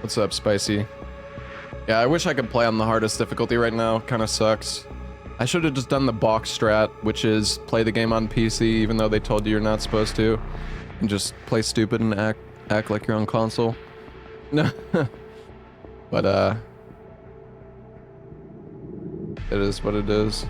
What's up, Spicy? Yeah, I wish I could play on the hardest difficulty right now. Kind of sucks. I should have just done the box strat, which is play the game on PC even though they told you you're not supposed to, and just play stupid and act like you're on console. No, but it is what it is.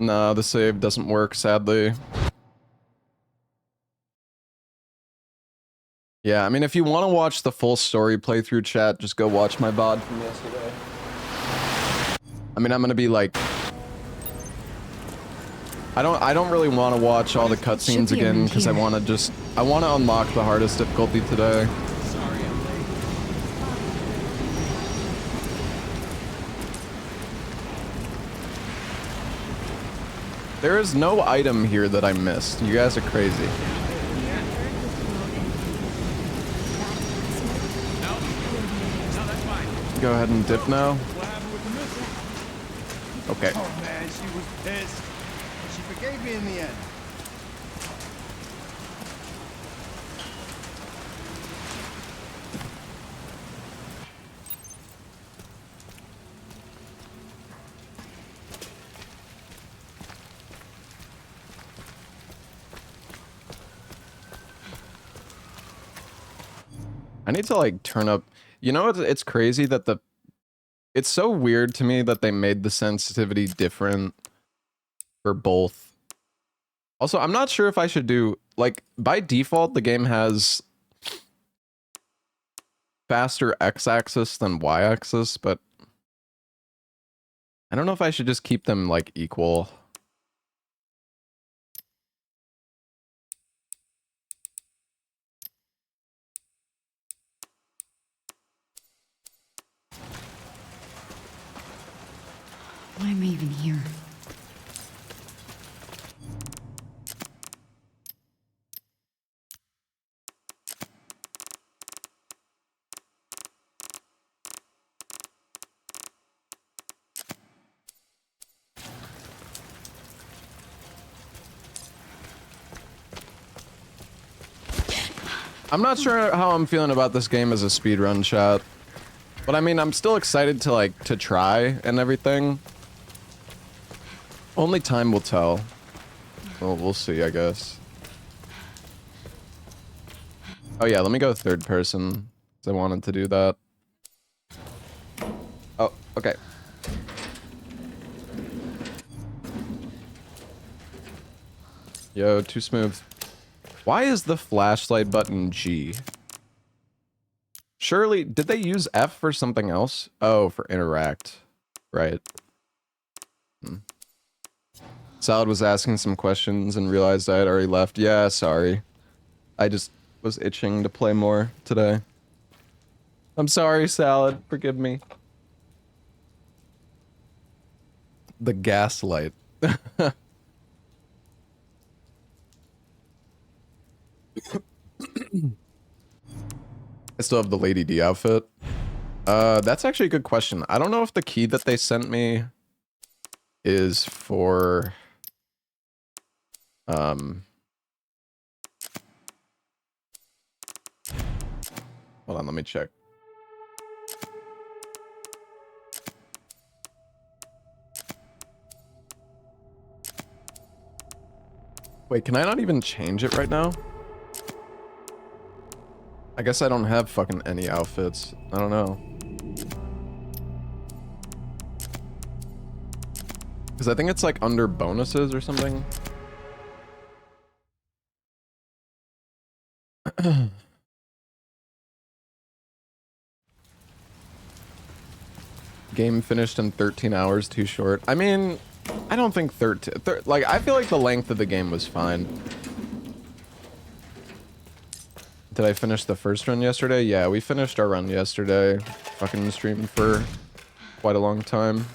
No, the save doesn't work, sadly. Yeah, I mean, if you want to watch the full story playthrough, chat, just go watch my VOD from yesterday. I mean, I'm gonna be like... I don't really want to watch all the cutscenes again, because I want to unlock the hardest difficulty today. Sorry, I'm late. There is no item here that I missed. You guys are crazy. Go ahead and dip now. Okay. Oh man, she was pissed. But she forgave me in the end. I need to like turn up. You know, it's crazy that it's so weird to me that they made the sensitivity different for both. Also, I'm not sure if I should do, like, by default, the game has faster x-axis than y-axis, but I don't know if I should just keep them, like, equal. Why am I even here? I'm not sure how I'm feeling about this game as a speedrun, chat. But I mean, I'm still excited to, like, to try and everything. Only time will tell. Well, we'll see, I guess. Oh yeah, let me go third person, because I wanted to do that. Oh, okay. Yo, too smooth. Why is the flashlight button G? Surely, did they use F for something else? Oh, for interact. Right. Salad was asking some questions and realized I had already left. Yeah, sorry. I just was itching to play more today. I'm sorry, Salad. Forgive me. The gaslight. I still have the Lady D outfit. That's actually a good question. I don't know if the key that they sent me is for... Hold on, let me check. Wait, can I not even change it right now? I guess I don't have fucking any outfits. I don't know. Because I think it's like under bonuses or something. Game finished in 13 hours, too short. I mean, I don't think 13... like, I feel like the length of the game was fine. Did I finish the first run yesterday? Yeah, we finished our run yesterday. Fucking streamed for quite a long time.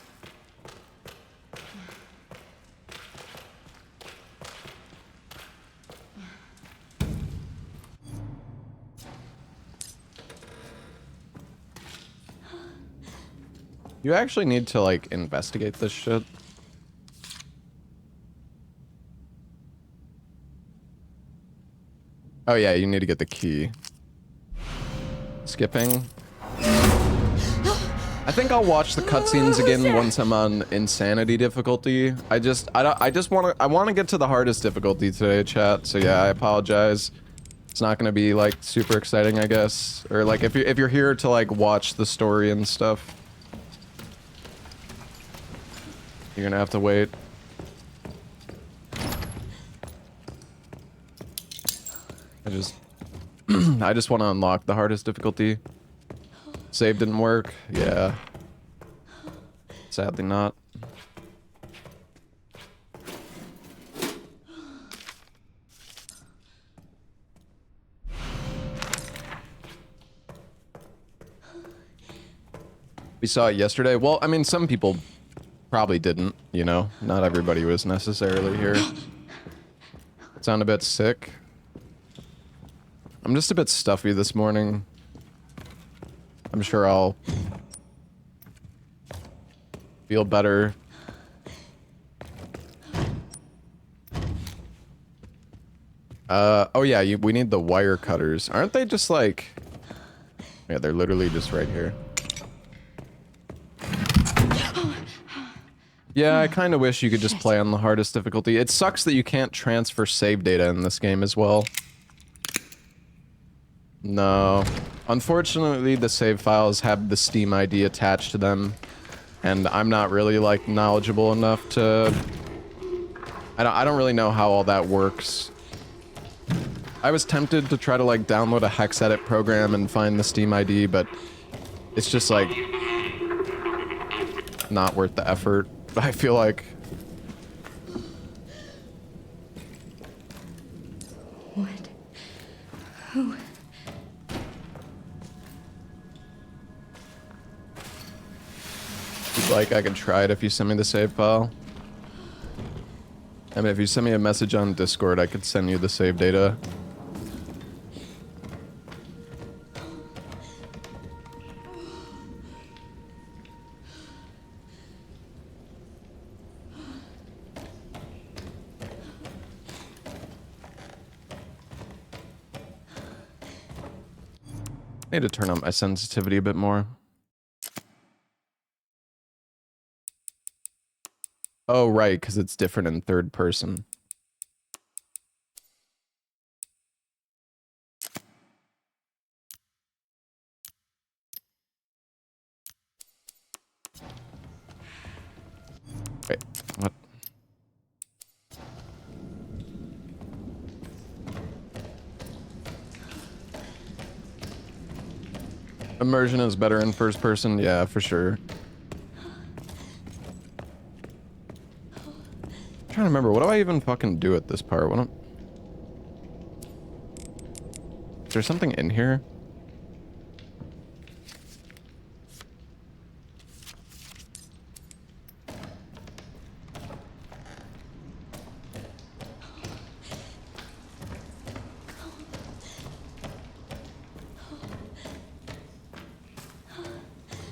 You actually need to, like, investigate this shit. Oh yeah, you need to get the key. Skipping. I think I'll watch the cutscenes again once I'm on insanity difficulty. I want to get to the hardest difficulty today, chat. So yeah, I apologize. It's not gonna be like super exciting, I guess. Or like if you're here to like watch the story and stuff, you're gonna have to wait. I just want to unlock the hardest difficulty. Save didn't work. Yeah. Sadly not. We saw it yesterday. Well, I mean, some people probably didn't, you know? Not everybody was necessarily here. Sound a bit sick. I'm just a bit stuffy this morning. I'm sure I'll feel better. Oh yeah, we need the wire cutters. Aren't they just like... Yeah, they're literally just right here. Yeah, I kind of wish you could just play on the hardest difficulty. It sucks that you can't transfer save data in this game as well. No. Unfortunately, the save files have the Steam ID attached to them, and I'm not really, like, knowledgeable enough to... I don't really know how all that works. I was tempted to try to, like, download a hex edit program and find the Steam ID, but it's just, like, not worth the effort. I feel like... What? Who? Like, I could try it if you send me the save file. I mean, if you send me a message on Discord, I could send you the save data. I need to turn up my sensitivity a bit more. Oh, right, because it's different in third person. Wait, what? Immersion is better in first person? Yeah, for sure. I'm trying to remember, what do I even fucking do at this part? What Is there something in here?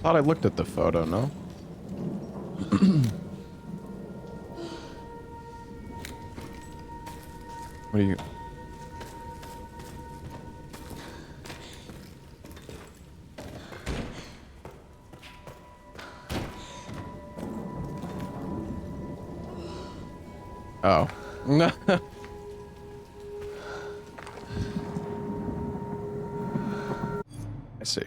Thought I looked at the photo, no? What are you... Oh. No. I see.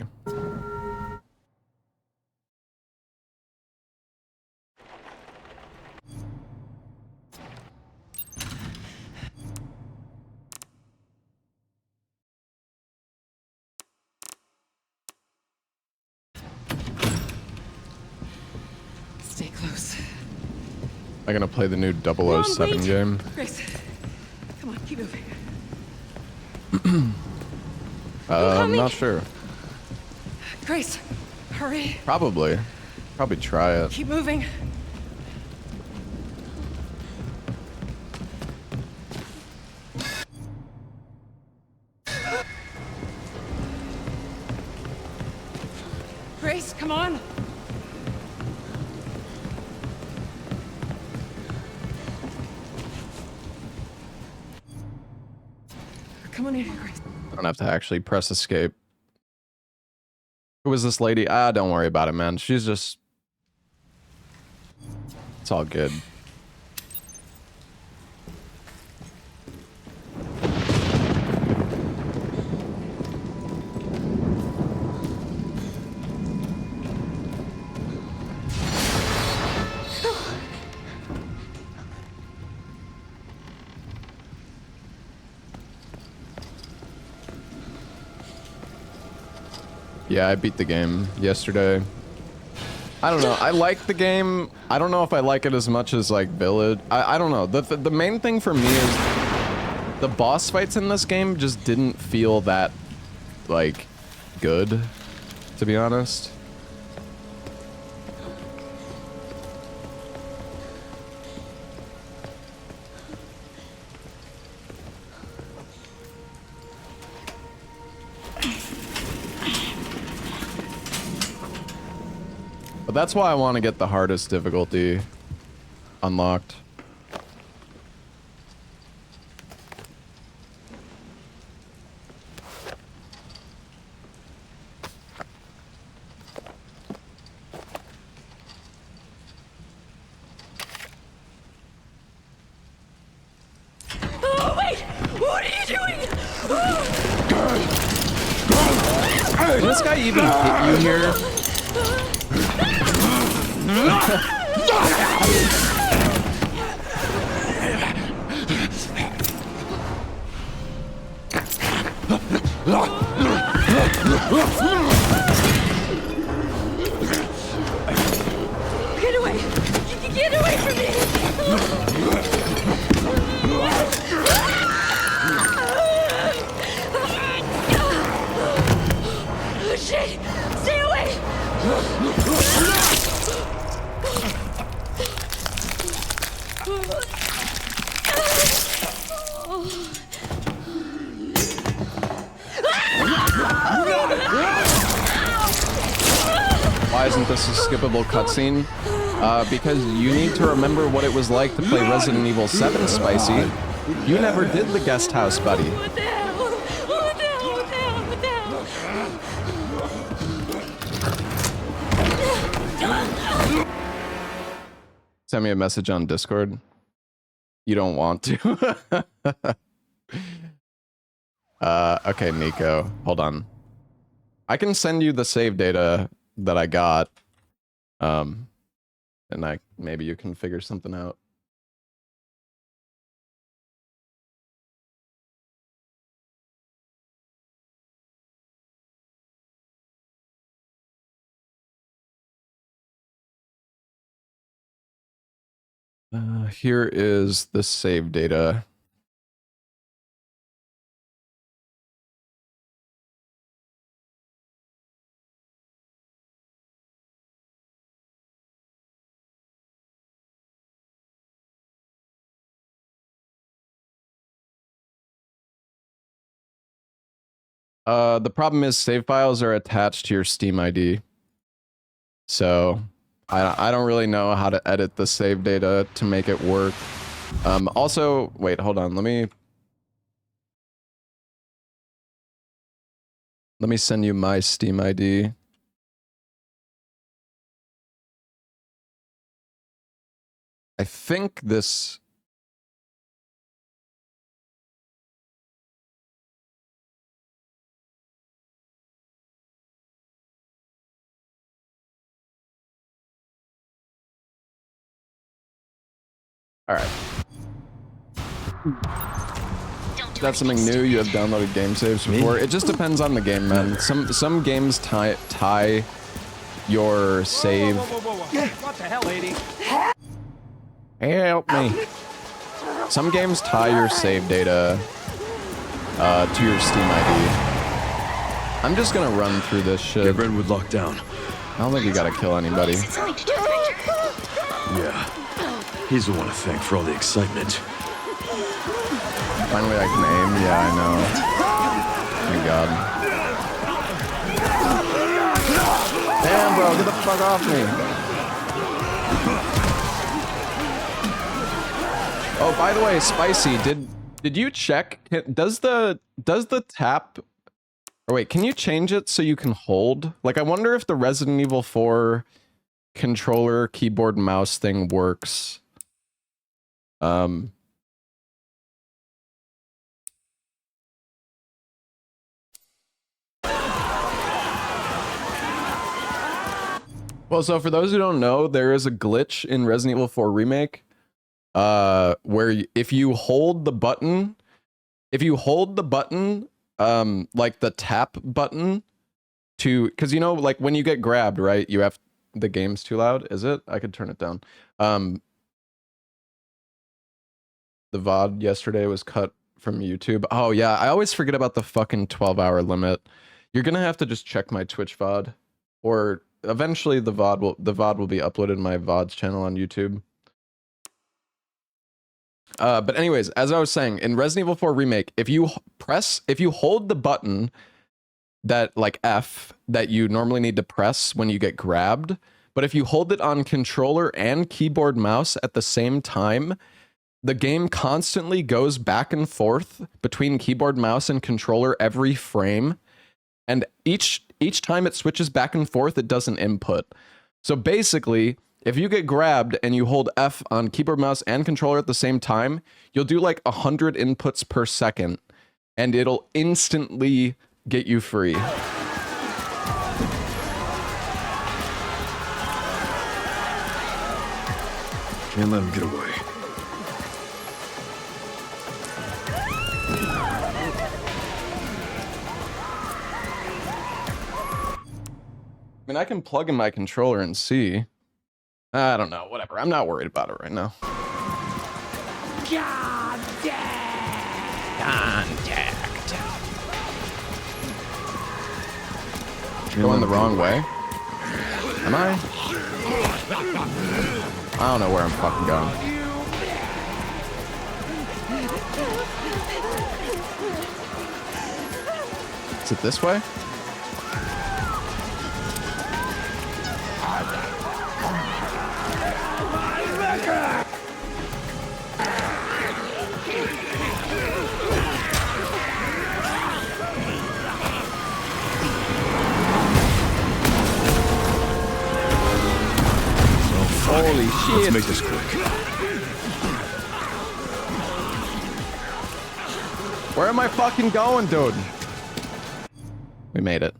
Stay close. I'm gonna play the new 007 game. Grace, come on, keep moving. I'm not sure. Grace, hurry. Probably try it. Keep moving. Grace, come on. Come on in, Grace. I don't have to actually press escape. Who was this lady? Ah, don't worry about it, man. She's just... It's all good. Yeah, I beat the game yesterday. I don't know. I like the game. I don't know if I like it as much as like Village. I don't know. The main thing for me is the boss fights in this game just didn't feel that like good, to be honest. But that's why I want to get the hardest difficulty unlocked. Oh, wait! What are you doing? Did this guy even hit you here? Get away! Get away from me! Oh, shit! Stay away! Why isn't this a skippable cutscene? Because you need to remember what it was like to play Resident Evil 7, Spicy. You never did the guest house, buddy. What the hell? What the hell? What the hell? What the hell? Send me a message on Discord. You don't want to. Okay, Nico. Hold on. I can send you the save data that I got. And maybe you can figure something out. Here is the save data. The problem is save files are attached to your Steam ID. So I don't really know how to edit the save data to make it work. Also, wait, hold on. Let me send you my Steam ID. I think this... All right. Is that something new? You have downloaded game saves before? It just depends on the game, man. Some games tie your save. What the hell, lady? Help me. Some games tie your save data to your Steam ID. I'm just gonna run through this shit. Get Redwood locked down. I don't think you gotta kill anybody. Yeah. He's the one to thank for all the excitement. Finally I can aim. Yeah, I know. Thank God. Damn, bro, get the fuck off me. Oh, by the way, Spicy, did Did you check? Does the tap? Or wait, can you change it so you can hold? Like, I wonder if the Resident Evil 4 controller, keyboard, mouse thing works. Well, so for those who don't know, there is a glitch in Resident Evil 4 Remake, where if you hold the button, like the tap button to, because you know, like when you get grabbed, right? You have, the game's too loud, is it? I could turn it down. The VOD yesterday was cut from YouTube. Oh yeah, I always forget about the fucking 12-hour limit. You're gonna have to just check my Twitch VOD, or eventually the VOD will be uploaded in my VODs channel on YouTube. But anyways, as I was saying, in Resident Evil 4 Remake, if you hold the button that, like F, that you normally need to press when you get grabbed, but if you hold it on controller and keyboard mouse at the same time, the game constantly goes back and forth between keyboard, mouse, and controller every frame. And each time it switches back and forth, it does an input. So basically, if you get grabbed and you hold F on keyboard, mouse, and controller at the same time, you'll do like 100 inputs per second, and it'll instantly get you free. Can't let him get away. I mean, I can plug in my controller and see. I don't know, whatever. I'm not worried about it right now. Going the wrong way? Am I? I don't know where I'm fucking going. Is it this way? Holy shit. Let's make this quick. Where am I fucking going, dude? We made it.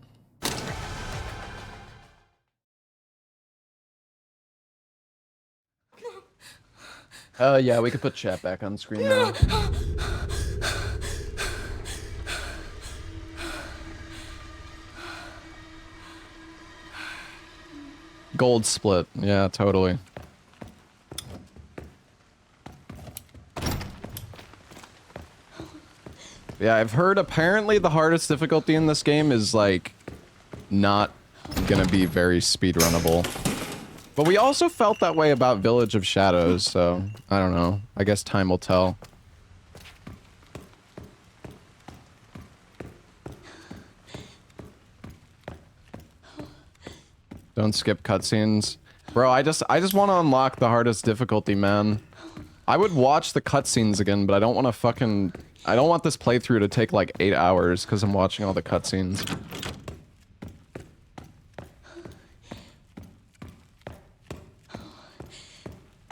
Yeah, we could put chat back on screen now. Gold split. Yeah, totally. Yeah, I've heard apparently the hardest difficulty in this game is like not gonna be very speedrunnable. But we also felt that way about Village of Shadows, so I don't know. I guess time will tell. Don't skip cutscenes. Bro, I just want to unlock the hardest difficulty, man. I would watch the cutscenes again, but I don't want to fucking... I don't want this playthrough to take like 8 hours because I'm watching all the cutscenes.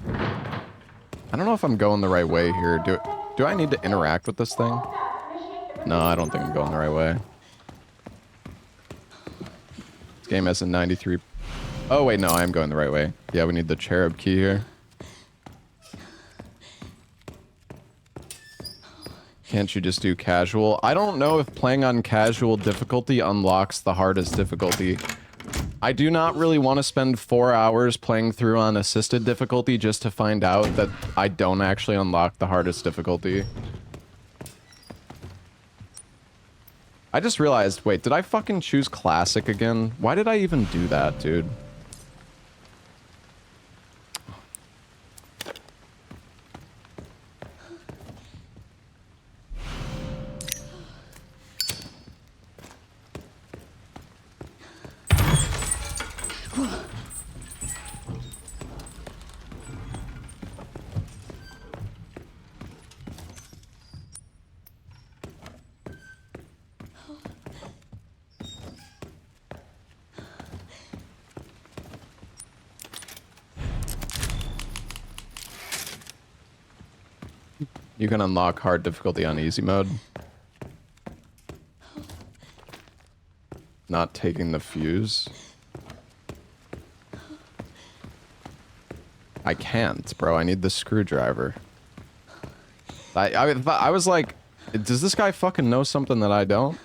I don't know if I'm going the right way here. Do I need to interact with this thing? No, I don't think I'm going the right way. This game has a 93... Oh, wait, no, I am going the right way. Yeah, we need the cherub key here. Can't you just do casual? I don't know if playing on casual difficulty unlocks the hardest difficulty. I do not really want to spend 4 hours playing through on assisted difficulty just to find out that I don't actually unlock the hardest difficulty. I just realized, wait, did I fucking choose classic again? Why did I even do that, dude? You can unlock hard difficulty on easy mode. Not taking the fuse. I can't, bro. I need the screwdriver. I was like, does this guy fucking know something that I don't?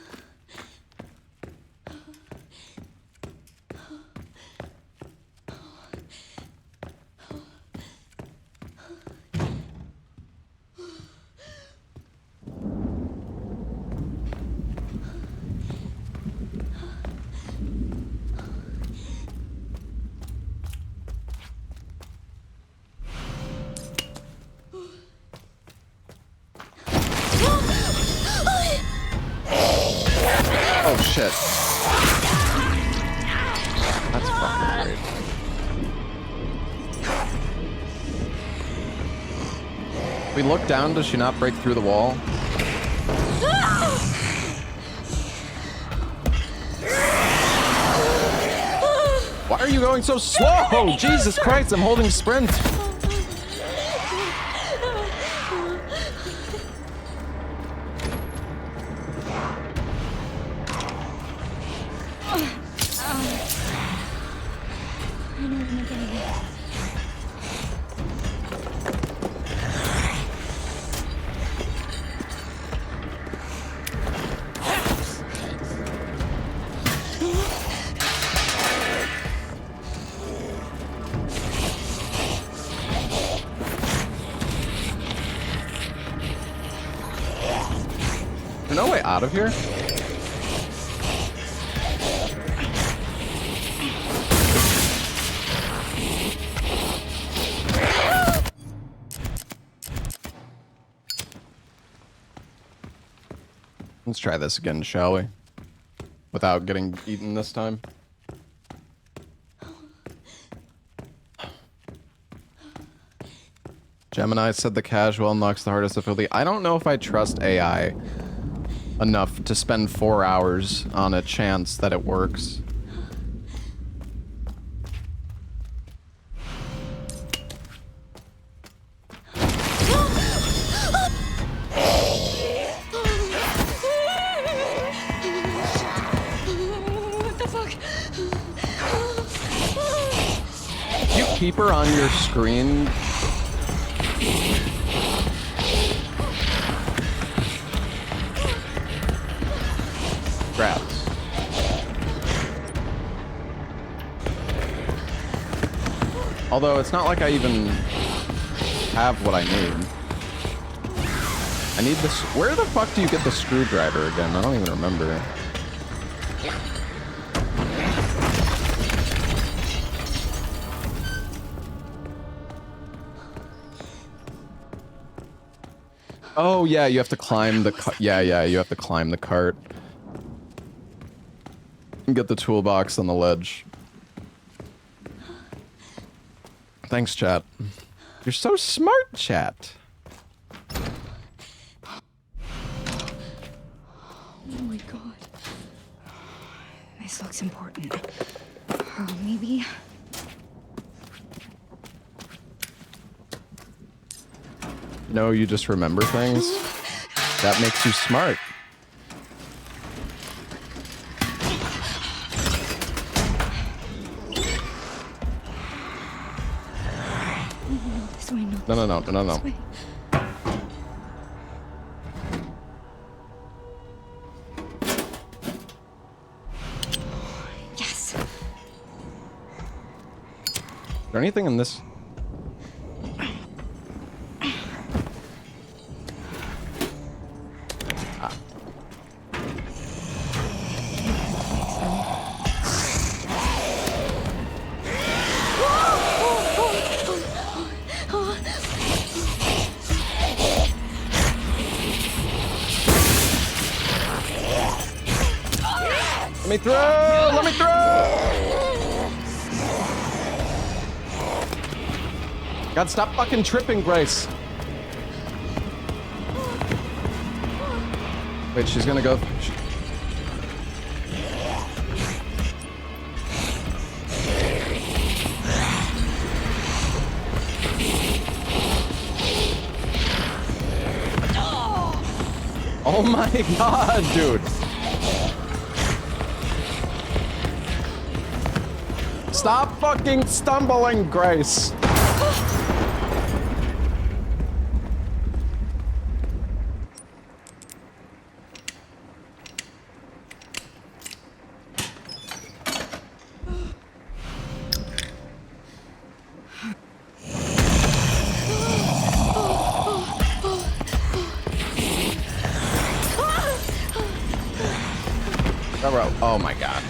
Oh shit. That's fucking great. If we look down, does she not break through the wall? Why are you going so slow? Jesus Christ, I'm holding sprint. There's no way out of here? Let's try this again, shall we? Without getting eaten this time. Gemini said the casual unlocks the hardest difficulty. I don't know if I trust AI enough to spend 4 hours on a chance that it works. What the fuck? You keep her on your screen. Grabs. Although it's not like I even have what I need. I need this. Where the fuck do you get the screwdriver again? I don't even remember. Oh yeah, you have to climb the yeah, you have to climb the cart. And get the toolbox on the ledge. Thanks, chat. You're so smart, chat. Oh my god. This looks important. Maybe. No, you just remember things. That makes you smart. This way, no. No. This way. Yes. Is there anything in this? Let me through! Let me through! God, stop fucking tripping, Grace. Wait, she's gonna go. Oh my god, dude. Stop fucking stumbling, Grace. Oh my god.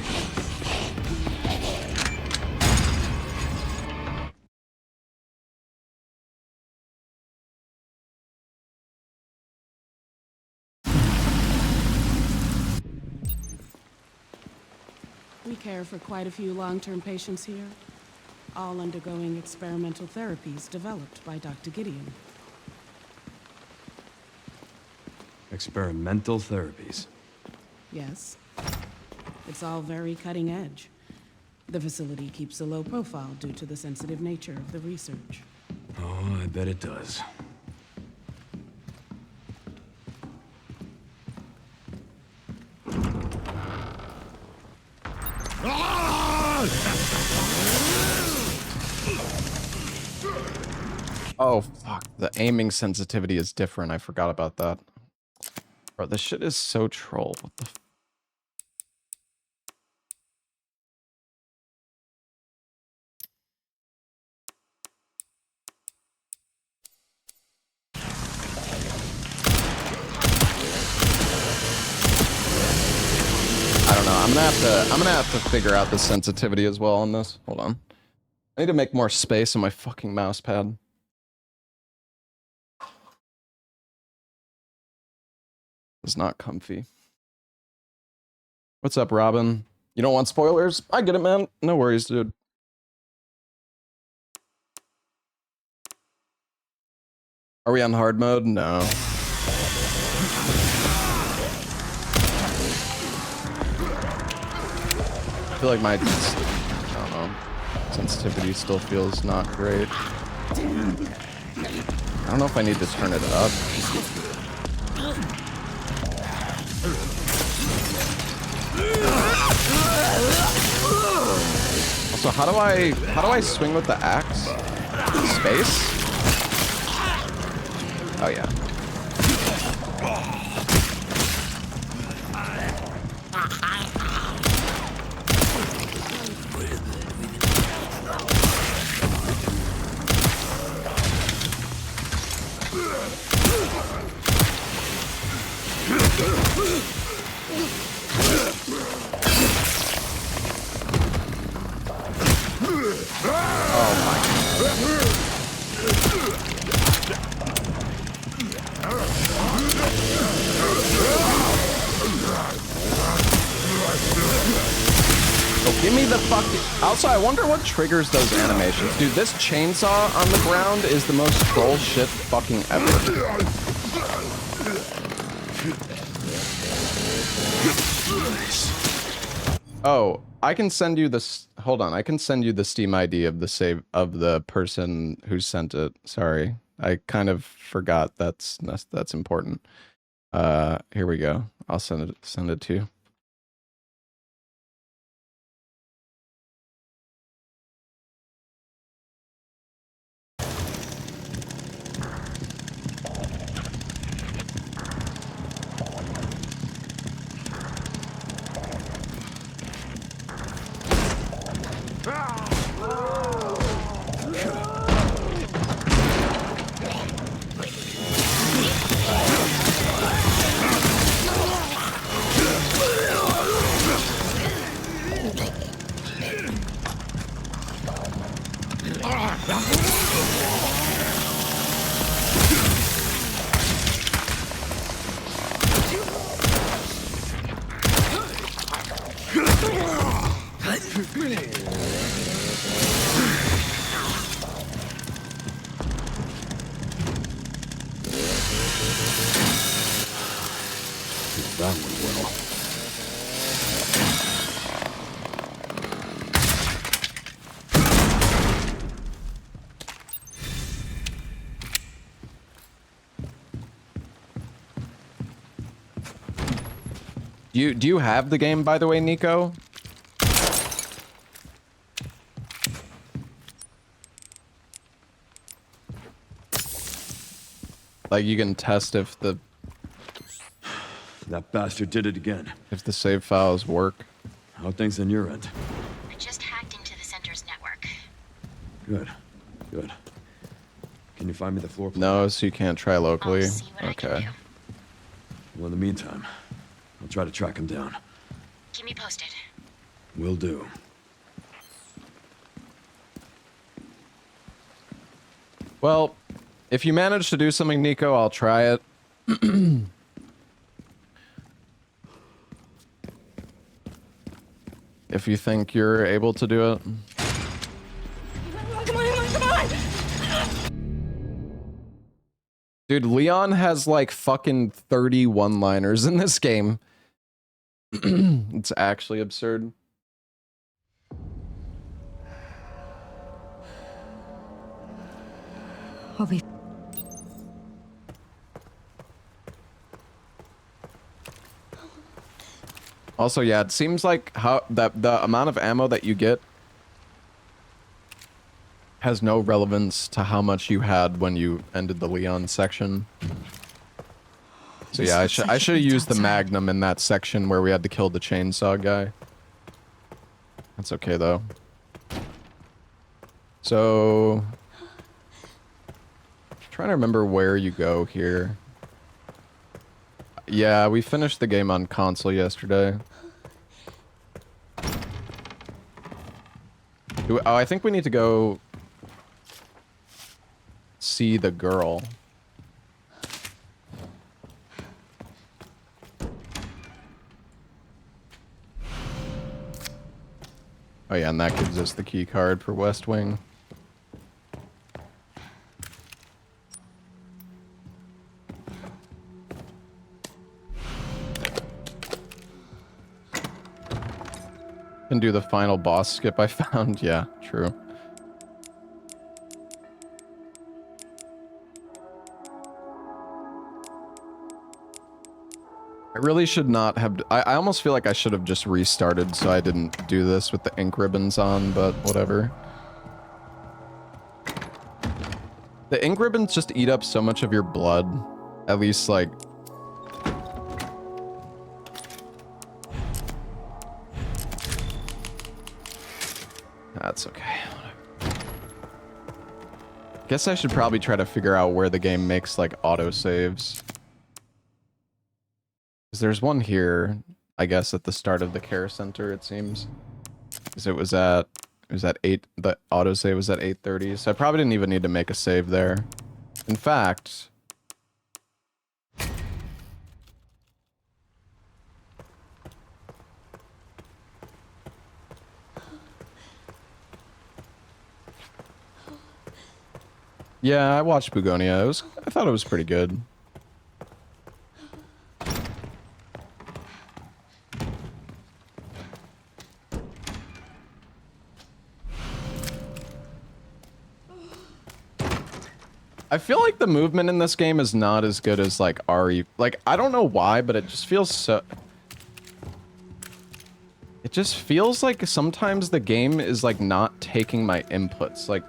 We care for quite a few long-term patients here, all undergoing experimental therapies developed by Dr. Gideon. Experimental therapies. Yes. It's all very cutting edge. The facility keeps a low profile due to the sensitive nature of the research. Oh, I bet it does. Oh, fuck. The aiming sensitivity is different. I forgot about that. Bro, this shit is so troll. What the f— I don't know. I'm gonna have to figure out the sensitivity as well on this. Hold on. I need to make more space in my fucking mouse pad. It's not comfy. What's up, Robin? You don't want spoilers? I get it, man. No worries, dude. Are we on hard mode? No. I feel like my, I don't know, sensitivity still feels not great. I don't know if I need to turn it up. Also, how do I swing with the axe? Space? Oh yeah. Oh my god. Oh, give me the fucking— also, I wonder what triggers those animations. Dude, this chainsaw on the ground is the most troll shit fucking ever. Oh, I can send you this— hold on, I can send you the Steam ID of the save of the person who sent it. Sorry. I kind of forgot that's important. Here we go. I'll send it to you. That went well. Do you have the game, by the way, Nico? Like, you can test if the That bastard did it again. save files work. How are things on your end? I just hacked into the center's network. Good. Good. Can you find me the floor plan? No, so you can't try locally. I'll see what I can Okay. do. Well, in the meantime, I'll try to track him down. Keep me posted. Will do. Well, if you manage to do something, Nico, I'll try it. If you think you're able to do it. Come on, come on! Dude, Leon has like fucking 30 one-liners in this game. It's actually absurd. I'll be... Also, yeah, it seems like how the amount of ammo that you get has no relevance to how much you had when you ended the Leon section. So yeah, I should have used the Magnum in that section where we had to kill the chainsaw guy. That's okay though. So, trying to remember where you go here. Yeah, we finished the game on console yesterday. Oh, I think we need to go see the girl. Oh yeah, and that gives us the key card for West Wing. Can do the final boss skip I found. Yeah, true. I really should not have... I almost feel like I should have just restarted so I didn't do this with the ink ribbons on, but whatever. The ink ribbons just eat up so much of your blood. At least, like... That's okay. Guess I should probably try to figure out where the game makes, like, autosaves. Because there's one here, I guess, at the start of the care center, it seems. Because it was at 8, the autosave was at 8:30, so I probably didn't even need to make a save there. In fact... Yeah, I watched Bugonia. I thought it was pretty good. I feel like the movement in this game is not as good as like RE. Like, I don't know why, but it just feels so... It just feels like sometimes the game is like not taking my inputs. Like,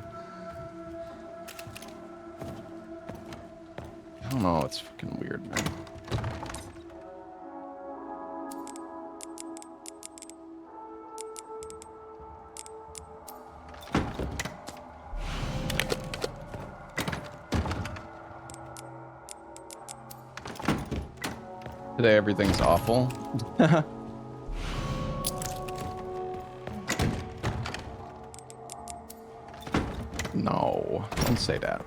I don't know, it's fucking weird, man. Today everything's awful. No, don't say that.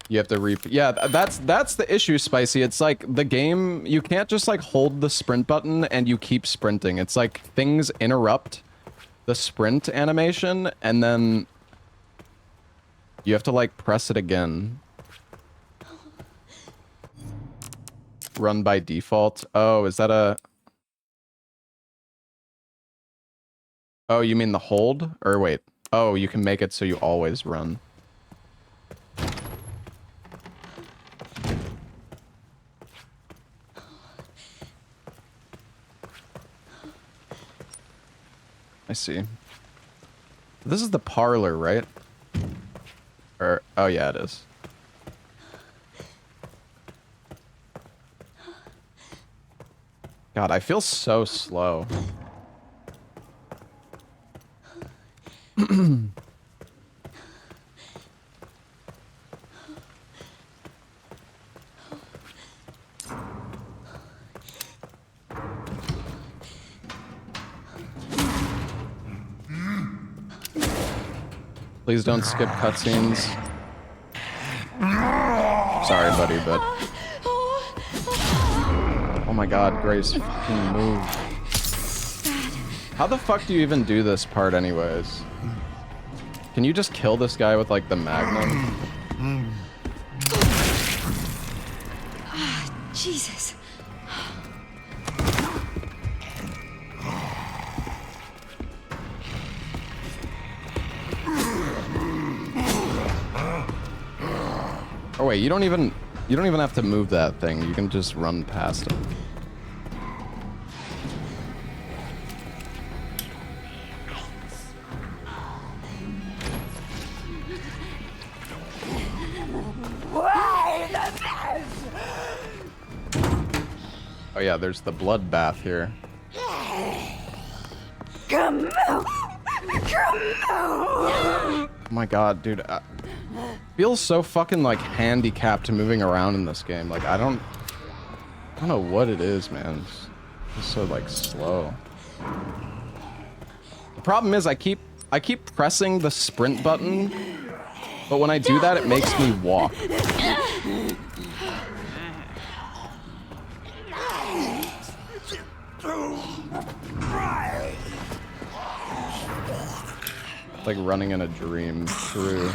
You have to yeah, that's the issue, Spicy. It's like the game, you can't just like hold the sprint button and you keep sprinting. It's like things interrupt the sprint animation and then you have to like press it again. Run by default. Oh, is that a... Oh, you mean the hold? Or wait. Oh, you can make it so you always run. I see. This is the parlor, right? Or, oh yeah, it is. God, I feel so slow. Please don't skip cutscenes. Sorry, buddy, but... Oh my god, Grace, fucking move. How the fuck do you even do this part anyways? Can you just kill this guy with, like, the magnum? Jesus. Oh wait, you don't even have to move that thing. You can just run past it. Oh yeah, there's the bloodbath here. Come out. Come out. Oh my god, dude. Feels so fucking like handicapped moving around in this game. Like I don't know what it is, man. It's so like slow. The problem is I keep pressing the sprint button, but when I do that, it makes me walk. Like running in a dream through.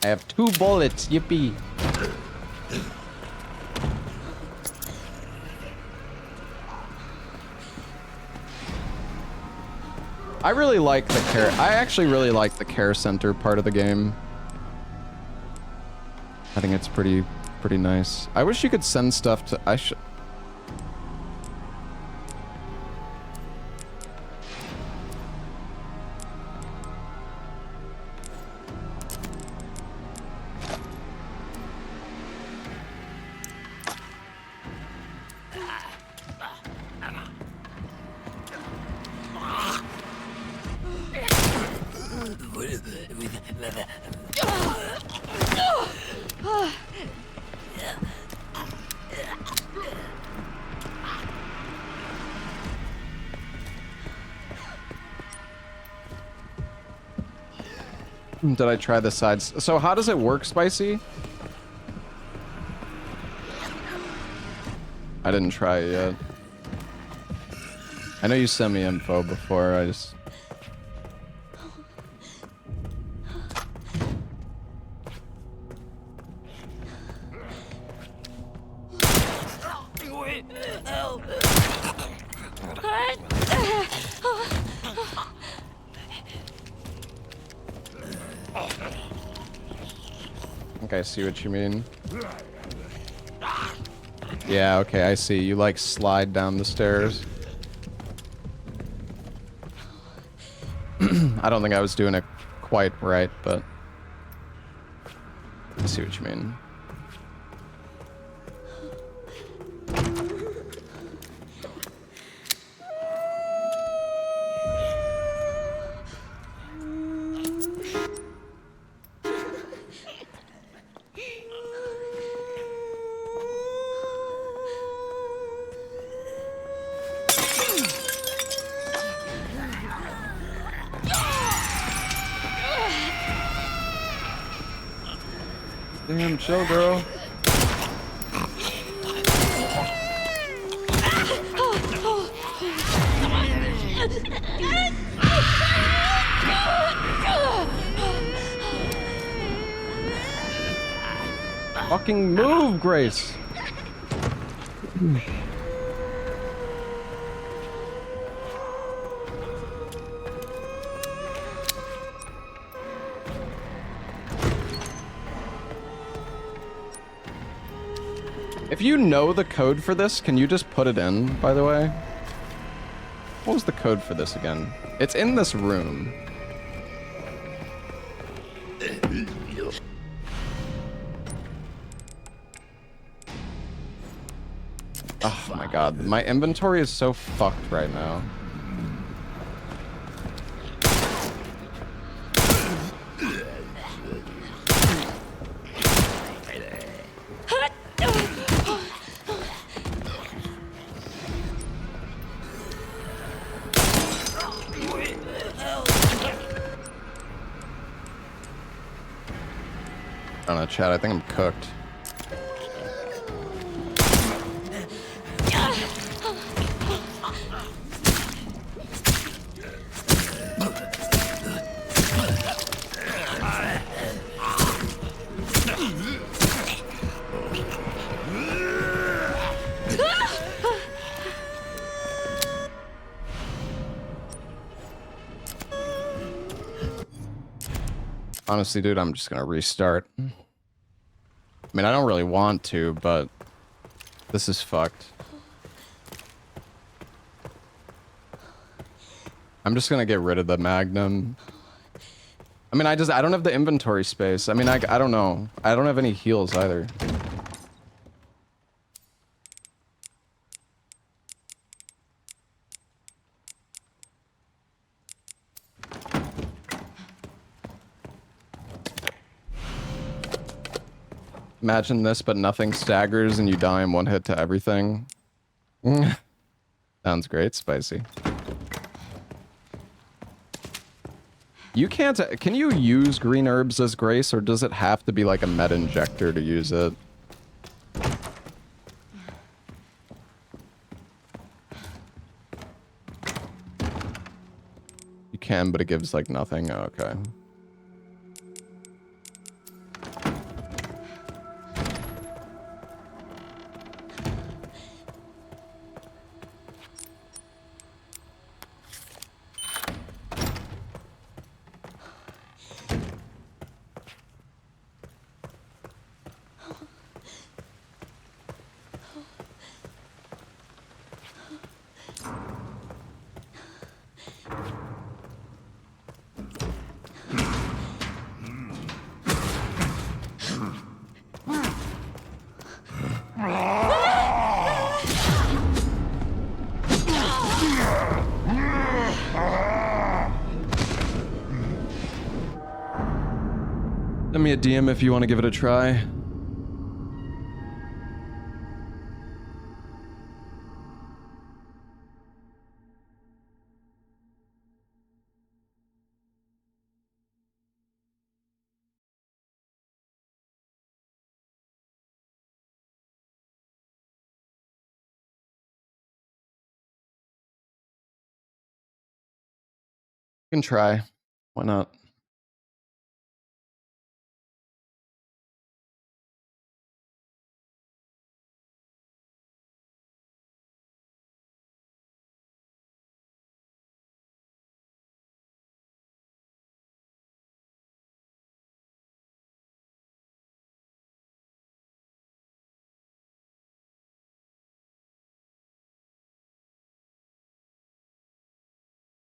I have 2 bullets, yippee. I really like the care. I actually really like the care center part of the game. I think it's pretty nice. I wish you could send stuff to. Did I try the sides? So how does it work, Spicy? I didn't try it yet. I know you sent me info before, I just... I see what you mean. Yeah, okay, I see. You like slide down the stairs. I don't think I was doing it quite right, but I see what you mean. Damn, chill, girl. Fucking move, Grace. If you know the code for this, can you just put it in, by the way? What was the code for this again? It's in this room. Oh my god, my inventory is so fucked right now. I don't know, chat, I think I'm cooked. Honestly, dude, I'm just gonna restart. I mean, I don't really want to, but this is fucked. I'm just gonna get rid of the Magnum. I mean, I don't have the inventory space. I mean, I don't know. I don't have any heals either. Imagine this, but nothing staggers and you die in one hit to everything. Sounds great, spicy. You can't... Can you use green herbs as Grace, or does it have to be like a med injector to use it? You can, but it gives like nothing. Oh, okay. Send me a DM if you want to give it a try. You can try. Why not?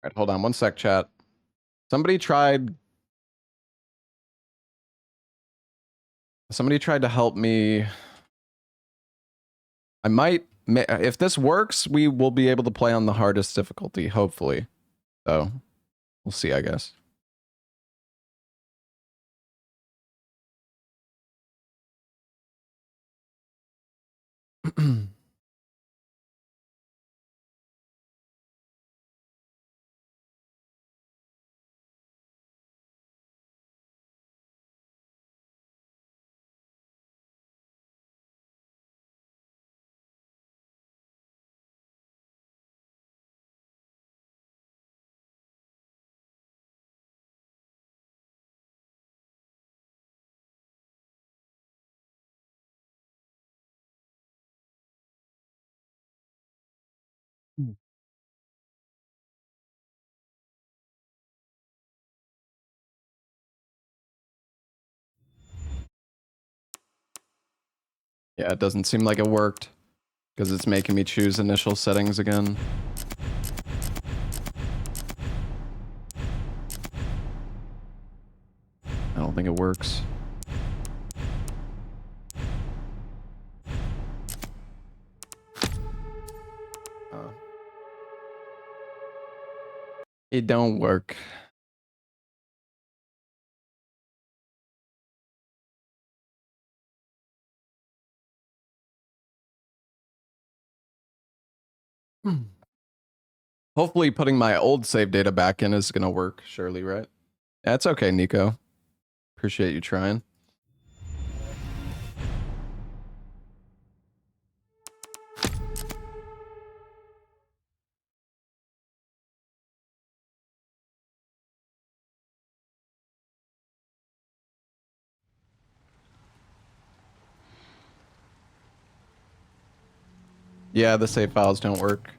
All right, hold on one sec, chat. Somebody tried to help me. I might, if this works, we will be able to play on the hardest difficulty, hopefully. So, we'll see, I guess. Yeah, it doesn't seem like it worked. Because it's making me choose initial settings again. I don't think it works. It don't work. Hopefully putting my old save data back in is gonna work, surely, right? That's okay, Nico. Appreciate you trying. Yeah, the save files don't work.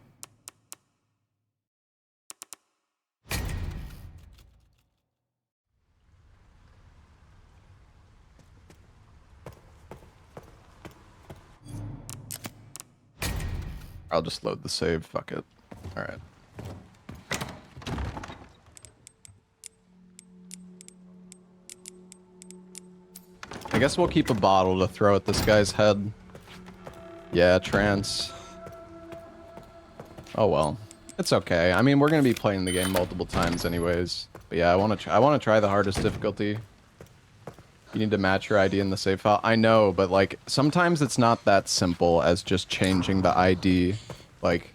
I'll just load the save, fuck it. Alright. I guess we'll keep a bottle to throw at this guy's head. Yeah, trance. Oh well. It's okay. I mean, we're gonna be playing the game multiple times anyways. But yeah, I wanna try the hardest difficulty. You need to match your ID in the save file. I know, but like sometimes it's not that simple as just changing the ID. Like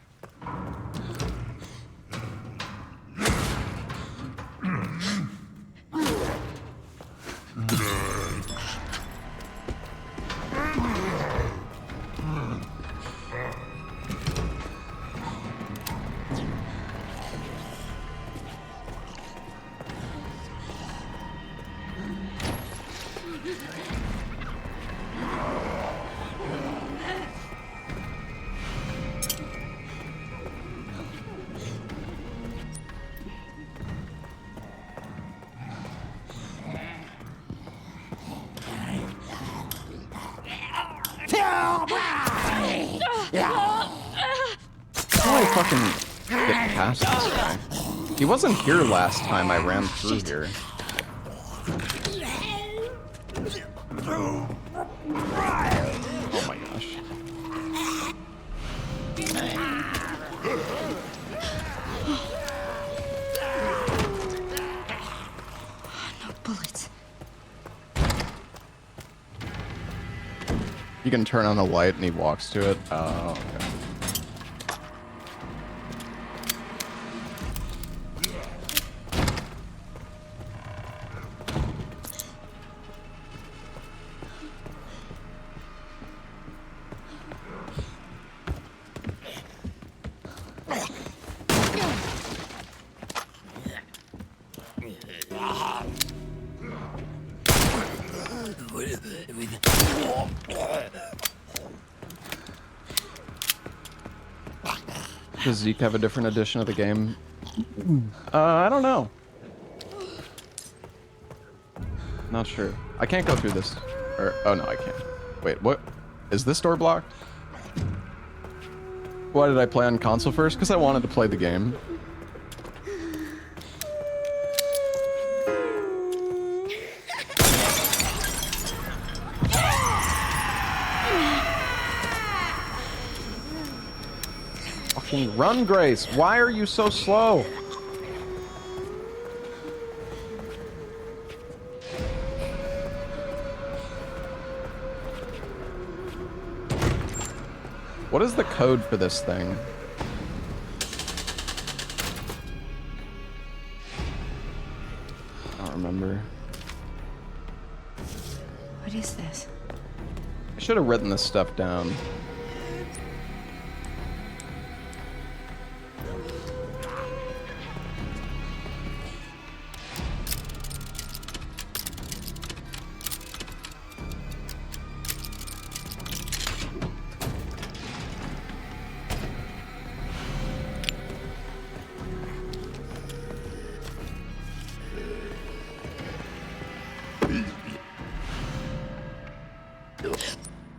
get past this guy. He wasn't here last time I ran through here. Oh my gosh. No bullets. You can turn on a light and he walks to it. Oh, okay. Does Zeke have a different edition of the game? I don't know. Not sure. I can't go through this. Or, oh no, I can't. Wait, what? Is this door blocked? Why did I play on console first? Because I wanted to play the game. Fucking run, Grace. Why are you so slow? What is the code for this thing? I don't remember. What is this? I should have written this stuff down.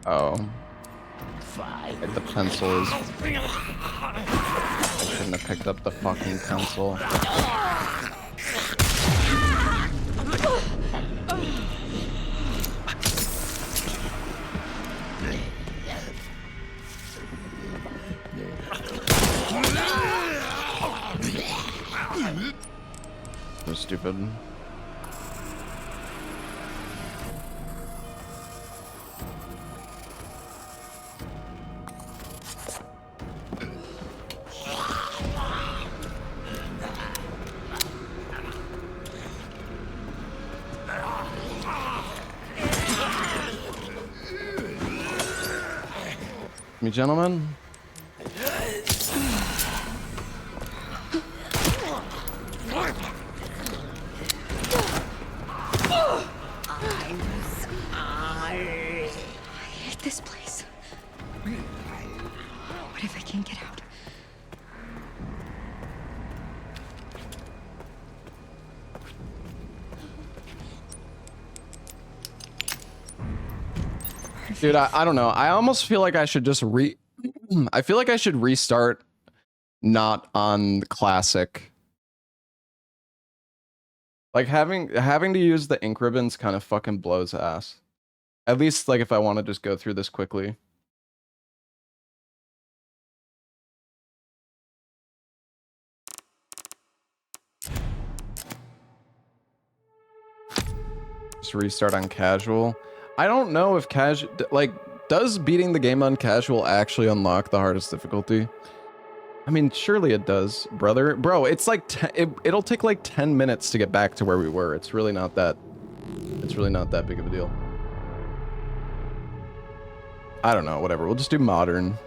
Oh. Like the pencil is... I shouldn't have picked up the fucking pencil. So stupid. Me, gentlemen. I hate this place. What if I can't get out? Dude, I don't know. I almost feel like I should just I feel like I should restart not on classic. Like having to use the ink ribbons kind of fucking blows ass. At least like if I want to just go through this quickly. Just restart on casual. I don't know if casual, like, does beating the game on casual actually unlock the hardest difficulty? I mean, surely it does, brother. Bro, it's like, it'll take like 10 minutes to get back to where we were. It's really not that big of a deal. I don't know, whatever. We'll just do modern.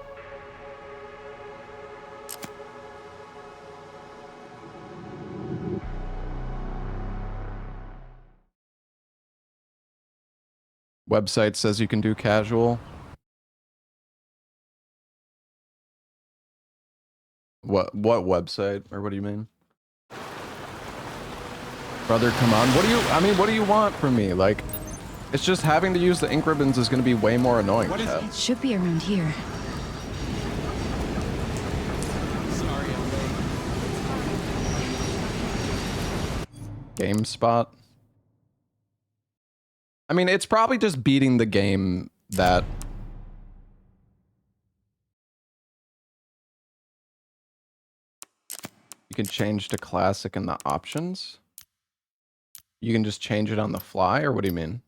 Website says you can do casual. What website? Or what do you mean? Brother, come on. What do you want from me? Like, it's just having to use the ink ribbons is going to be way more annoying. It should be around here. Sorry, I'm late. GameSpot. I mean, it's probably just beating the game that... You can change to classic in the options. You can just change it on the fly, or what do you mean?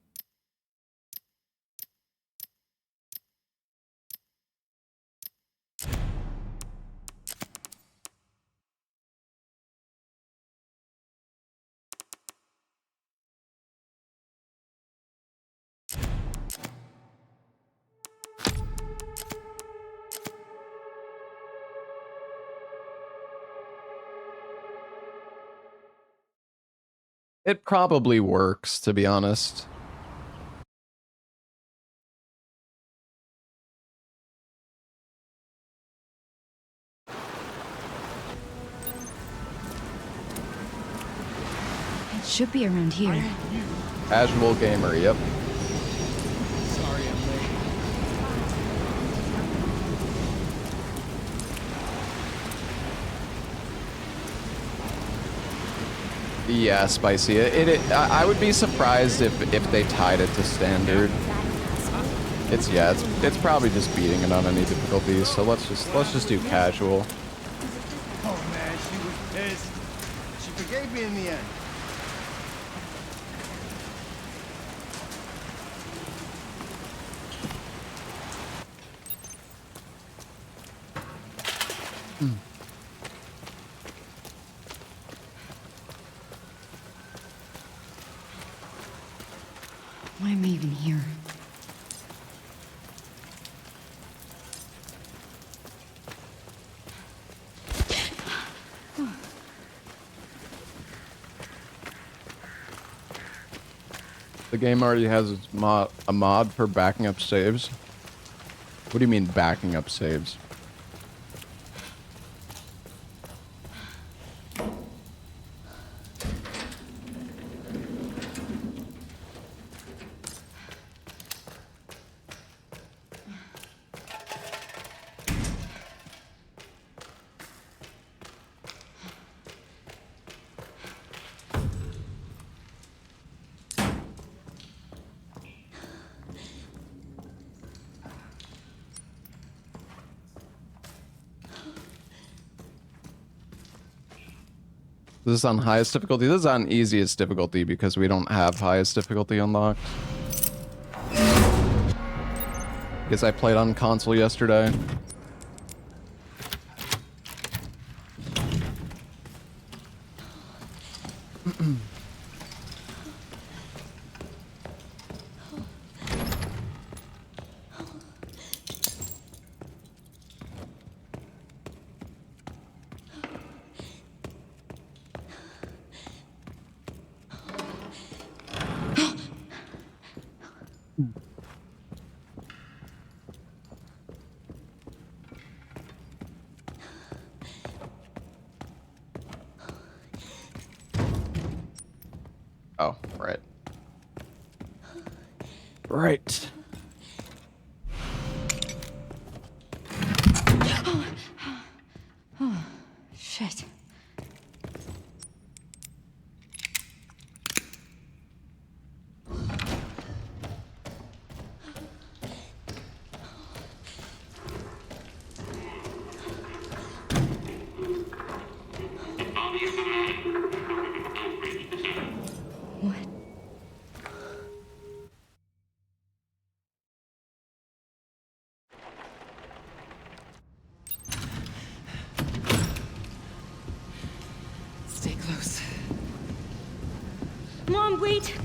It probably works, to be honest. It should be around here. Casual gamer, yep. Sorry, I'm late. Yeah, spicy. I would be surprised if they tied it to standard. It's probably just beating it on any difficulties. So let's just do casual. Oh man, she was pissed. She forgave me in the end. Why am I even here? The game already has a mod for backing up saves. What do you mean backing up saves? This is on highest difficulty. This is on easiest difficulty because we don't have highest difficulty unlocked. Because I played on console yesterday. Oh, right. Right. Shit. What? Stay close. Mom, wait!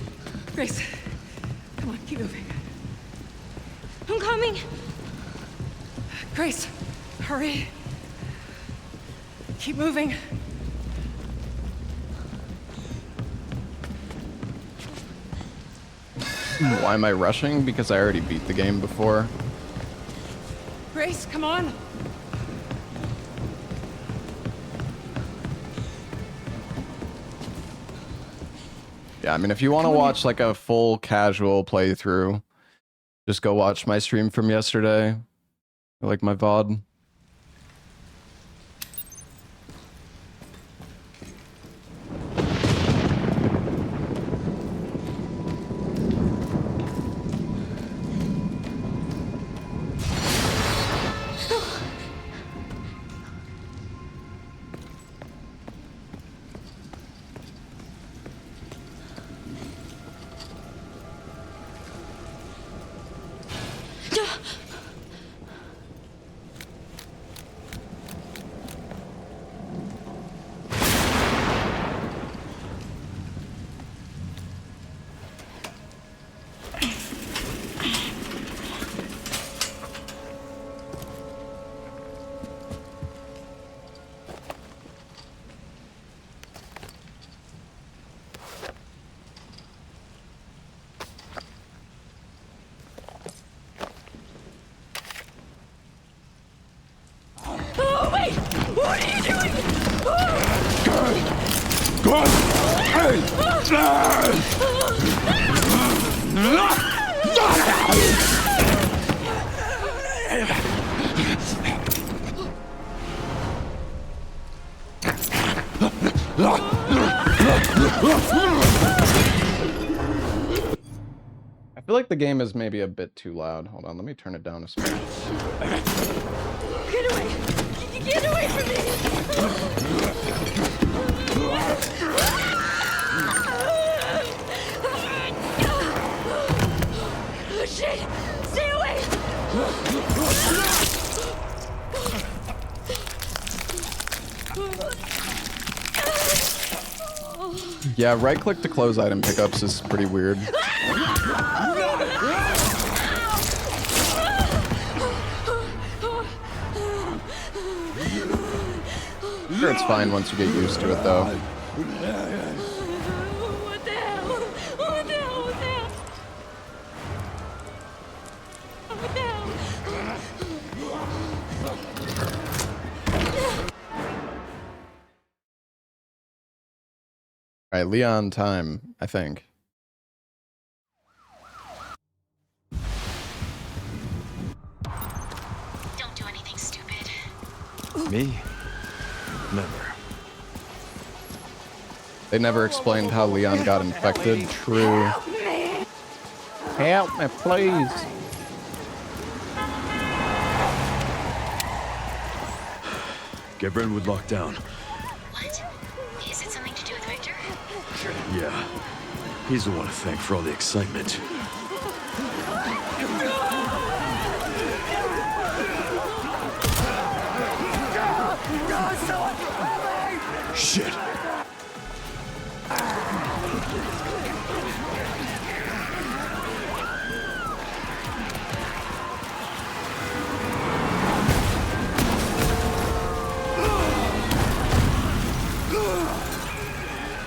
Grace, come on, keep moving. I'm coming! Grace, hurry. Keep moving. Why am I rushing? Because I already beat the game before. Grace, come on. Yeah, I mean, if you want to watch like a full casual playthrough, just go watch my stream from yesterday. Like my VOD. Oh, wait! What are you doing? I feel like the game is maybe a bit too loud. Hold on, let me turn it down a smidge. Get away! Get away from me! Oh, shit! Stay away! Yeah, right click to close item pickups is pretty weird. Sure, it's fine once you get used to it, though. What the hell? What the hell was that? What the hell? Alright, Leon time, I think. Don't do anything stupid. Me? Never. They never explained how Leon got infected. True. Help me, please. Get Brentwood locked down. What? Is it something Yeah. He's the one to thank for all the excitement. Shit.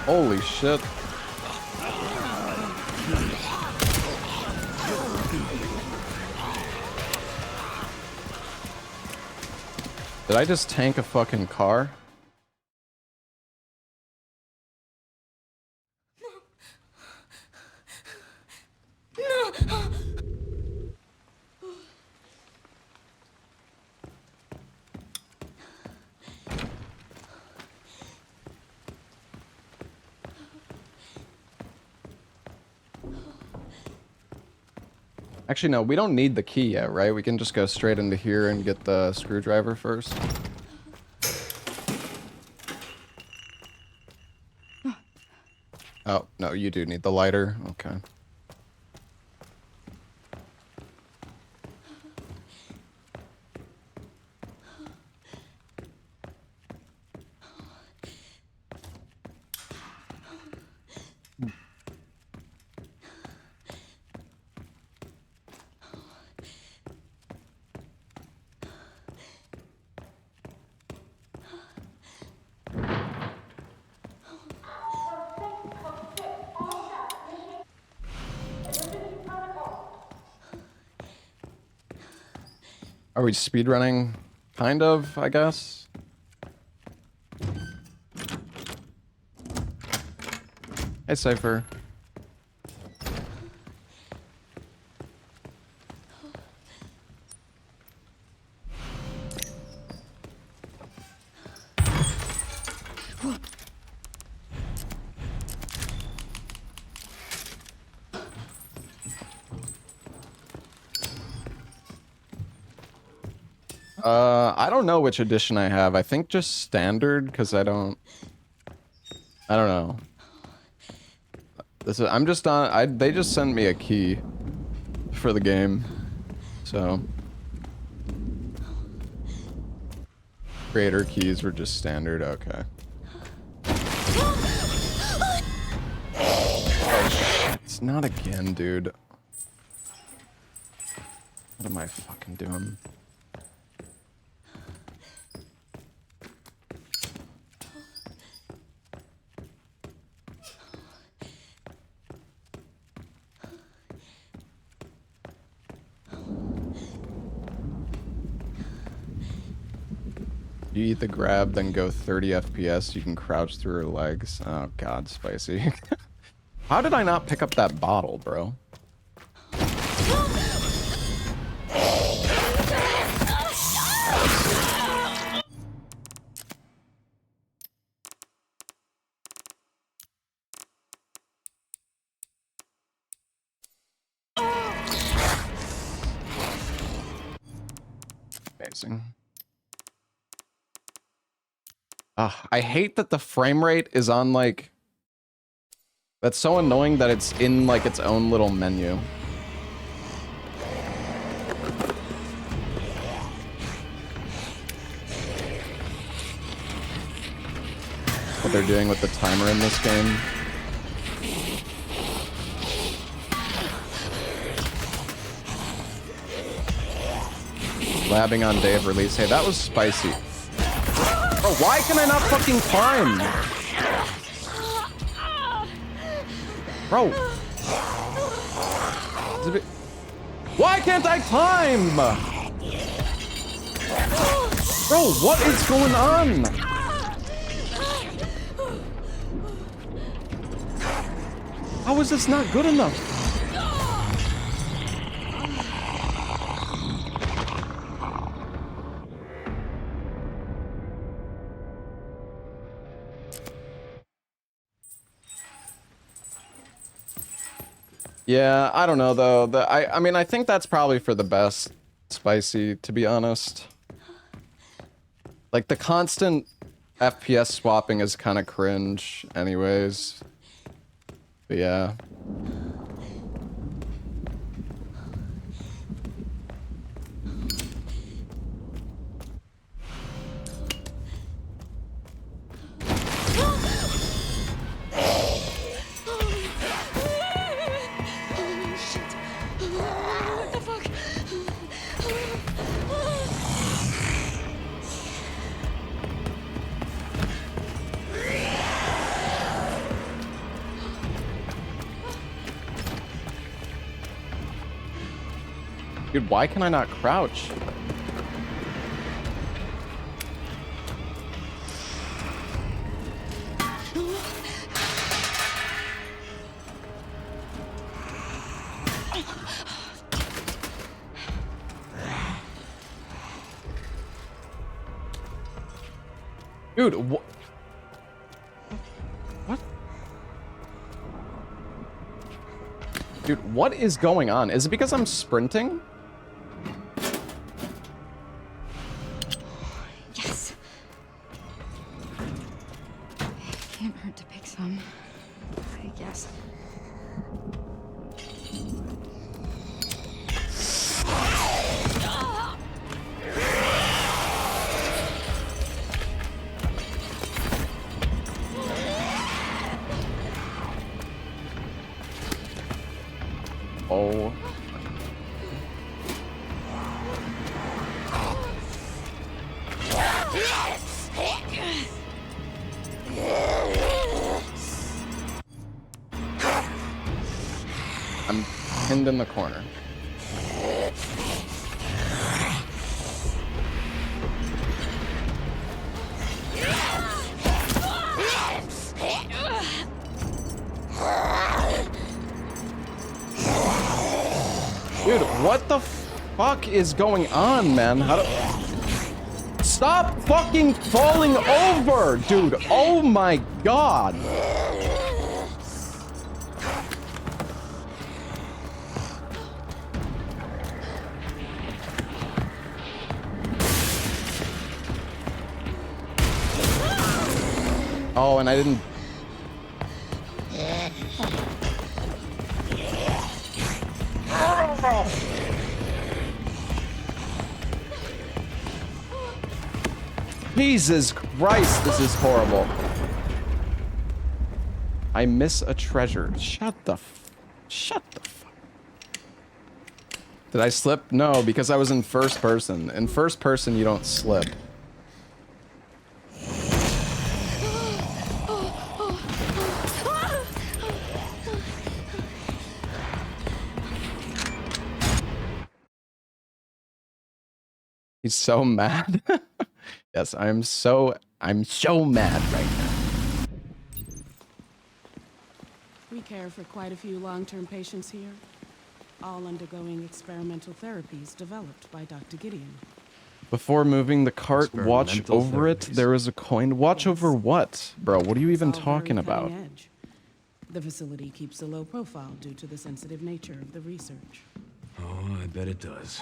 Holy shit. Did I just tank a fucking car? Actually, no, we don't need the key yet, right? We can just go straight into here and get the screwdriver first. Oh, no, you do need the lighter. Okay. Are we speedrunning? Kind of, I guess. Hey, Cypher. I don't know which edition I have. I think just standard, because I don't know. I'm just on, they just sent me a key for the game, so. Creator keys were just standard, okay. Oh shit, it's not again, dude. What am I fucking doing? You eat the grab, then go 30 FPS. You can crouch through her legs. Oh god, spicy. How did I not pick up that bottle, bro? Amazing. I hate that the frame rate is on, like... That's so annoying that it's in, like, its own little menu. What they're doing with the timer in this game. Labbing on day of release. Hey, that was spicy. Bro, why can I not fucking climb? Bro. Why can't I climb? Bro, what is going on? How is this not good enough? Yeah, I don't know though. I mean, I think that's probably for the best, spicy, to be honest. Like the constant FPS swapping is kind of cringe anyways. But yeah. Holy shit. What the fuck? Dude, why can I not crouch? Dude, what? Dude, what is going on? Is it because I'm sprinting? Yes. Can't hurt to pick some, I guess. Oh. I'm pinned in the corner. Dude, what the fuck is going on, man? How do... Stop fucking falling over, dude. Oh my god. Oh, and I didn't... Jesus Christ, this is horrible. I miss a treasure. Shut the fuck. Did I slip? No, because I was in first person. In first person, you don't slip. He's so mad. Yes, I'm so mad right now. We care for quite a few long-term patients here, all undergoing experimental therapies developed by Dr. Gideon. Before moving the cart, watch Experimental over it. therapies. There is a coin. Watch over what? Bro, what are you even It's all very talking about? cutting edge. The facility keeps a low profile due to the sensitive nature of the research. Oh, I bet it does.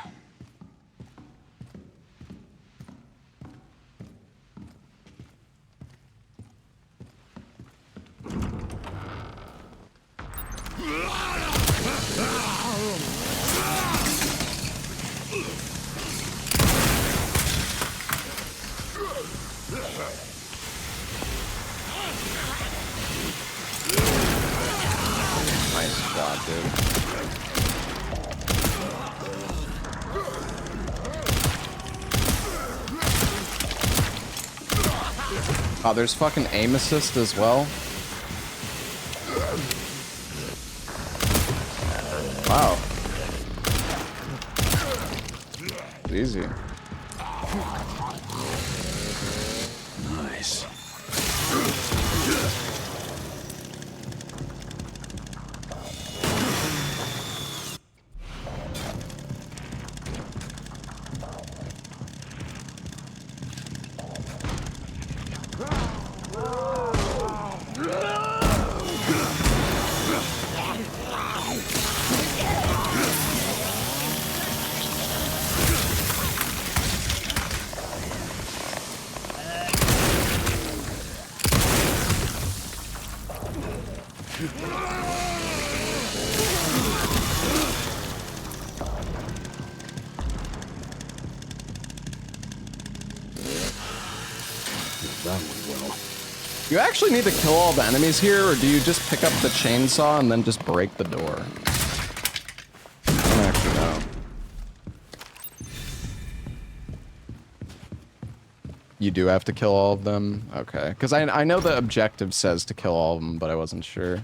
Nice shot, dude. Oh, there's fucking aim assist as well. Wow. Easy. Nice. You actually need to kill all the enemies here, or do you just pick up the chainsaw and then just break the door? I don't actually know. You do have to kill all of them? Okay. Because I know the objective says to kill all of them, but I wasn't sure.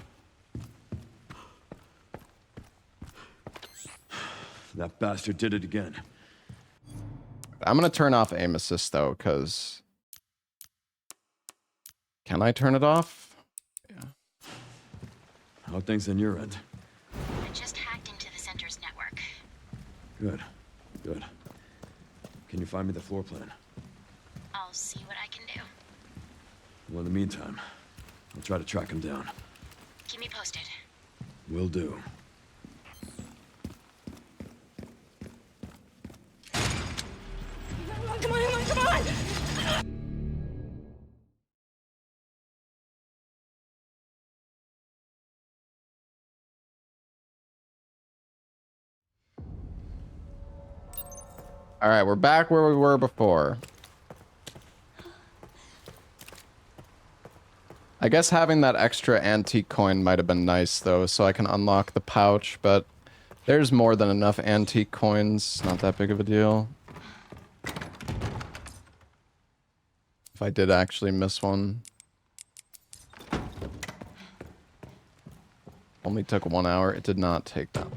That bastard did it again. I'm going to turn off aim assist, though, because... Can I turn it off? Yeah. How are things on your end? I just hacked into the center's network. Good. Good. Can you find me the floor plan? I'll see what I can do. Well, in the meantime, I'll try to track him down. Keep me posted. Will do. Come on, come on! All right, we're back where we were before. I guess having that extra antique coin might have been nice, though, so I can unlock the pouch, but there's more than enough antique coins. Not that big of a deal. If I did actually miss one. Only took 1 hour. It did not take that.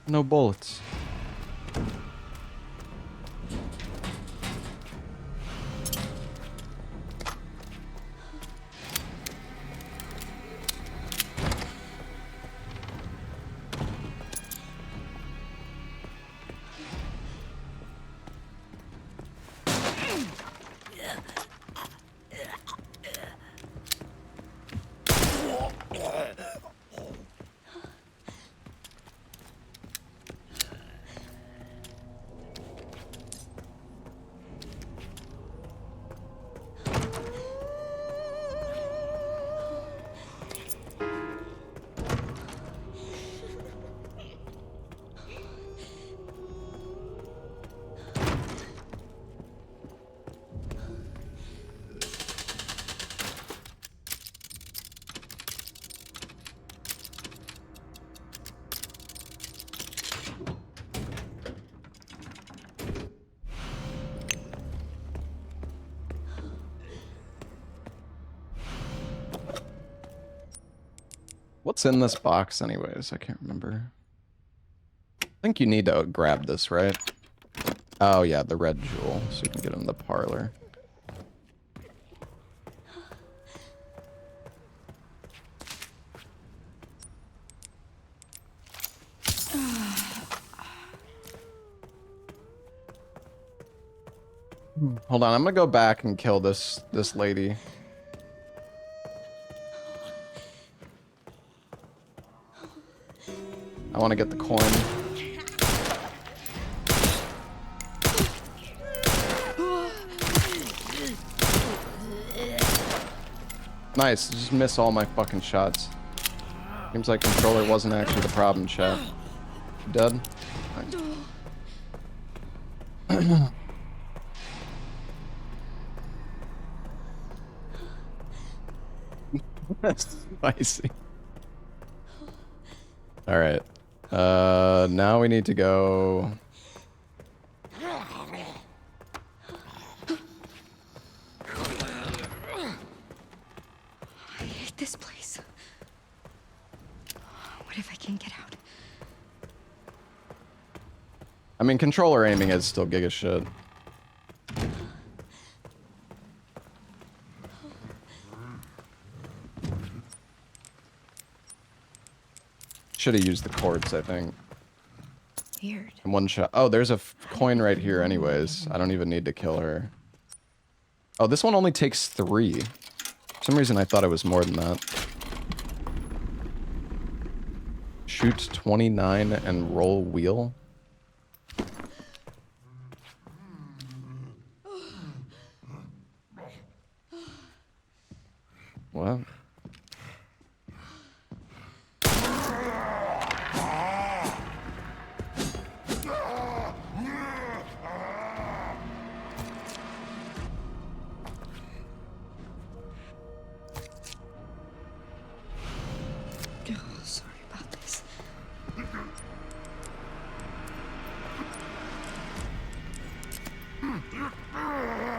No bullets. What's in this box anyways? I can't remember. I think you need to grab this, right? Oh yeah, the red jewel, so you can get in the parlor. Hold on, I'm gonna go back and kill this lady. I want to get the coin. Nice, just miss all my fucking shots. Seems like controller wasn't actually the problem, chat. Dead. That's spicy. All right. Now we need to go. I hate this place. What if I can't get out? I mean, controller aiming is still giga shit. Should have used the cords, I think. Weird. In one shot. Oh, there's a coin right here anyways. I don't even need to kill her. Oh, this one only takes 3. For some reason I thought it was more than that. Shoot 29 and roll wheel. What? Oh, sorry about this.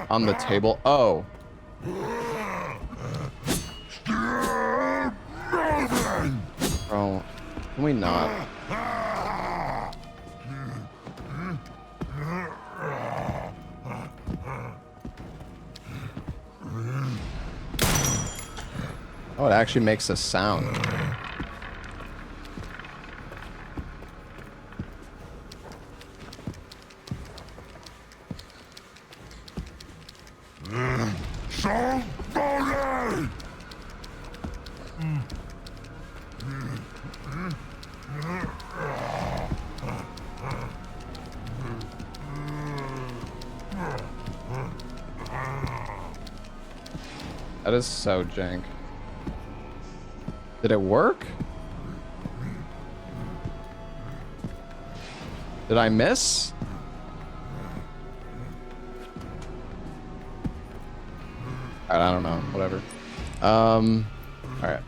On the table. Oh. Bro, can we not? Oh, it actually makes a sound. That is so jank. Did it work? Did I miss? I don't know. Whatever. Alright.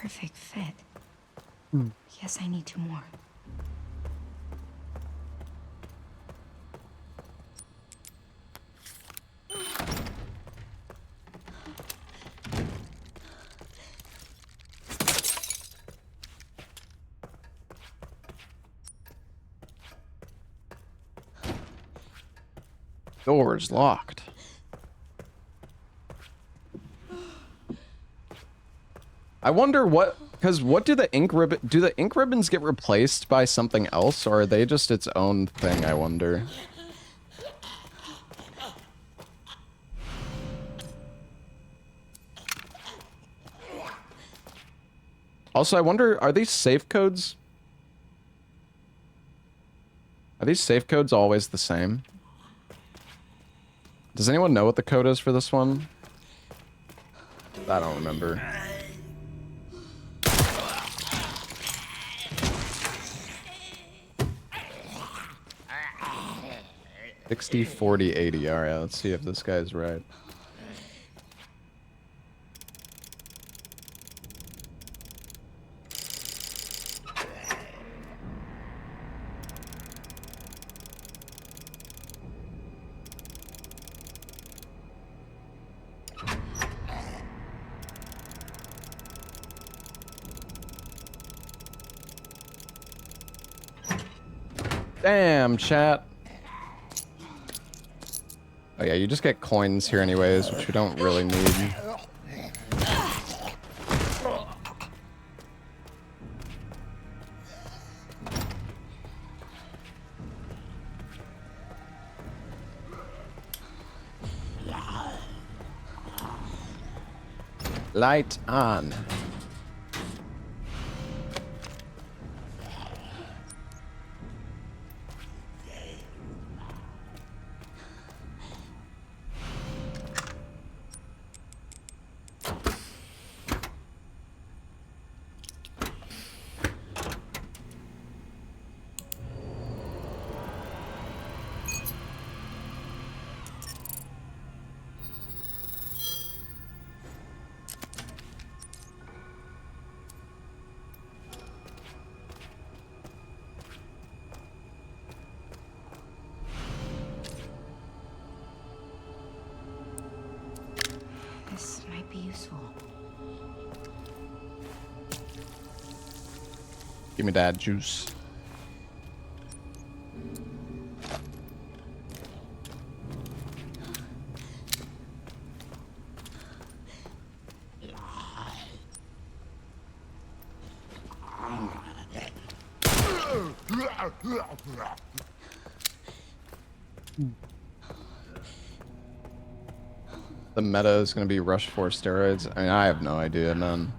Perfect fit. Yes, I need 2 more. Door's locked. I wonder what, because what do the ink ribbons get replaced by something else, or are they just its own thing, I wonder? Also, I wonder, are these safe codes? Are these safe codes always the same? Does anyone know what the code is for this one? I don't remember. $60, $40, $80. All right, let's see if this guy's right. Damn, chat. Oh yeah, you just get coins here anyways, which we don't really need. Light on. This might be useful. Give me that juice. The meta is going to be rush for steroids. I mean, I have no idea, none.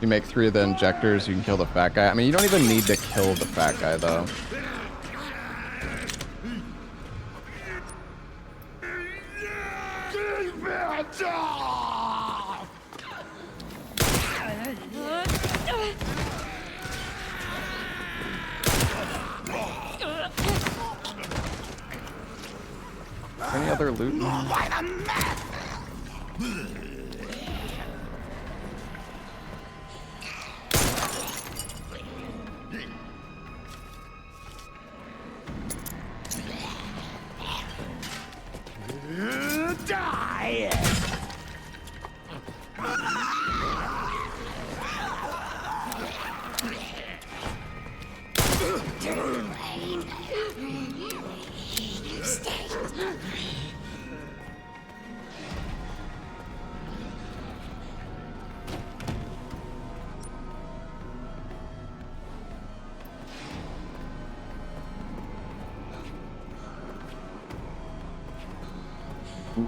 You make 3 of the injectors, you can kill the fat guy. I mean, you don't even need to kill the fat guy, though. Any other loot?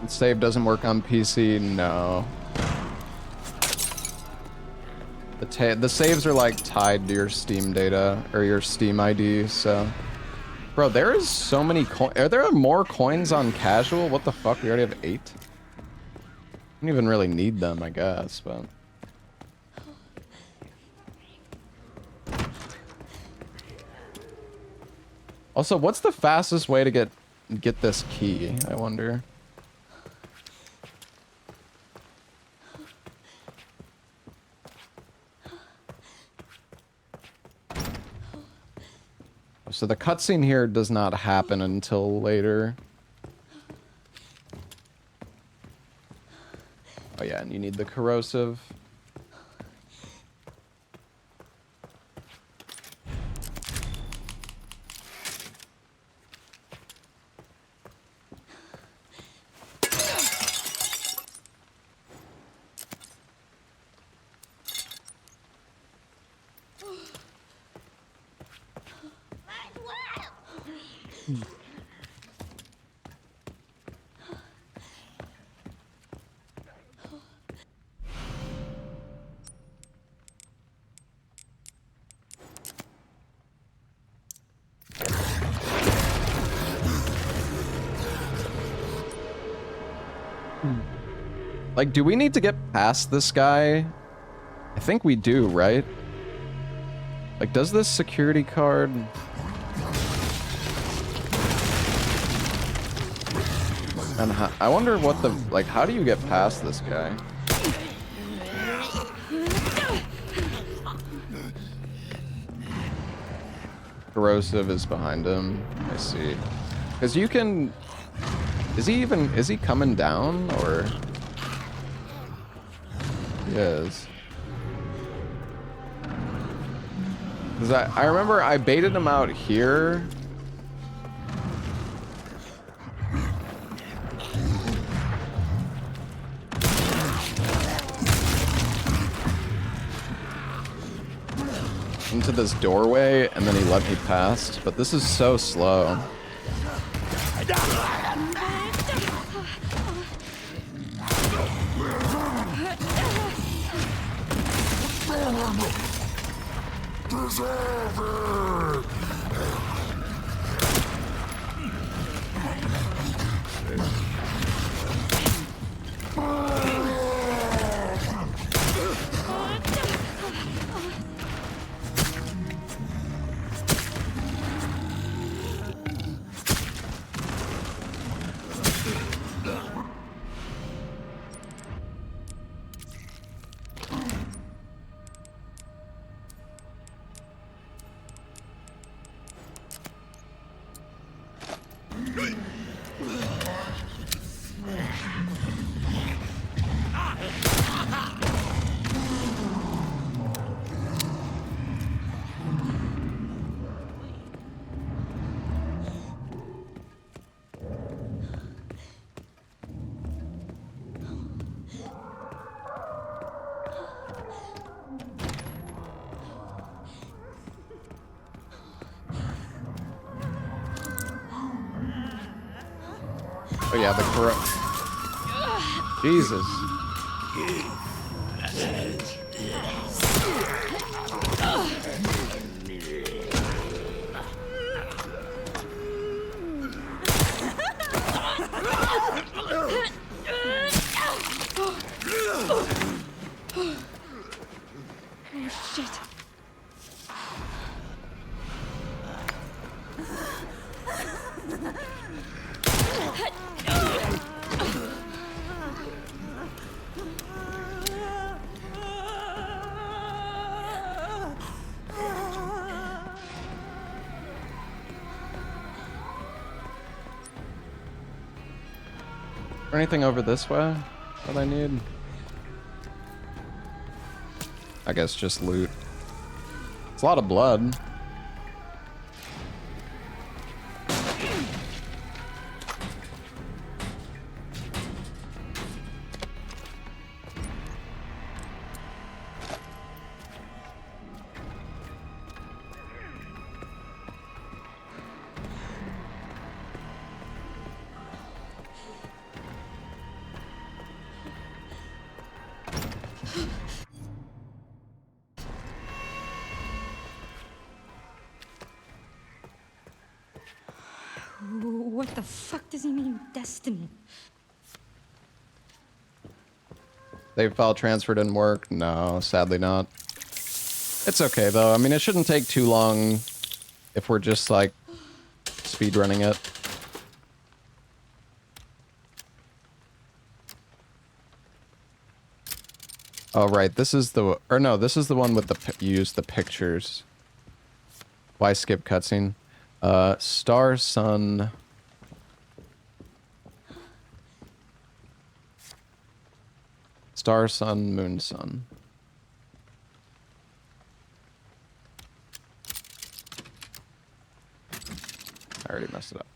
Save doesn't work on PC? No. The saves are like tied to your Steam data or your Steam ID, so. Bro, there is so many coins. Are there more coins on casual? What the fuck? We already have 8? Don't even really need them, I guess, but. Also, what's the fastest way to get this key, I wonder? So the cutscene here does not happen until later. Oh yeah, and you need the corrosive. Like, do we need to get past this guy? I think we do, right? Like, does this security card... And I wonder what the... Like, how do you get past this guy? Corrosive is behind him. I see. Because you can... Is he coming down, or... He is. Because I remember I baited him out here. into this doorway, and then he let me past. But this is so slow. Oh yeah, the corrupt. Jesus. Oh, shit. Anything over this way that I need? I guess just loot. It's a lot of blood. What the fuck does he mean, destiny? Save file transfer didn't work? No, sadly not. It's okay though. I mean, it shouldn't take too long if we're just like speedrunning it. Oh right, this is the, or no, this is the one with the use the pictures. Why skip cutscene? Star Sun. Star Sun Moon Sun. I already messed it up.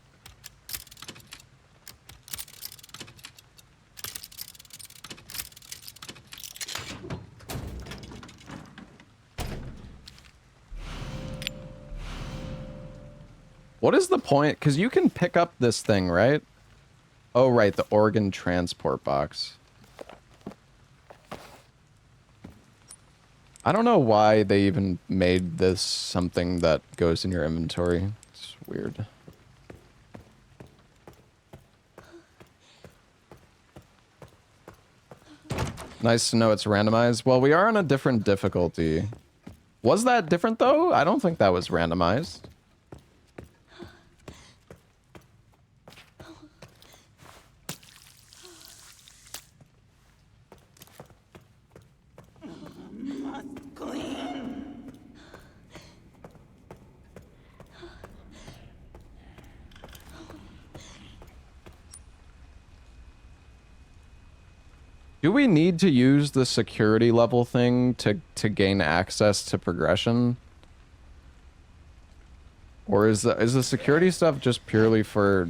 What is the point? Because you can pick up this thing, right? Oh, right, the organ transport box. I don't know why they even made this something that goes in your inventory. It's weird. Nice to know it's randomized. Well, we are on a different difficulty. Was that different, though? I don't think that was randomized. Do we need to use the security level thing to gain access to progression? Or is the security stuff just purely for...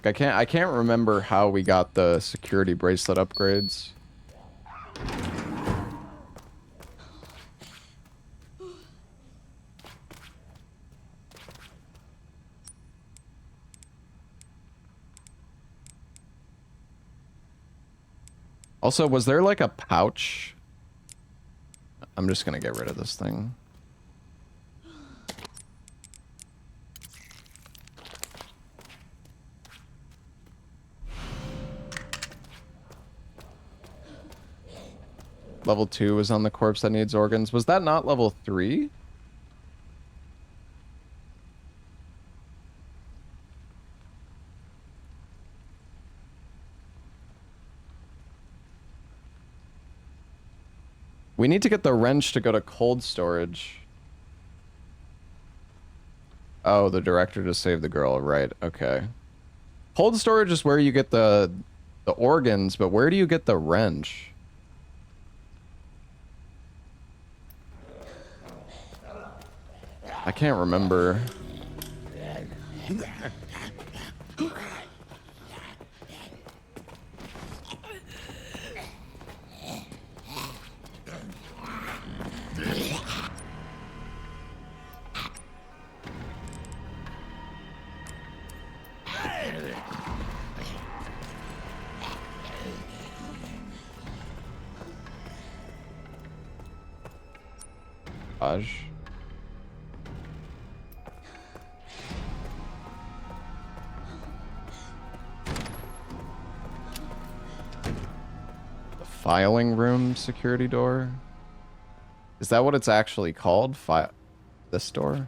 I can't remember how we got the security bracelet upgrades. Also, was there like a pouch? I'm just gonna get rid of this thing. Level 2 is on the corpse that needs organs. Was that not level 3? We need to get the wrench to go to cold storage. Oh, the director just saved the girl. Right, okay. Cold storage is where you get the organs, but where do you get the wrench? I can't remember. Gosh. The filing room security door? Is that what it's actually called? This door?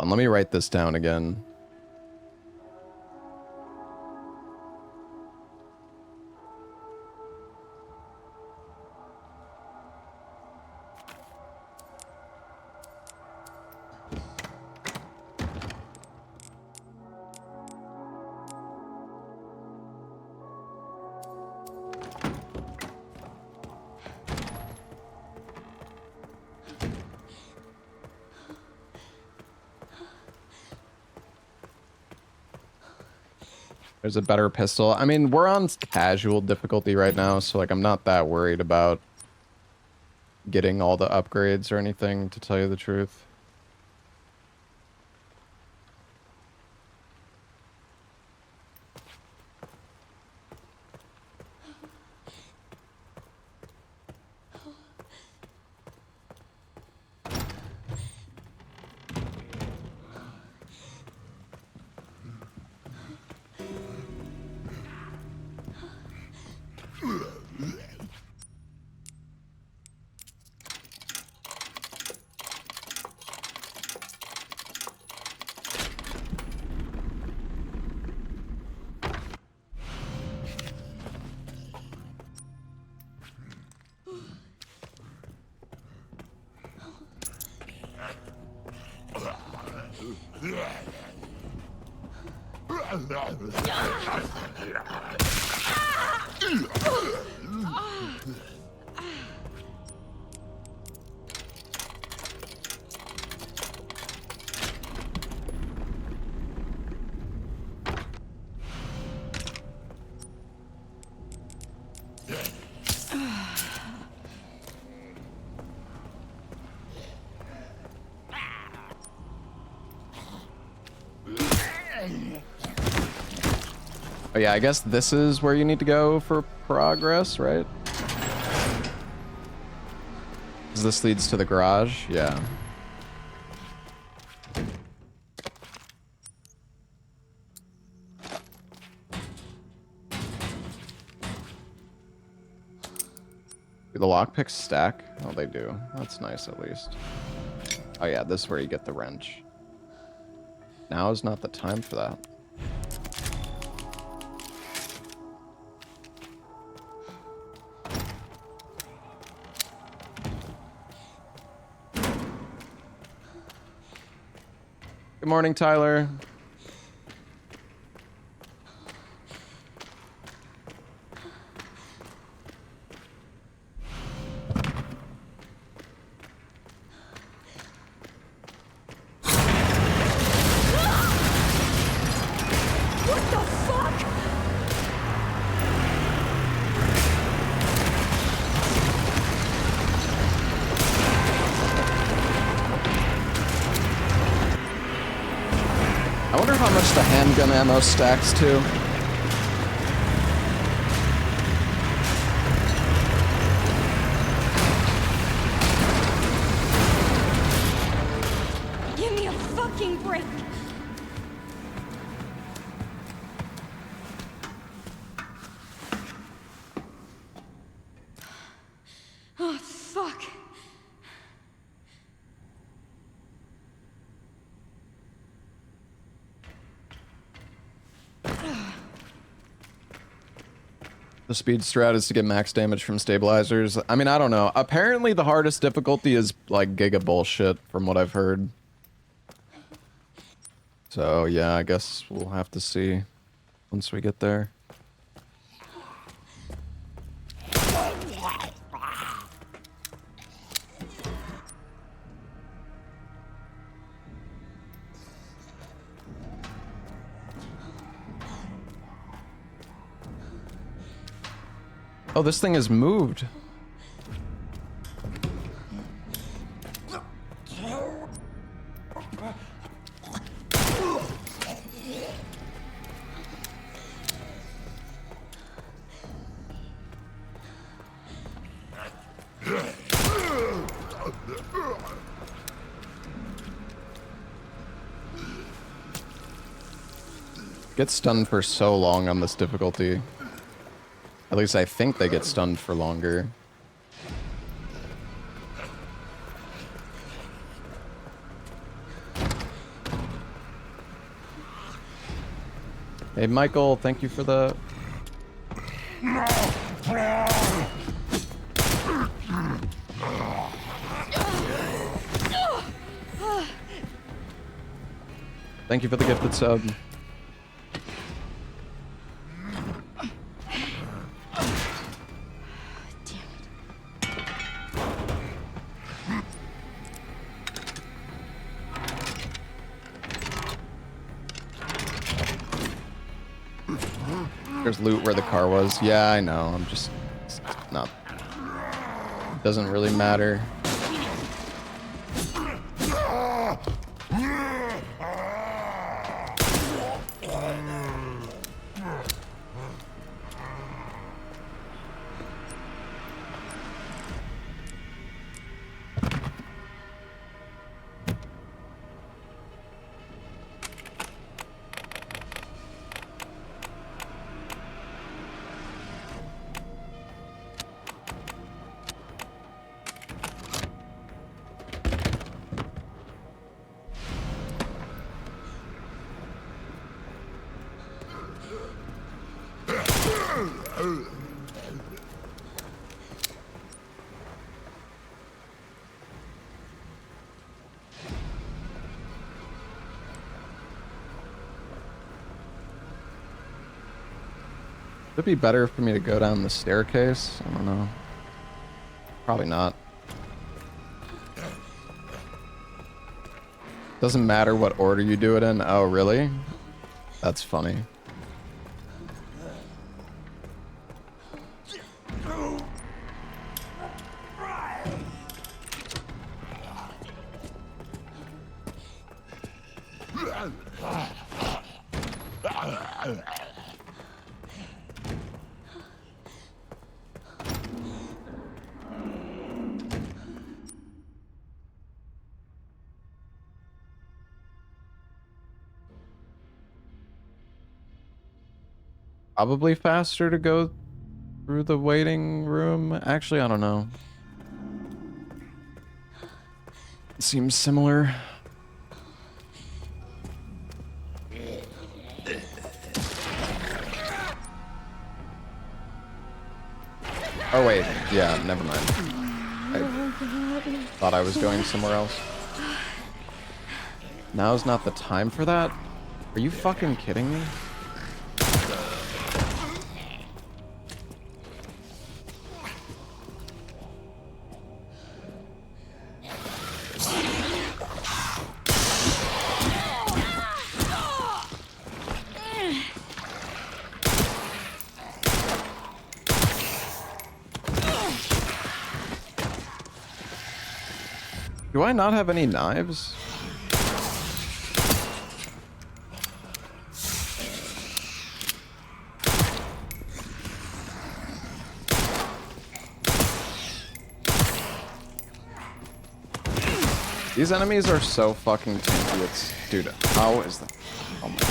Let me write this down again. There's a better pistol. I mean, we're on casual difficulty right now, so like I'm not that worried about getting all the upgrades or anything, to tell you the truth. Oh yeah, I guess this is where you need to go for progress, right? 'Cause this leads to the garage, yeah. Do the lockpicks stack? Oh, they do. That's nice, at least. Oh yeah, this is where you get the wrench. Now is not the time for that. Good morning, Tyler. What the I wonder how much the handgun ammo stacks to. Give me a fucking break. Oh, fuck. The speed strat is to get max damage from stabilizers. I mean, I don't know. Apparently the hardest difficulty is like giga bullshit from what I've heard. So yeah, I guess we'll have to see once we get there. Oh, this thing has moved. Get stunned for so long on this difficulty. At least I think they get stunned for longer. Hey Michael, thank you for the... Thank you for the gifted sub. There's loot where the car was. Yeah, I know. I'm just... It's not... Doesn't really matter. Would it be better for me to go down the staircase? I don't know. Probably not. Doesn't matter what order you do it in. Oh, really? That's funny. Probably faster to go through the waiting room. Actually, I don't know. It seems similar. Oh wait, yeah, never mind. I thought I was going somewhere else. Now's not the time for that? Are you fucking kidding me? Do I not have any knives? These enemies are so fucking tanky. It's, dude, how is that? Oh my god.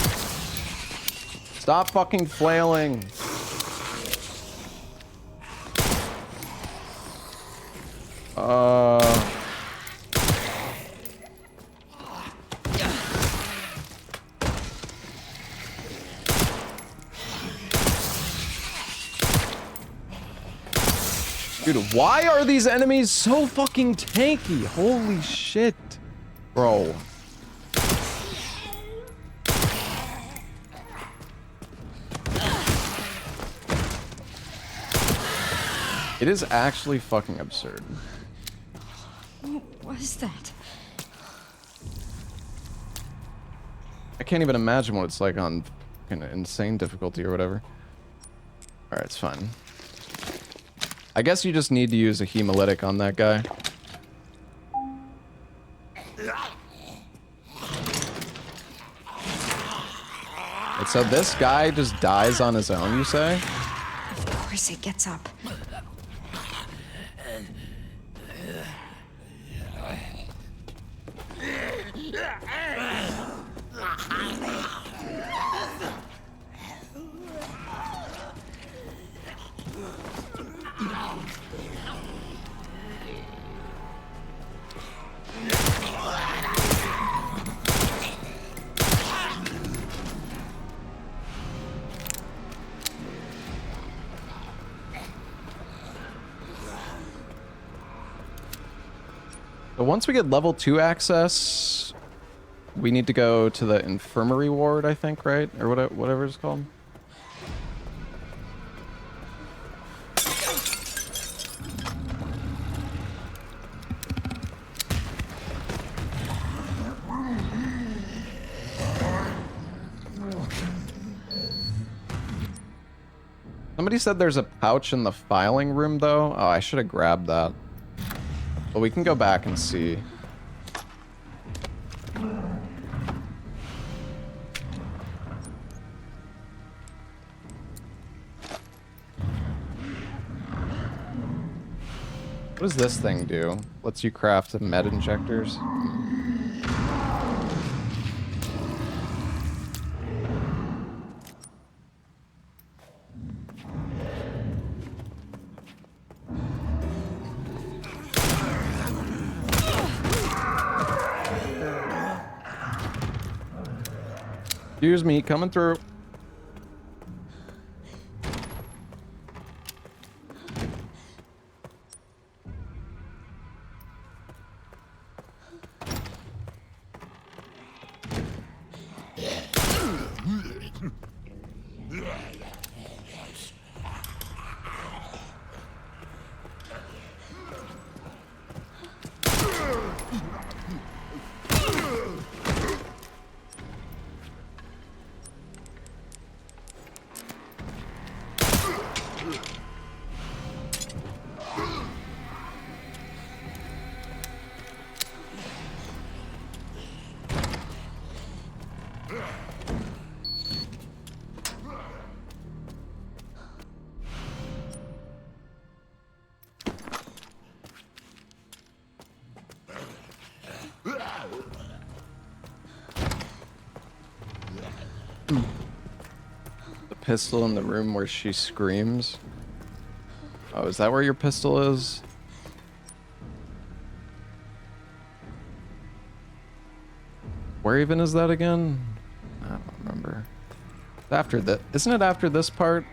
Stop fucking flailing. Dude, why are these enemies so fucking tanky? Holy shit. Bro. It is actually fucking absurd. What was that? I can't even imagine what it's like on fucking insane difficulty or whatever. Alright, it's fine. I guess you just need to use a hemolytic on that guy. And so this guy just dies on his own, you say? Of course it gets up. So once we get level 2 access, we need to go to the infirmary ward, I think, right? Or whatever it's called. Somebody said there's a pouch in the filing room, though. Oh, I should have grabbed that. But we can go back and see. What does this thing do? Lets you craft med injectors. Excuse me, coming through. Pistol in the room where she screams. Oh, is that where your pistol is? Where even is that again? I don't remember. After that, isn't it after this part?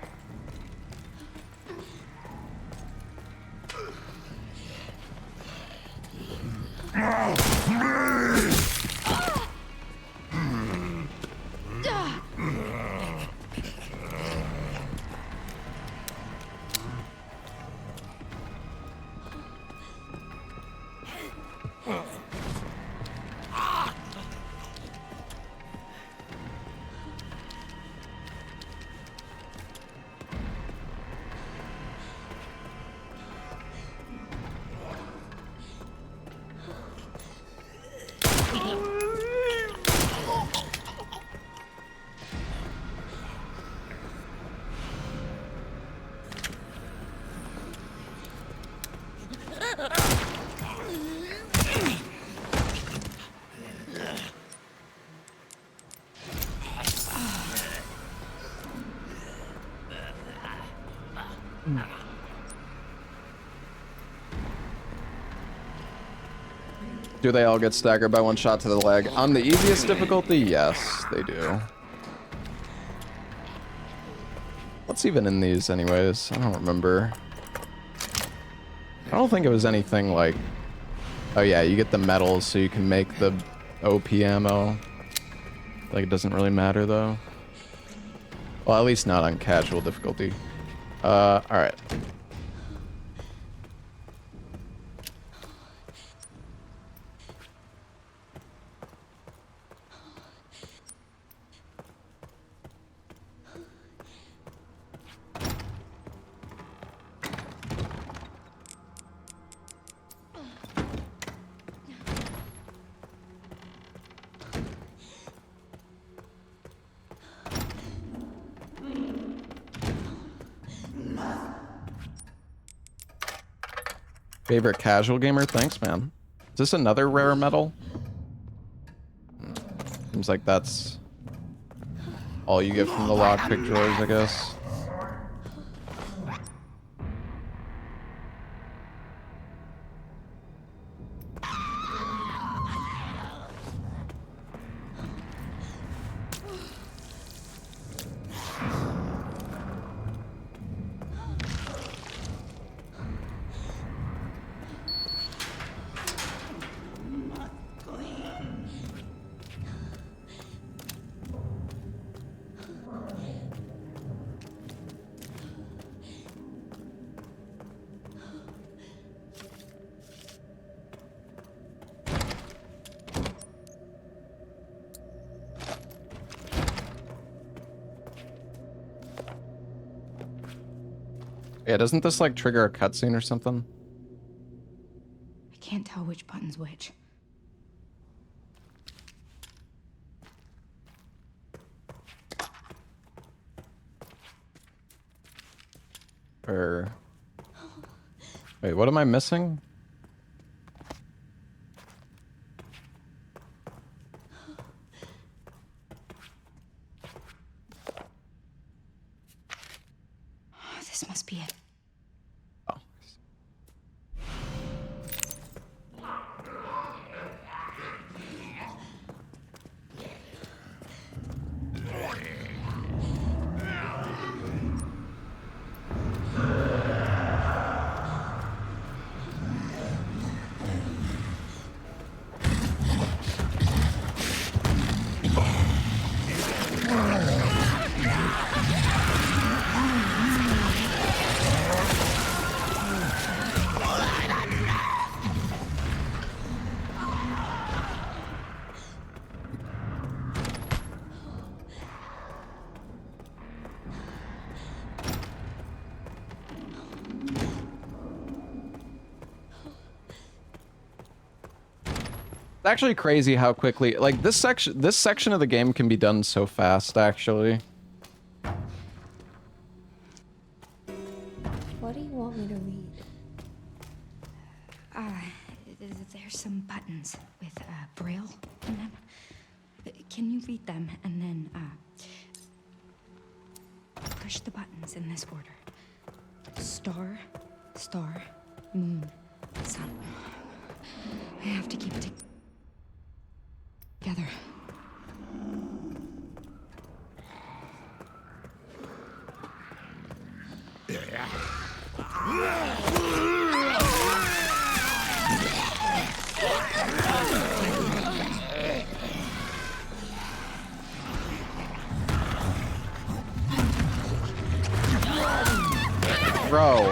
Do they all get staggered by one shot to the leg? On the easiest difficulty, yes, they do. What's even in these anyways? I don't remember. I don't think it was anything like... Oh yeah, you get the medals so you can make the OP ammo. Like, it doesn't really matter though. Well, at least not on casual difficulty. Alright. Favorite casual gamer? Thanks, man. Is this another rare medal? Seems like that's all you get from the lockpick drawers, I guess. Yeah, doesn't this like trigger a cutscene or something? I can't tell which button's which. Or... Wait, what am I missing? This must be it. Oh. It's actually crazy how quickly, like, this section of the game can be done so fast, actually. What do you want me to read? There's some buttons with braille in them. Can you read them and then push the buttons in this order? Star, star, moon, sun. I have to keep it together. Bro.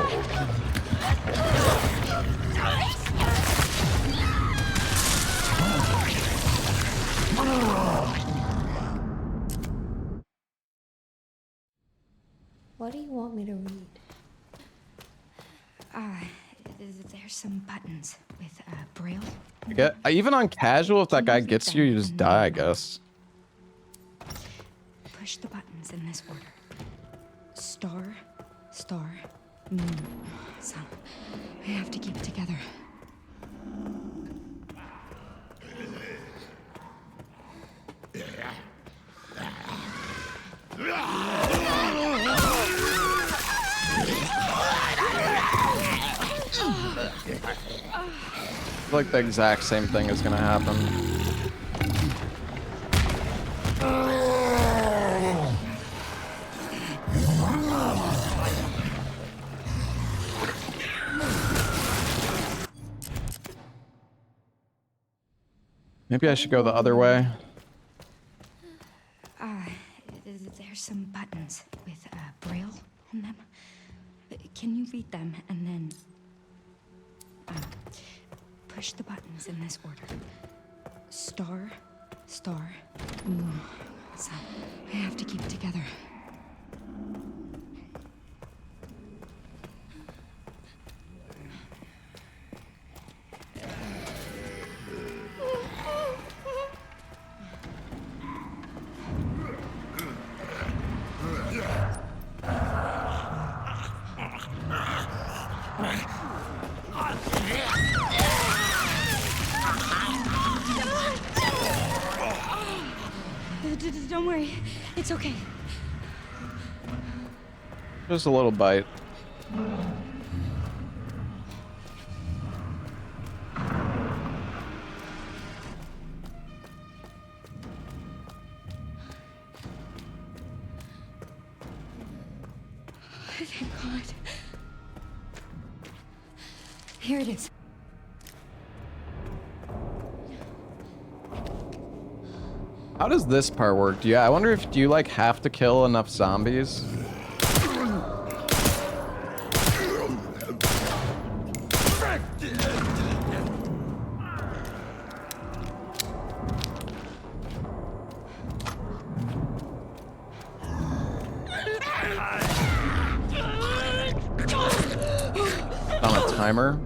What do you want me to read? There's some buttons with braille. Even on casual, if that guy gets you, you just die, I guess. Push the buttons in this order. Star, star, moon, sun. I have to keep it together. feel like the exact same thing is gonna happen. Maybe I should go the other way. There's some buttons with braille on them. Can you read them and then push the buttons in this order? Star, star, moon, sun. I have to keep it together. Don't worry, it's okay. Just a little bite. Thank God. Here it is. How does this part work? I wonder if do you like have to kill enough zombies? On a timer?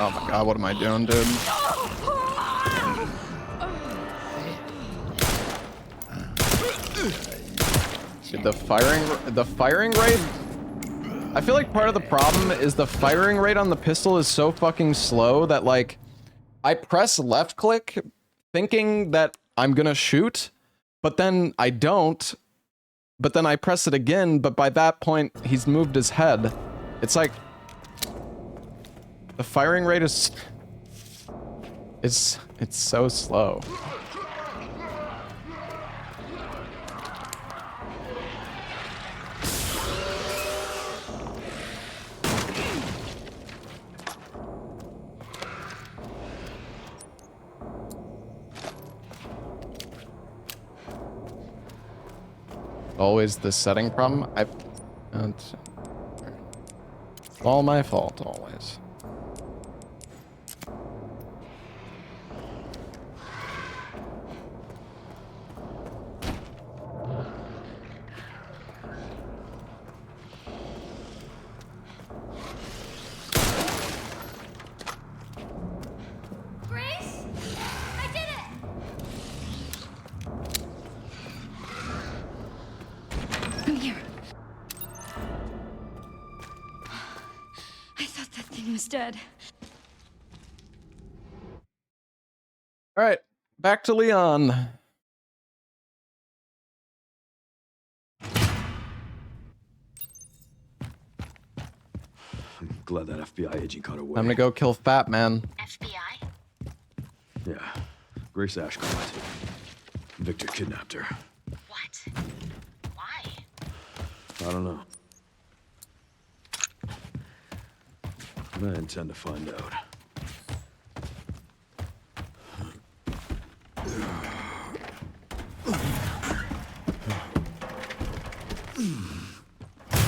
Oh my god, what am I doing, dude? Dude, the firing rate? I feel like part of the problem is the firing rate on the pistol is so fucking slow that, like, I press left click thinking that I'm gonna shoot, but then I don't, but then I press it again, but by that point, he's moved his head. It's like, the firing rate is it's so slow. Always the setting problem. It's all my fault, always. Grace? I did it! I'm here. I thought that thing was dead. All right, back to Leon. I'm glad that FBI agent got away. I'm gonna go kill Fat Man. FBI? Yeah. Grace Ashcroft. Victor kidnapped her. What? Why? I don't know. But I intend to find out.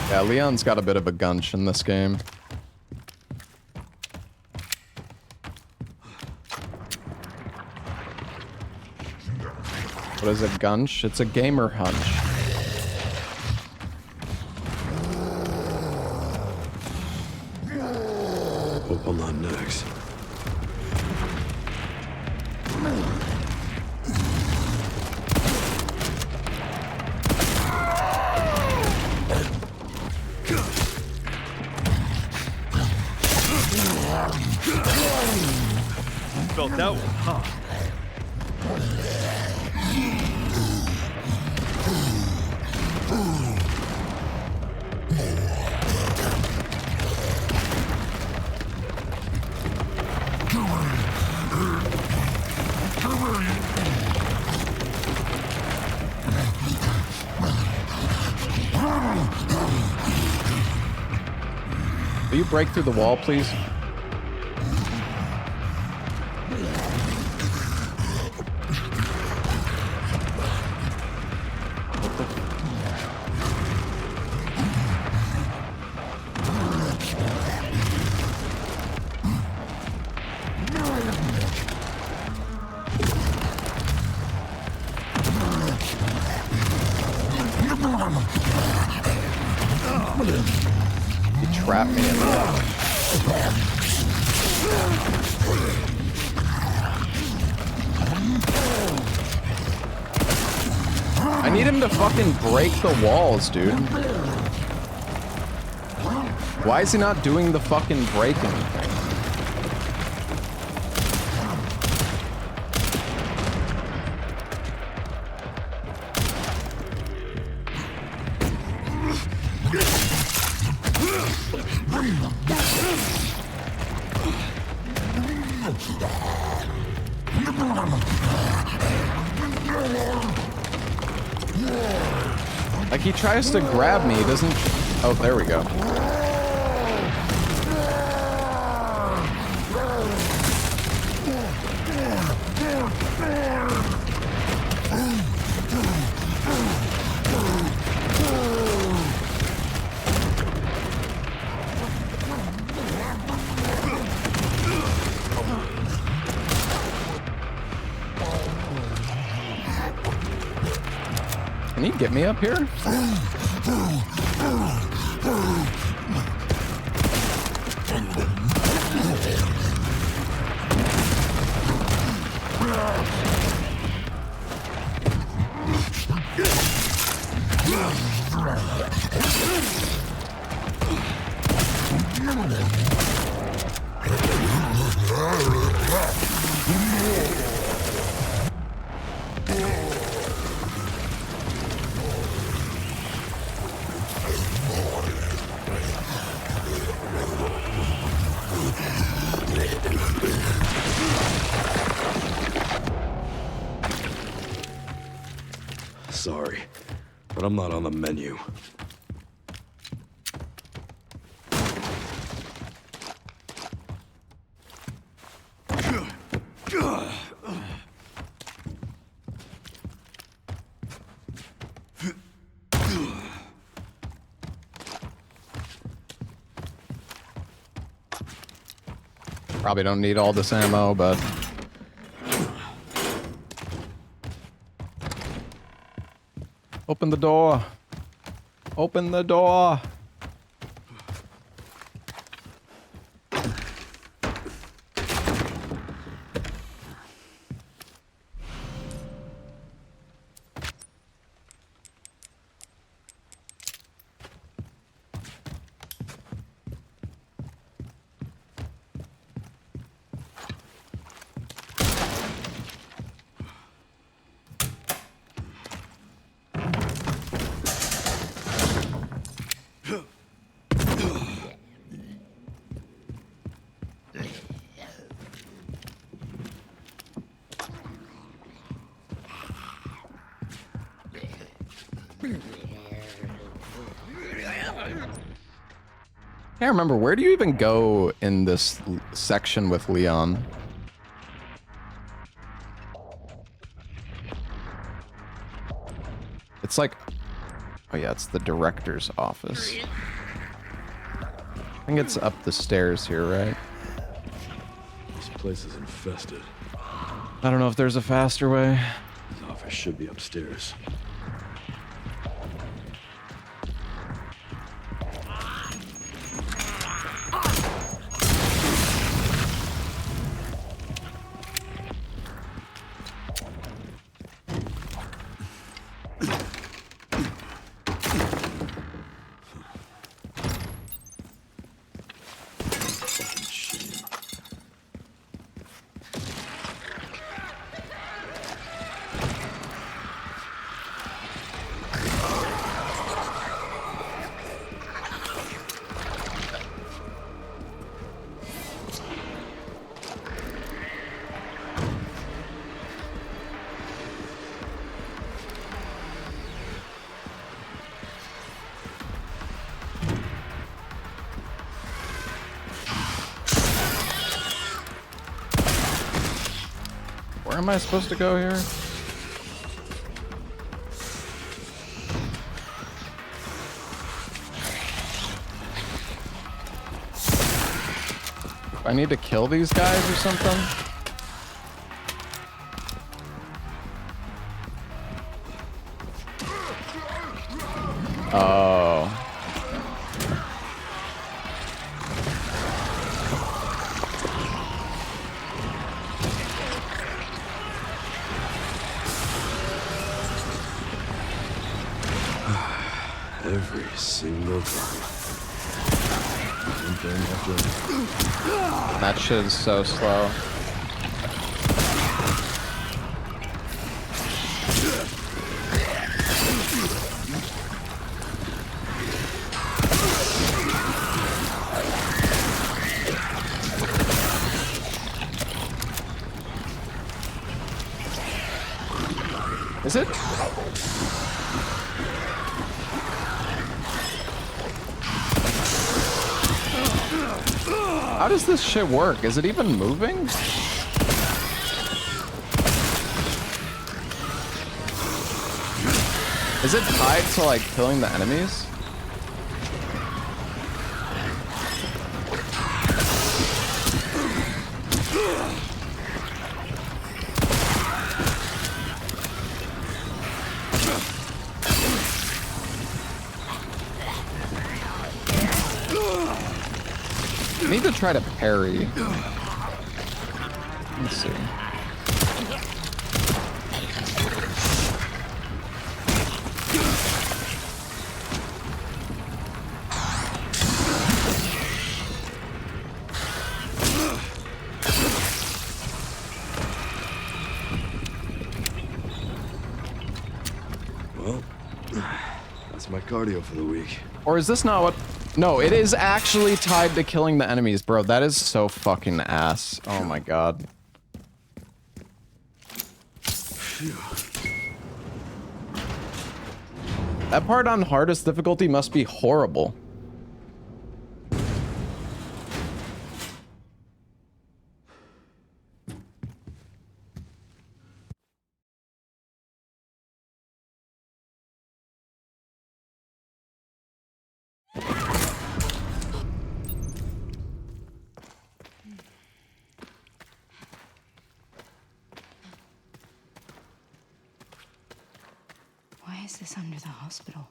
Yeah, Leon's got a bit of a gunch in this game. What is it, gunch? It's a gamer hunch. Hope I'm not next. Felt that one, huh? Will you break through the wall, please? He trapped me in there. I need him to fucking break the walls, dude. Why is he not doing the fucking breaking thing? Like, he tries to grab me, he doesn't... Oh, there we go. Can he get me up here? Sorry, but I'm not on the menu. Probably don't need all this ammo, but... Open the door. Open the door. Can't remember, where do you even go in this section with Leon? It's like... Oh yeah, it's the director's office. I think it's up the stairs here, right? This place is infested. I don't know if there's a faster way. Oh, for should be upstairs. Fucking shit. Where am I supposed to go here? I need to kill these guys or something? Oh. Every single time. One thing after another. That shit is so slow. Is it? How does this shit work? Is it even moving? Is it tied to like killing the enemies? I need to try to parry. Let's see. Well, that's my cardio for the week. Or is this not what? No, it is actually tied to killing the enemies, bro. That is so fucking ass. Oh my god. That part on hardest difficulty must be horrible. Why is this under the hospital?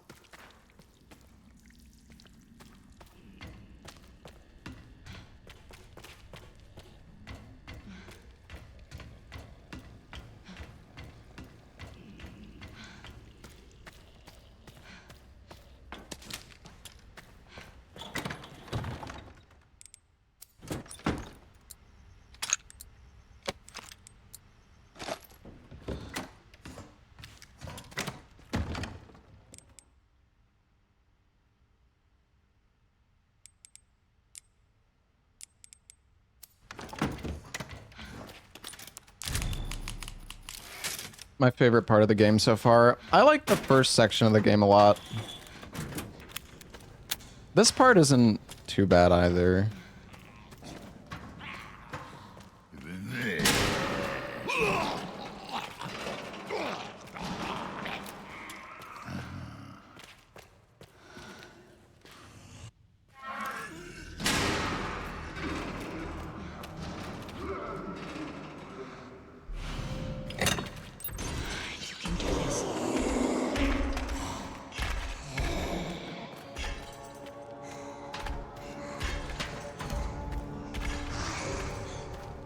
My favorite part of the game so far. I like the first section of the game a lot. This part isn't too bad either.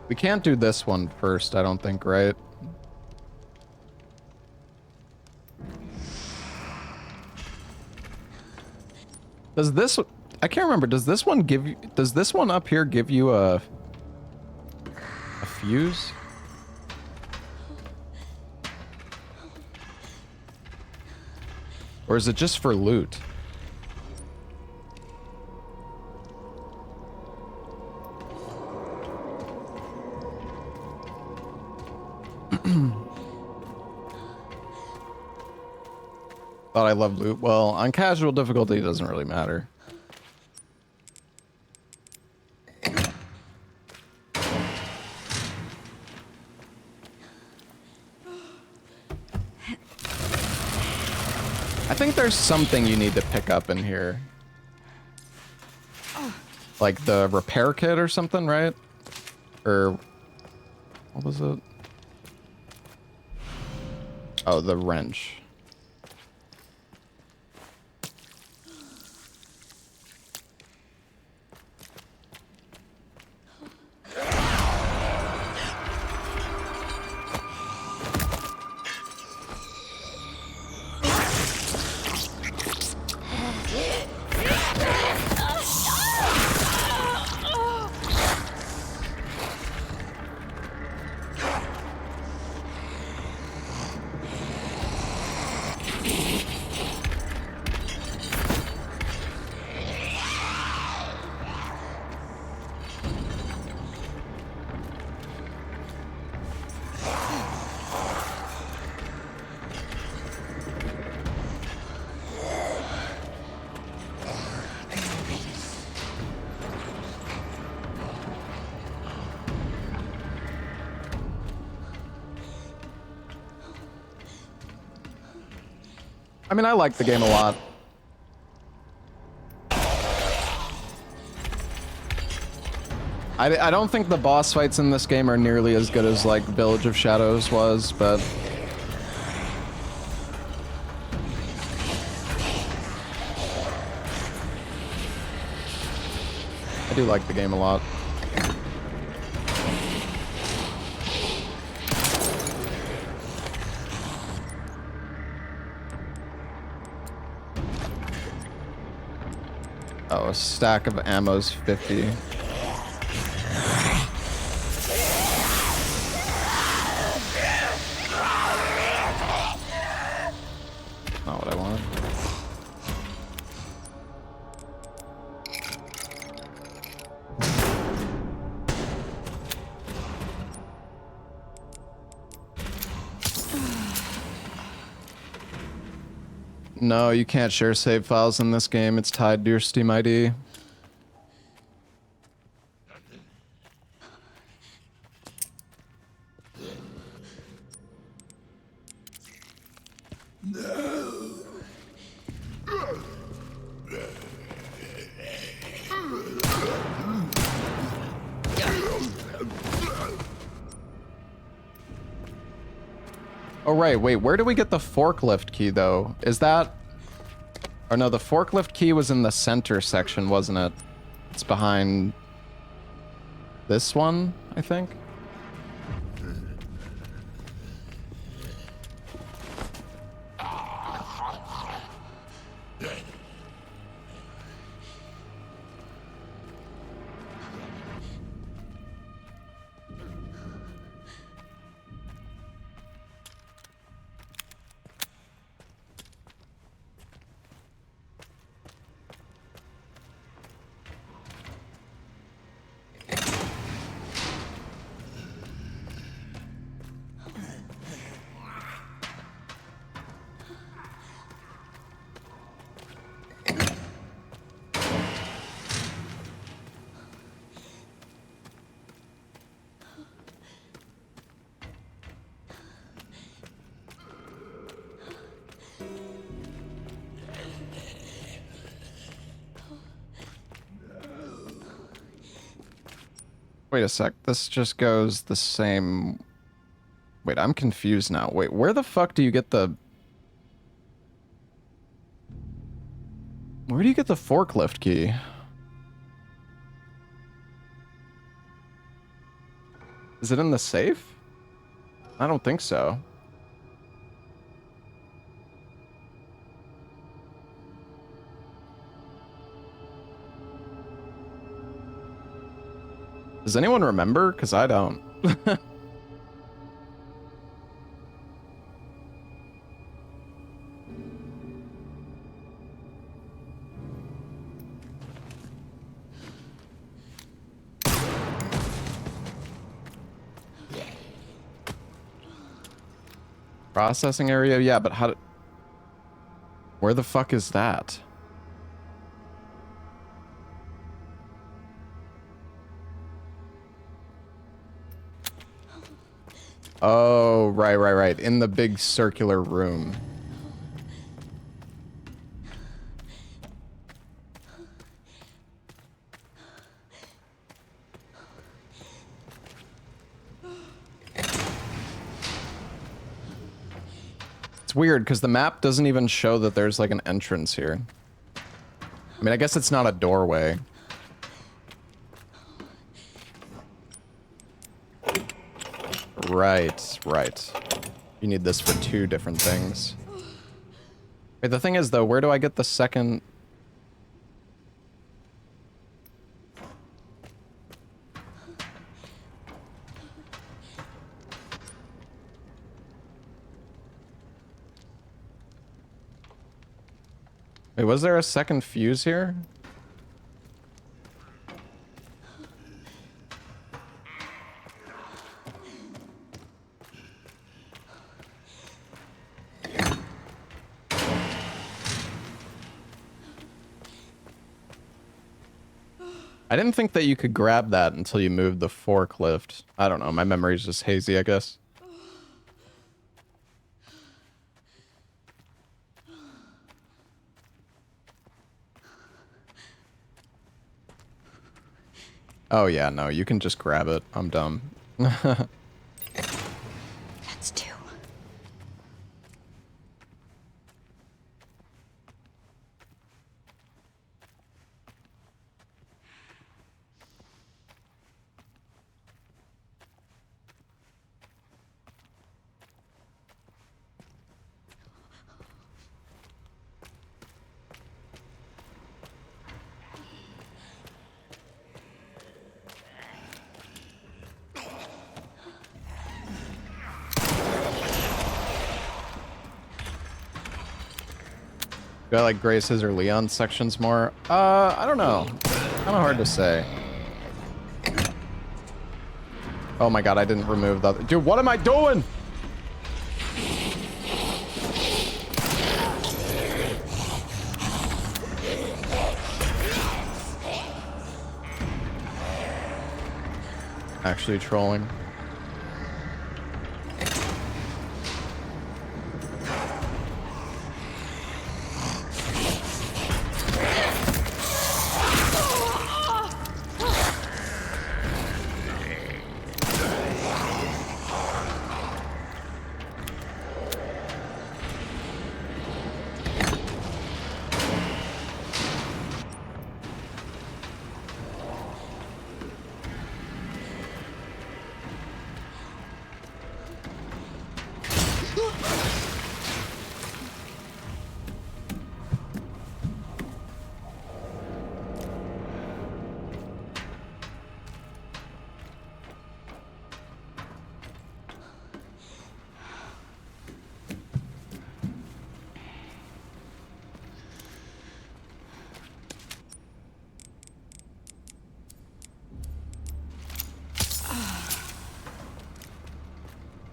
We can't do this one first, I don't think, right? Does this... I can't remember. Does this one give you... Does this one up here give you a fuse? Or is it just for loot? Thought I loved loot. Well, on casual difficulty, it doesn't really matter. I think there's something you need to pick up in here. Like the repair kit or something, right? Or... what was it? Oh, the wrench. I mean, I like the game a lot. I don't think the boss fights in this game are nearly as good as, like, Village of Shadows was, but... I do like the game a lot. Oh, a stack of ammo's 50. Not what I wanted. No, you can't share save files in this game. It's tied to your Steam ID. Oh, right. Wait, where do we get the forklift key, though? Is that... or no, the forklift key was in the center section, wasn't it? It's behind... this one, I think? Wait a sec, this just goes the same... Wait, I'm confused now. Wait, where the fuck do you get the... where do you get the forklift key? Is it in the safe? I don't think so. Does anyone remember? Because I don't. Processing area? Yeah, but how... Where the fuck is that? Oh, right. In the big circular room. It's weird, because the map doesn't even show that there's, like, an entrance here. I mean, I guess it's not a doorway. Right. You need this for 2 different things. Wait, the thing is, though, where do I get the second... Wait, was there a second fuse here? I didn't think that you could grab that until you moved the forklift. I don't know, my memory's just hazy, I guess. Oh yeah, no, you can just grab it. I'm dumb. That's 2. Do I like Grace's or Leon's sections more? I don't know. Kind of hard to say. Oh my god, I didn't remove the other... Dude, what am I doing? Actually trolling.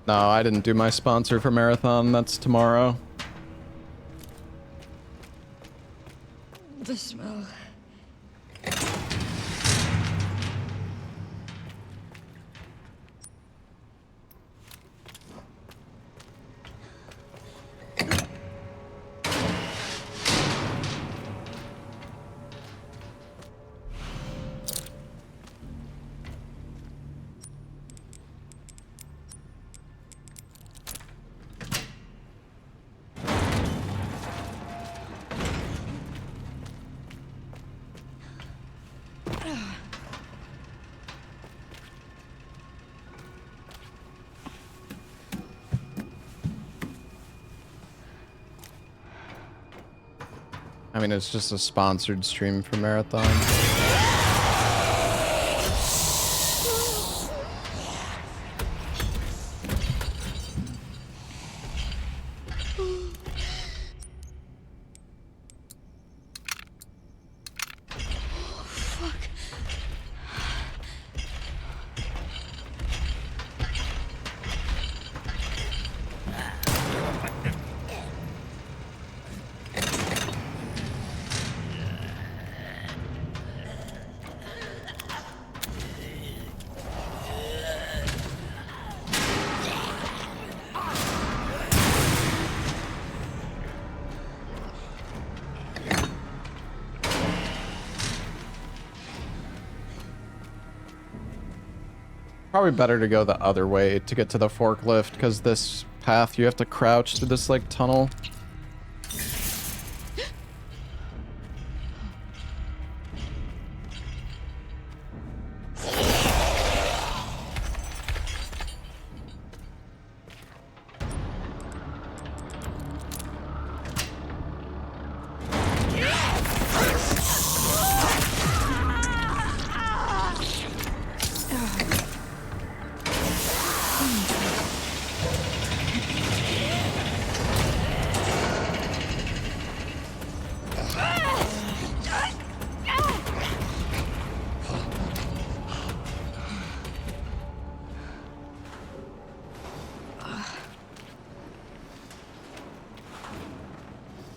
No, I didn't do my sponsor for Marathon. That's tomorrow. The smell. I mean, it's just a sponsored stream for Marathon. Probably better to go the other way to get to the forklift, because this path you have to crouch through this like tunnel.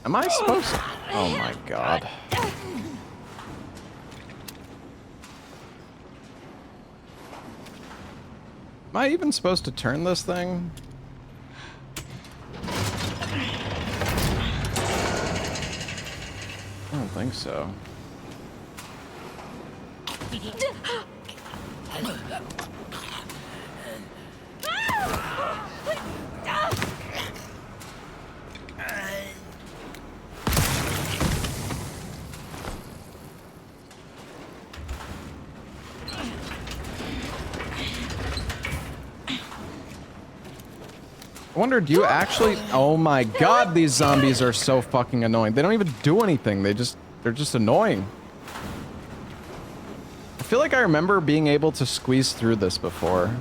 Am I supposed to? Oh my god. Am I even supposed to turn this thing? I don't think so. I wonder, do you actually... Oh my god, these zombies are so fucking annoying. They don't even do anything. They're just annoying. I feel like I remember being able to squeeze through this before.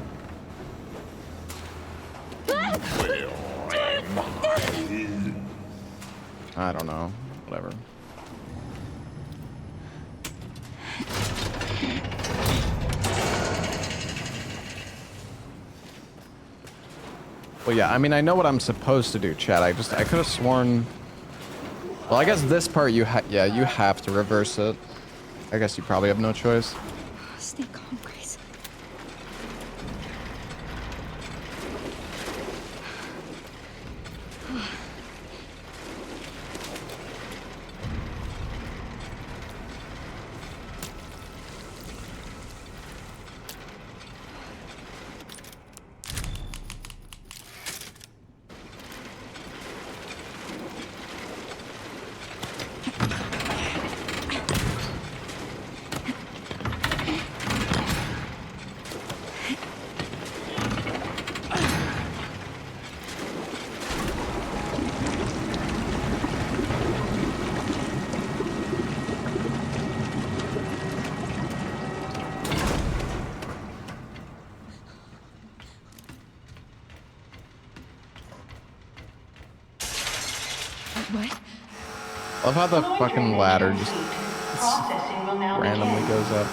I don't know. Whatever. Well, yeah, I mean, I know what I'm supposed to do, chat. I could have sworn... Well, I guess this part you have to reverse it. I guess you probably have no choice. Stay calm, Grace. What? I love how the fucking ladder just randomly goes up.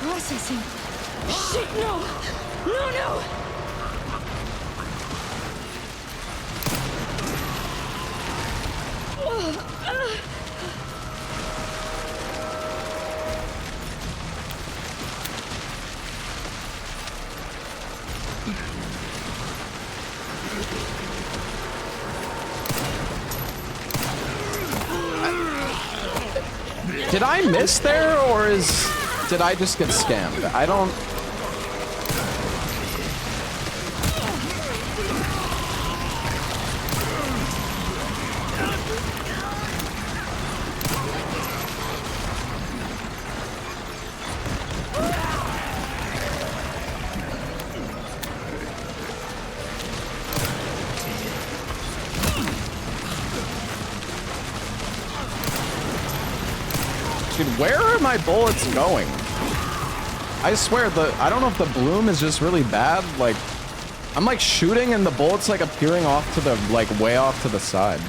Processing. Shit, no! No, no! Did I miss there, or did I just get scammed? I don't... Dude, where are my bullets going? I swear, I don't know if the bloom is just really bad. Like, I'm like shooting and the bullets like appearing off to the, like way off to the side.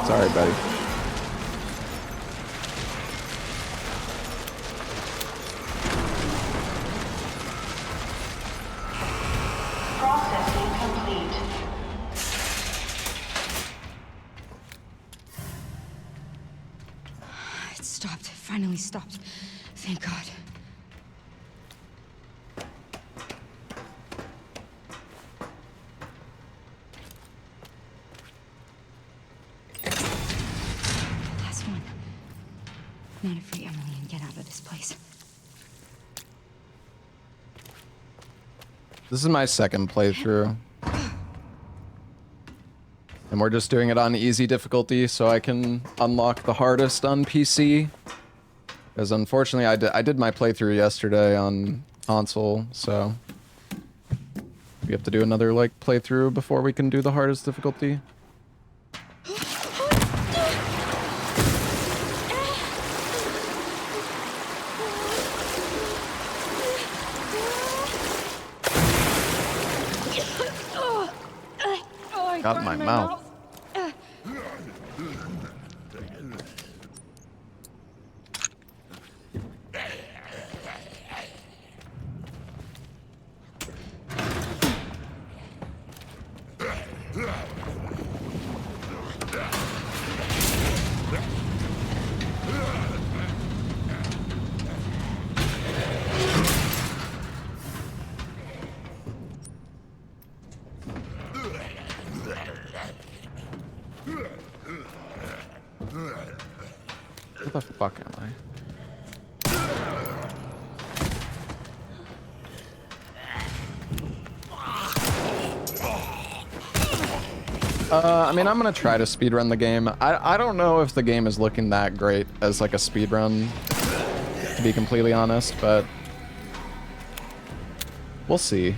Sorry, buddy. Processing complete. It stopped. It finally stopped. Thank God. Last one. Now to free Emily and get out of this place. This is my second playthrough. And we're just doing it on easy difficulty so I can unlock the hardest on PC. Because unfortunately I did my playthrough yesterday on console, so we have to do another like playthrough before we can do the hardest difficulty. Got in my mouth. Where the fuck am I? I mean, I'm gonna try to speedrun the game. I don't know if the game is looking that great as like a speedrun, to be completely honest, but we'll see.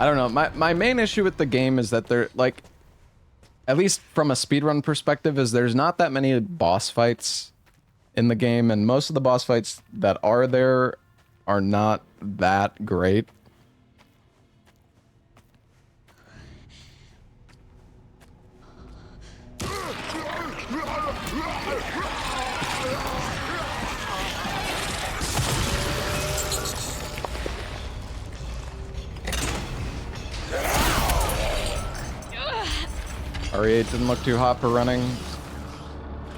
I don't know. My main issue with the game is that there, like, at least from a speedrun perspective, is there's not that many boss fights in the game, and most of the boss fights that are there are not that great. RE8 didn't look too hot for running.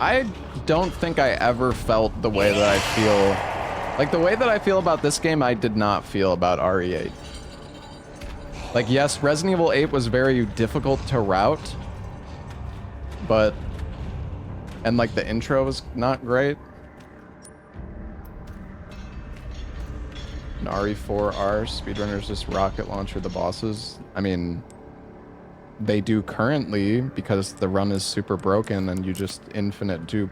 I don't think I ever felt the way that I feel. Like, the way that I feel about this game, I did not feel about RE8. Like, yes, Resident Evil 8 was very difficult to route, but... and, like, the intro was not great. And RE4R, speedrunners just rocket launcher the bosses. I mean... they do currently, because the run is super broken and you just infinite dupe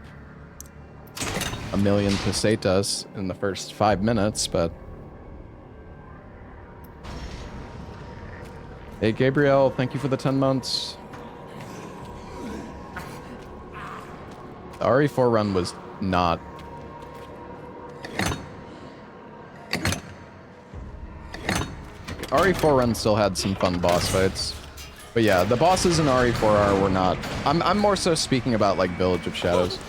a million pesetas in the first 5 minutes, but... Hey, Gabriel, thank you for the 10 months. The RE4 run was not... RE4 run still had some fun boss fights. But yeah, the bosses in RE4R were not... I'm more so speaking about, like, Village of Shadows.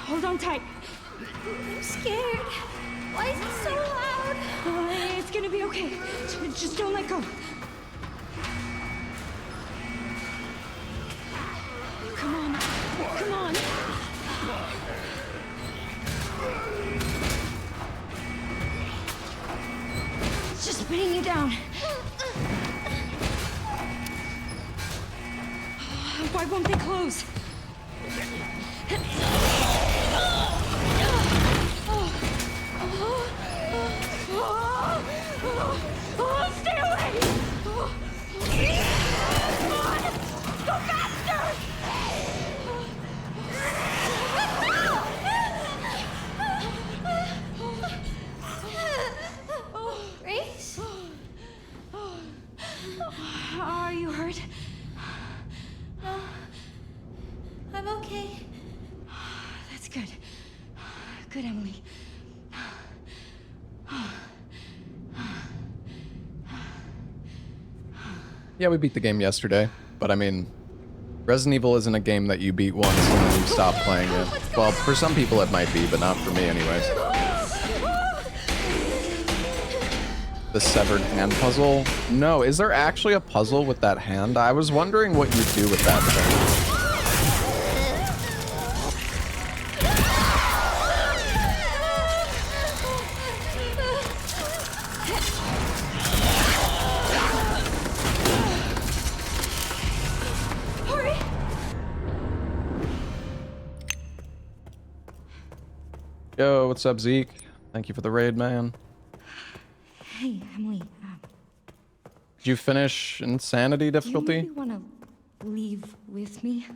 Hold on tight. I'm scared. Why is it so loud? It's gonna be okay. Just don't let go. Come on. Come on. It's just pinning you down. Why won't they close? Stay Good. Good, Emily. Yeah, we beat the game yesterday, but I mean, Resident Evil isn't a game that you beat once and then you stop playing it. Well, for some people it might be, but not for me anyways. The severed hand puzzle? No, is there actually a puzzle with that hand? I was wondering what you do with that thing. Yo, what's up, Zeke? Thank you for the raid, man. Hey, Emily. Did you finish Insanity Do you difficulty? really want to leave with me?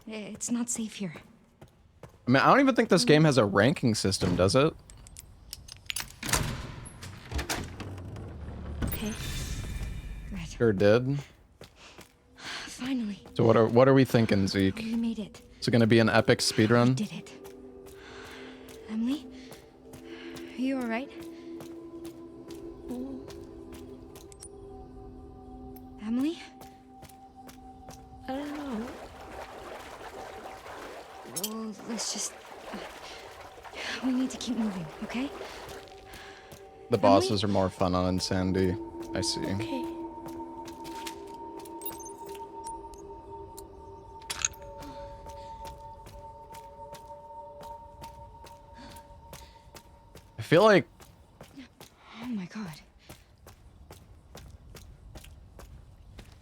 It's not safe here. I mean, I don't even think this game has a ranking system, does it? Okay. Good. Sure did. Finally. So what are we thinking, Zeke? We made it. Is it gonna be an epic We speedrun? did it. Emily? Are you alright? Emily? I don't know. Well, let's just... we need to keep moving, okay? The bosses are more fun on Insanity. I see. Okay. I feel like Oh my god.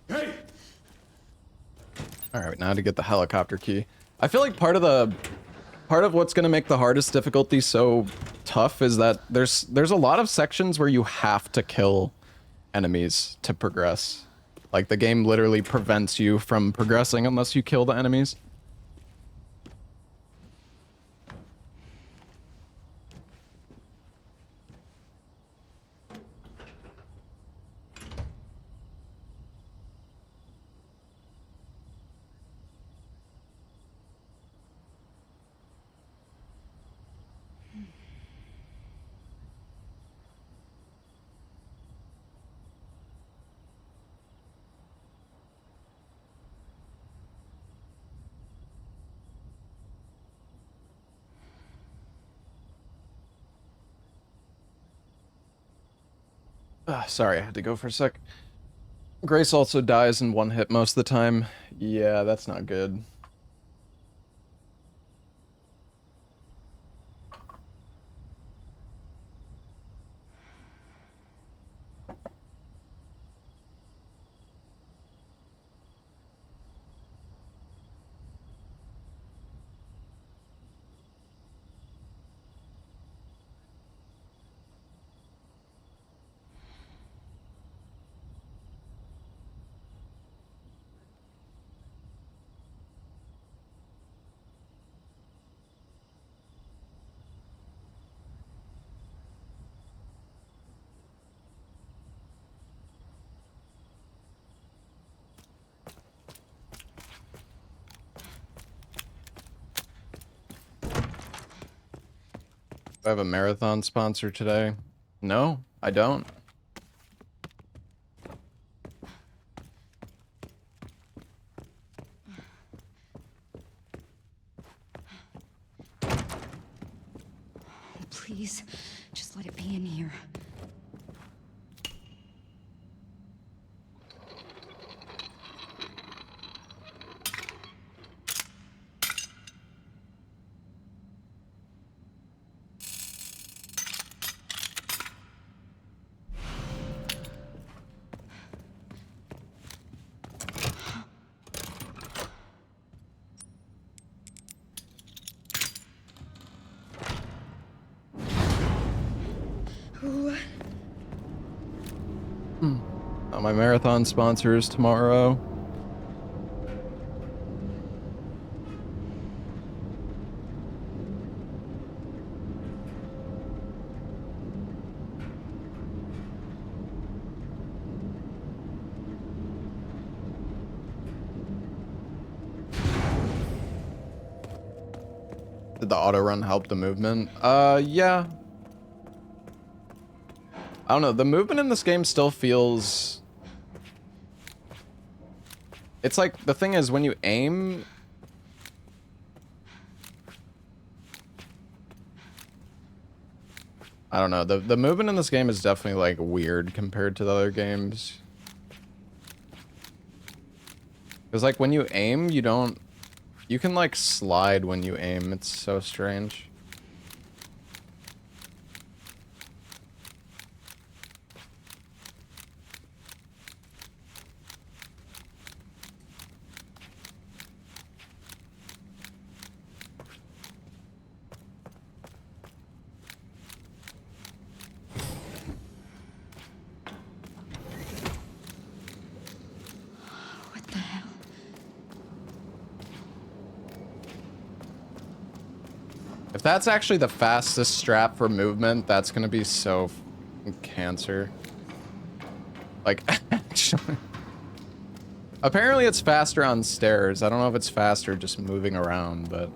Hey! Alright, now to get the helicopter key. I feel like part of what's gonna make the hardest difficulty so tough is that there's a lot of sections where you have to kill enemies to progress. Like the game literally prevents you from progressing unless you kill the enemies. Sorry, I had to go for a sec. Grace also dies in one hit most of the time. Yeah, that's not good. Do I have a marathon sponsor today? No, I don't. Please, just let it be in here. My marathon sponsor is tomorrow. Did the auto run help the movement? Yeah. I don't know. The movement in this game still feels... It's like, the thing is, when you aim... I don't know. The movement in this game is definitely, like, weird compared to the other games. Because, like, when you aim, you don't... You can, like, slide when you aim. It's so strange. What the hell? If that's actually the fastest strap for movement, that's gonna be so cancer. Like, actually. Apparently it's faster on stairs. I don't know if it's faster just moving around, but...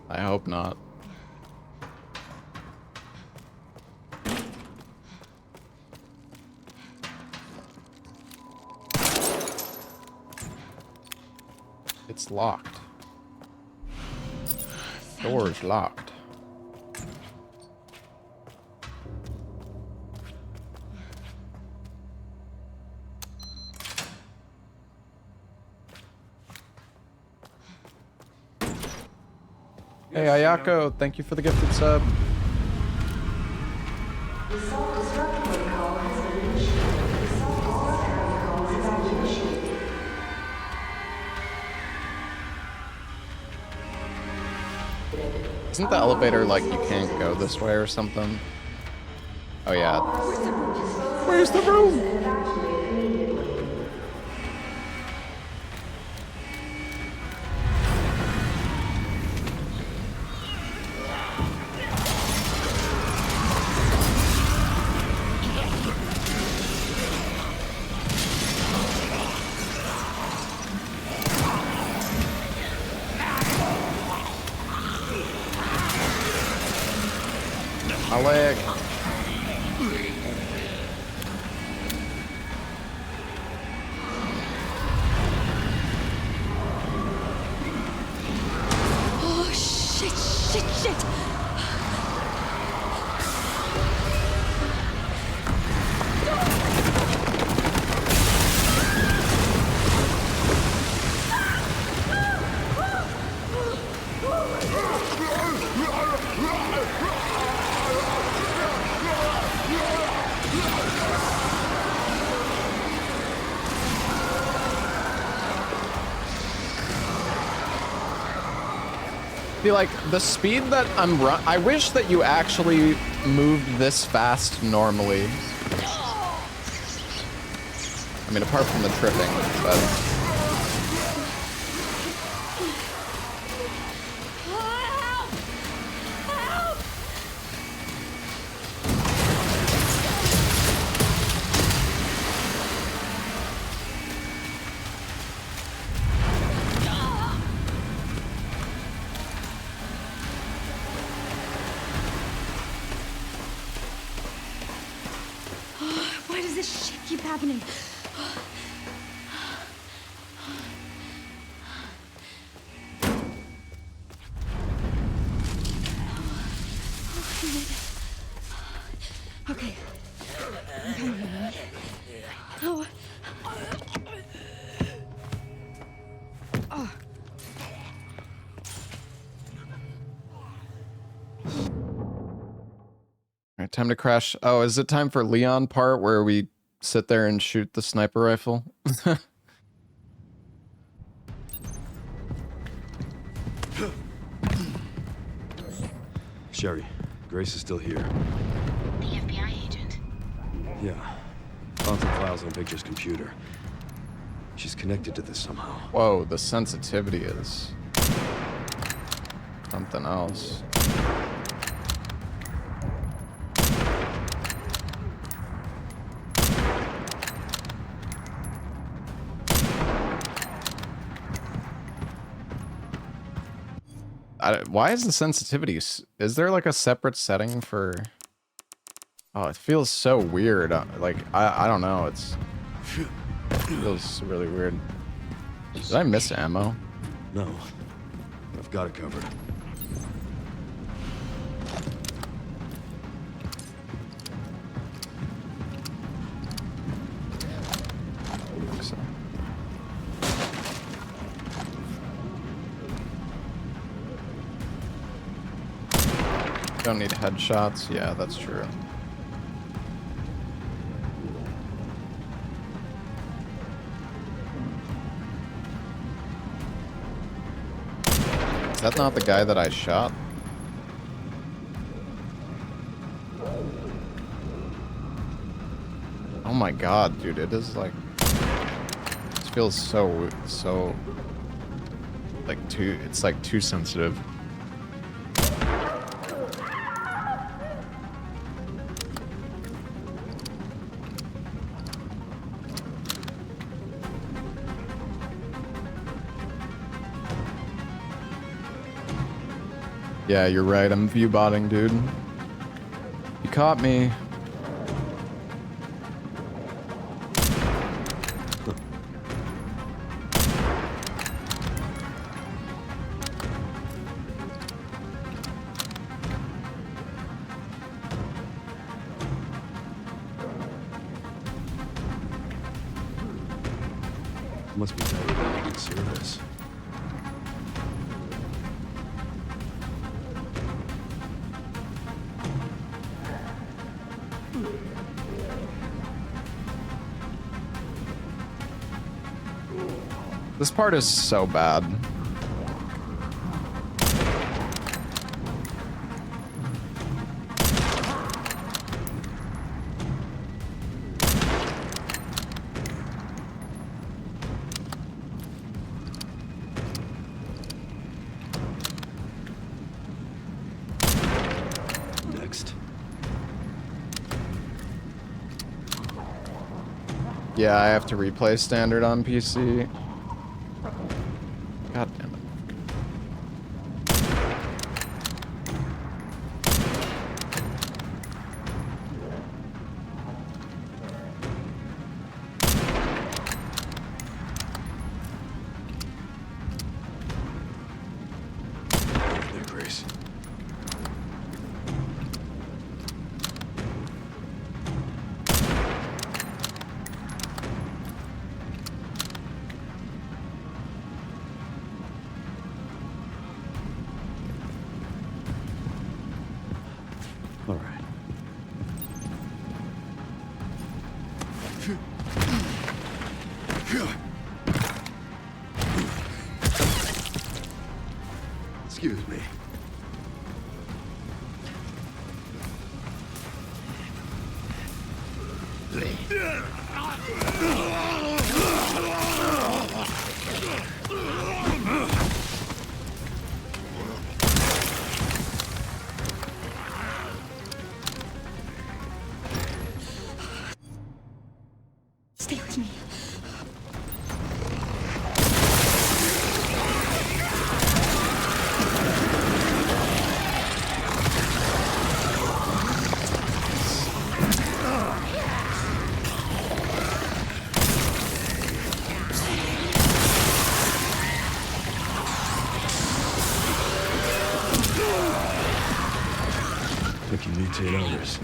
I hope not. It's locked. Door's locked. Hey Ayako, thank you for the gifted sub. Isn't the elevator like you can't go this way or something? Oh yeah. Where's the room? My leg. Oh, shit, shit, shit. See, like, the speed that I'm I wish that you actually moved this fast normally. I mean, apart from the tripping, but... Why does this shit keep happening? Okay. I'm coming in, right? Oh. Oh. Alright, time to crash. Oh, is it time for Leon part where we sit there and shoot the sniper rifle? Sherry, Grace is still here. The FBI agent. Yeah. Found some files on Victor's computer. She's connected to this somehow. Whoa, the sensitivity is something else. why is the sensitivity? Is there like a separate setting for? Oh, it feels so weird. Like I don't know. It feels really weird. Did I miss ammo? No. I've got it covered. So. Don't need headshots. Yeah, that's true. Is that not the guy that I shot? Oh my god, dude, it is like... It feels so... Like it's like too sensitive. Yeah, you're right. I'm view-botting, dude. You caught me. Must be better in service. This part is so bad. Next. Yeah, I have to replay standard on PC. God damn it. There, Grace. All right. Excuse me. Stay with me. They can mutate others.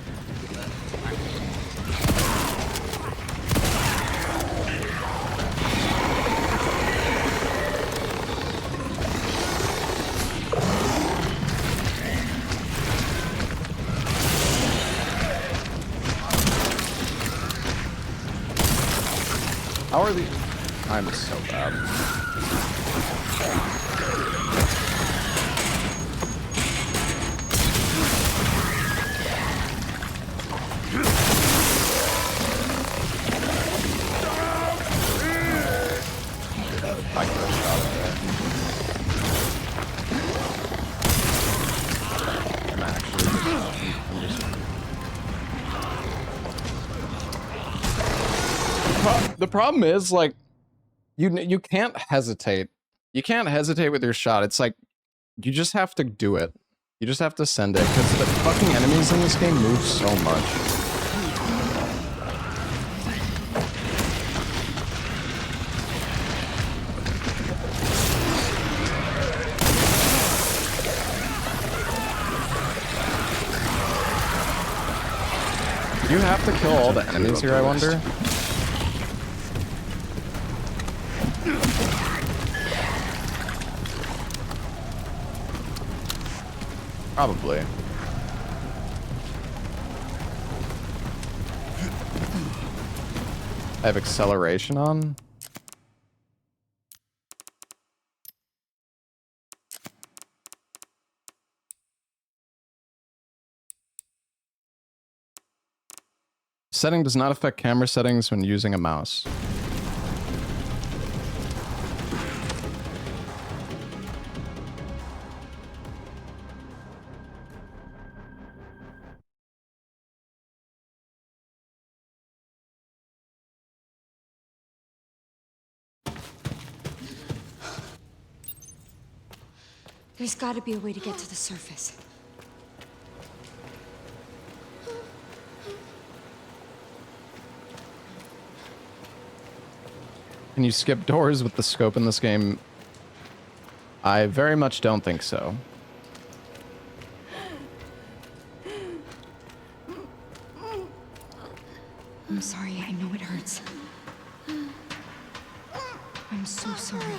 How are the... I'm so bad. I could have shot it there. I'm actually... I'm just... The problem is, like, you can't hesitate. You can't hesitate with your shot. It's like You just have to do it. You just have to send it, because the fucking enemies in this game move so much. Do you have to kill all the enemies here, I wonder? Probably. I have acceleration on. Setting does not affect camera settings when using a mouse. There's gotta be a way to get to the surface. Can you skip doors with the scope in this game? I very much don't think so. I'm sorry, I know it hurts. I'm so sorry.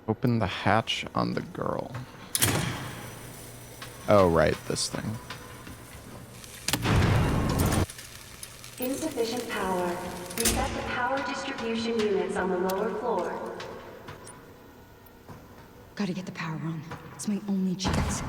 Open the hatch on the girl. Oh, right, this thing. Insufficient power. Reset the power distribution units on the lower floor. Gotta get the power on. It's my only chance.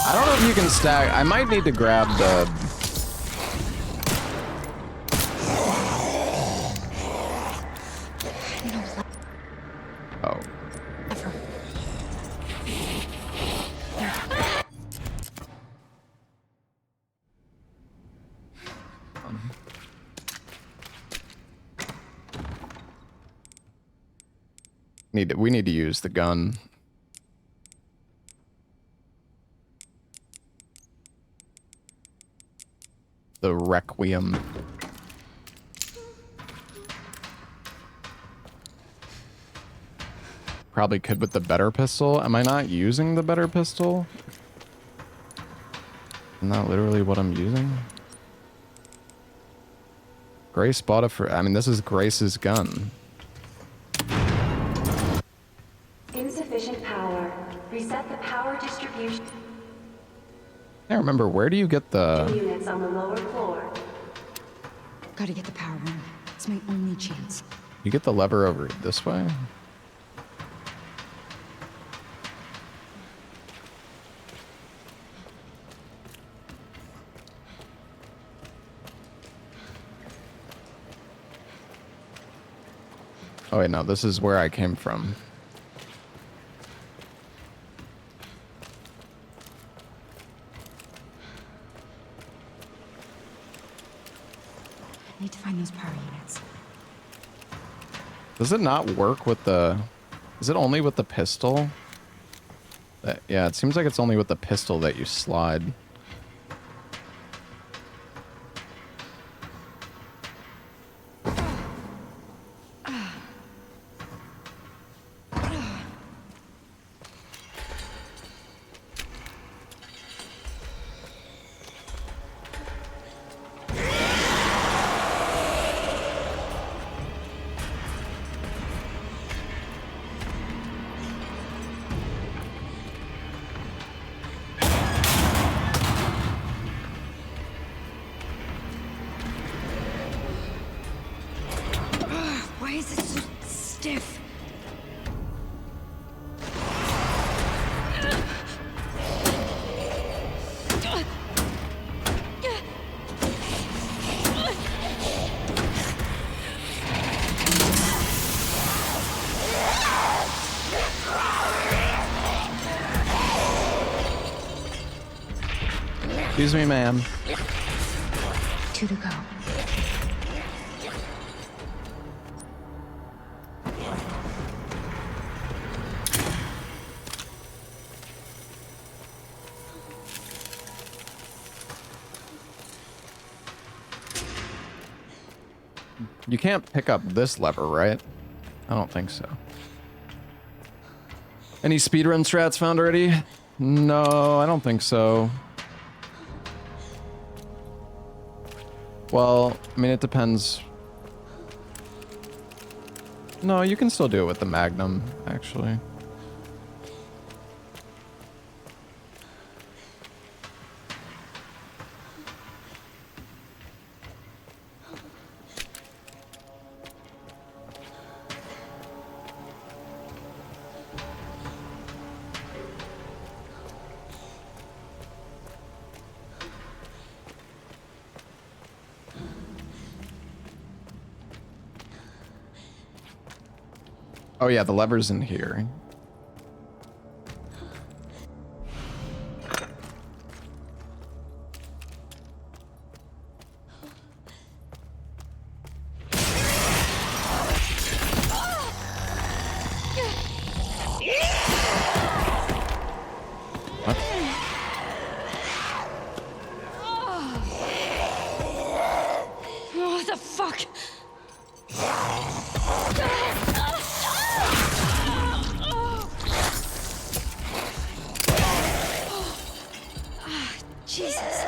I don't know if you can stack. I might need to grab the... Oh. We need to use the gun. The Requiem. Probably could with the better pistol. Am I not using the better pistol? Isn't that literally what I'm using? Grace bought it for... I mean, this is Grace's gun. Insufficient power. Reset the power distribution I can't remember. Where do you get the... units on the lower floor. Gotta get the power on. It's my only chance. You get the lever over this way? Oh wait, no, this is where I came from. I need to find those power units. Does it not work with the... Is it only with the pistol? Yeah, it seems like it's only with the pistol that you slide. is it so stiff? Excuse me, ma'am. 2 to go. You can't pick up this lever, right? I don't think so. Any speedrun strats found already? No, I don't think so. Well, I mean, it depends. No, you can still do it with the Magnum, actually. Oh yeah, the lever's in here. What? What the fuck? Jesus.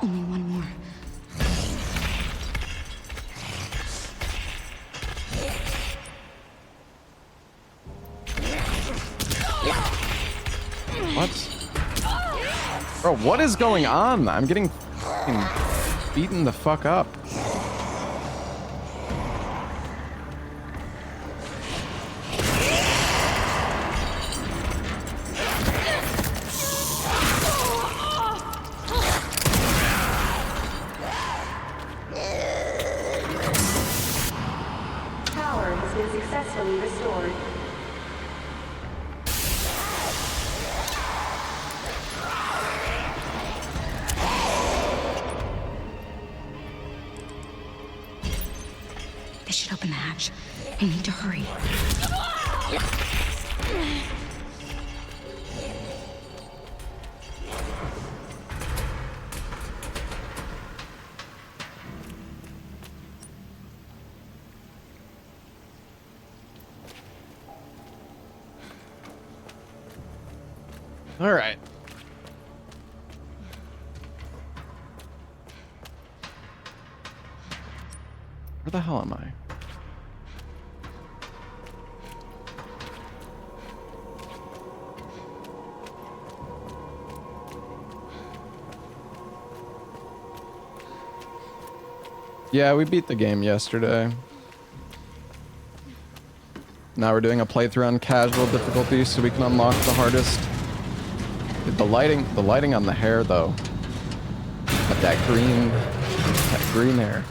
Only one more. What? Bro, what is going on? I'm getting fucking beaten the fuck up. Power has been successfully restored. They should open the hatch. I need to hurry. All right. Where the hell am I? Yeah, we beat the game yesterday. Now we're doing a playthrough on casual difficulty so we can unlock the hardest. The lighting on the hair though. Got that green hair.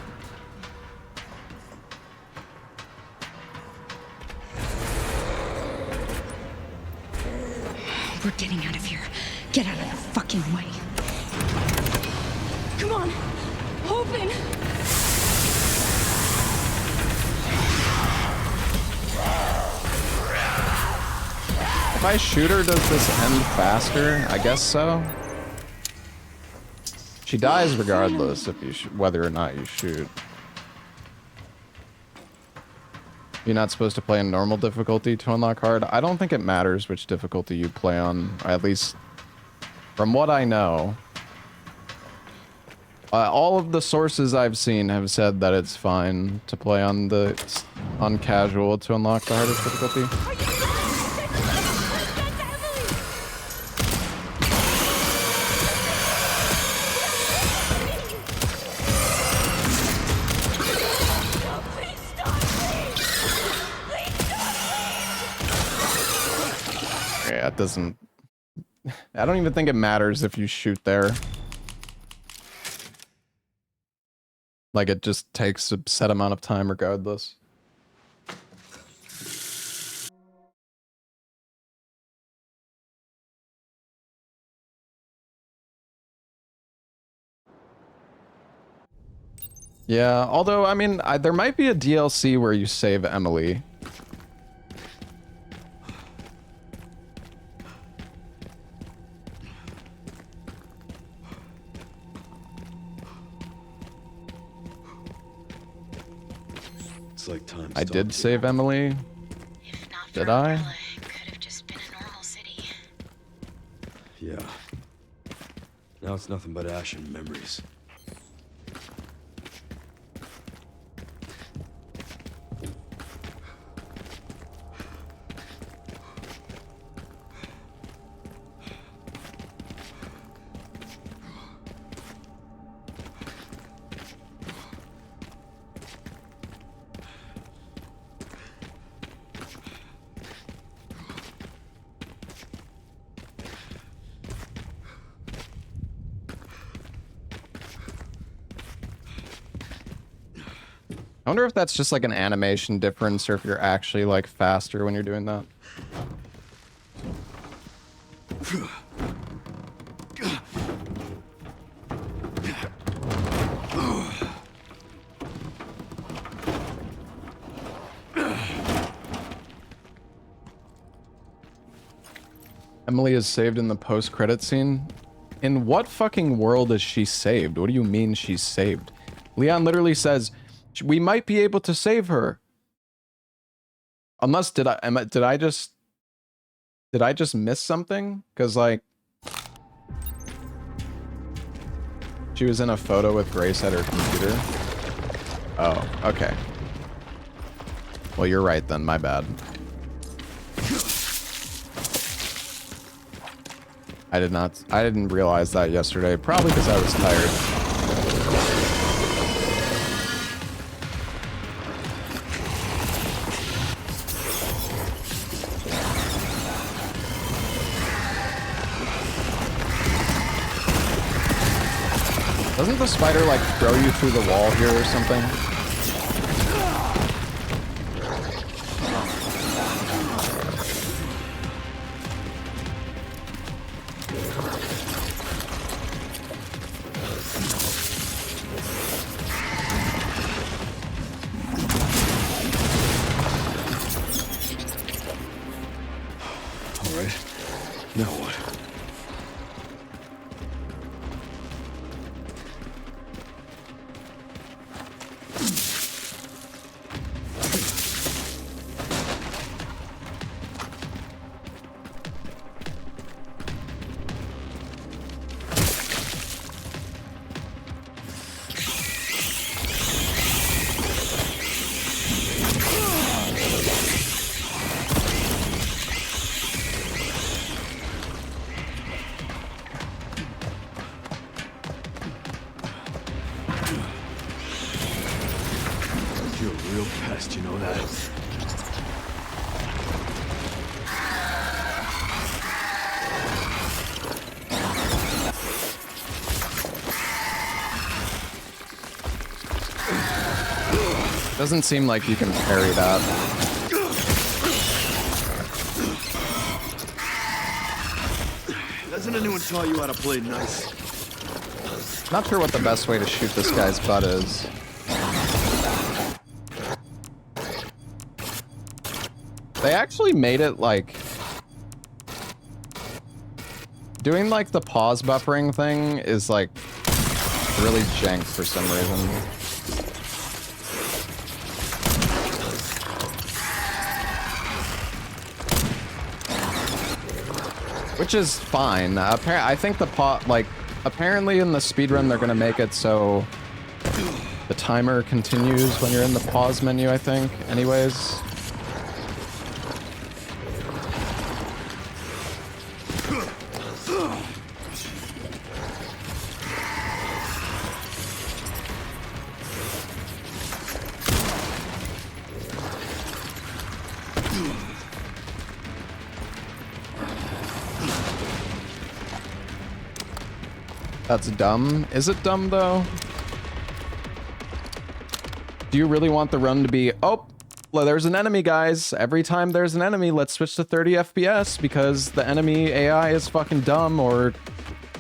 We're getting out of here. Get out of the fucking way. Come on! Open! If I shoot her, does this end faster? I guess so. She dies regardless if you whether or not you shoot. You're not supposed to play in normal difficulty to unlock hard. I don't think it matters which difficulty you play on, or at least from what I know. All of the sources I've seen have said that it's fine to play on the on casual to unlock the hardest difficulty. Yeah, it doesn't... I don't even think it matters if you shoot there. Like, it just takes a set amount of time regardless. Yeah, although, I mean, there might be a DLC where you save Emily. It's like time. I did save Emily. Did I? Could have just been a normal city. Yeah. Now it's nothing but ash and memories. I wonder if that's just like an animation difference or if you're actually like faster when you're doing that. Emily is saved in the post-credit scene. In what fucking world is she saved? What do you mean she's saved? Leon literally says, we might be able to save her. Unless, did I just miss something? Because, like, she was in a photo with Grace at her computer. Oh, okay. Well, you're right then, my bad. I didn't realize that yesterday, probably because I was tired. Doesn't the spider, like, throw you through the wall here or something? All right. Now what? You're a real pest, you know that? Doesn't seem like you can parry that. Hasn't anyone taught you how to play nice? Not sure what the best way to shoot this guy's butt is. They actually made it like... Doing like the pause buffering thing is like really jank for some reason. Which is fine. I think the apparently in the speedrun they're gonna make it so The timer continues when you're in the pause menu, I think. Anyways. That's dumb. Is it dumb, though? Do you really want the run to be, oh, well, there's an enemy, guys. Every time there's an enemy, let's switch to 30 FPS because the enemy AI is fucking dumb or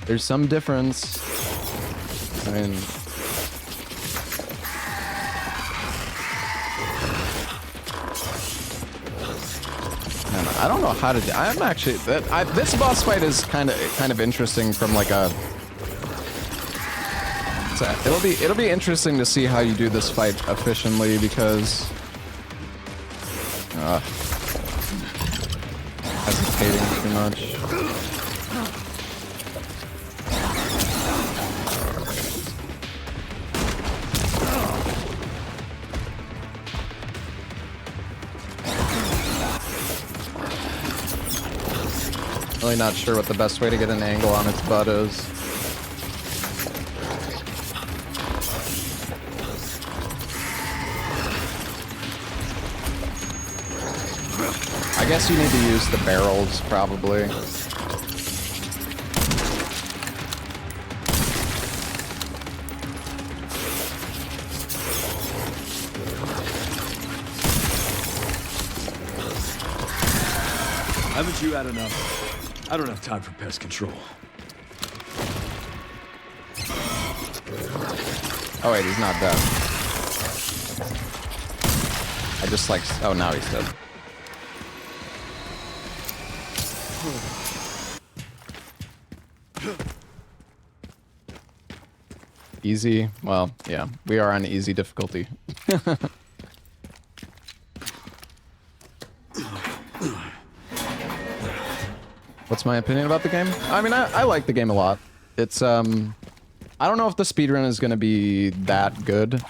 there's some difference. I mean... Man, I don't know how to do... I'm actually... this boss fight is kind of interesting from like a... So it'll be interesting to see how you do this fight efficiently because hesitating too much. Really not sure what the best way to get an angle on its butt is. I guess you need to use the barrels, probably. Haven't you had enough? I don't have time for pest control. Oh wait, he's not dead. I just like... Oh, now he's dead. Easy? Well, yeah. We are on easy difficulty. What's my opinion about the game? I mean, I like the game a lot. It's, I don't know if the speedrun is gonna be that good.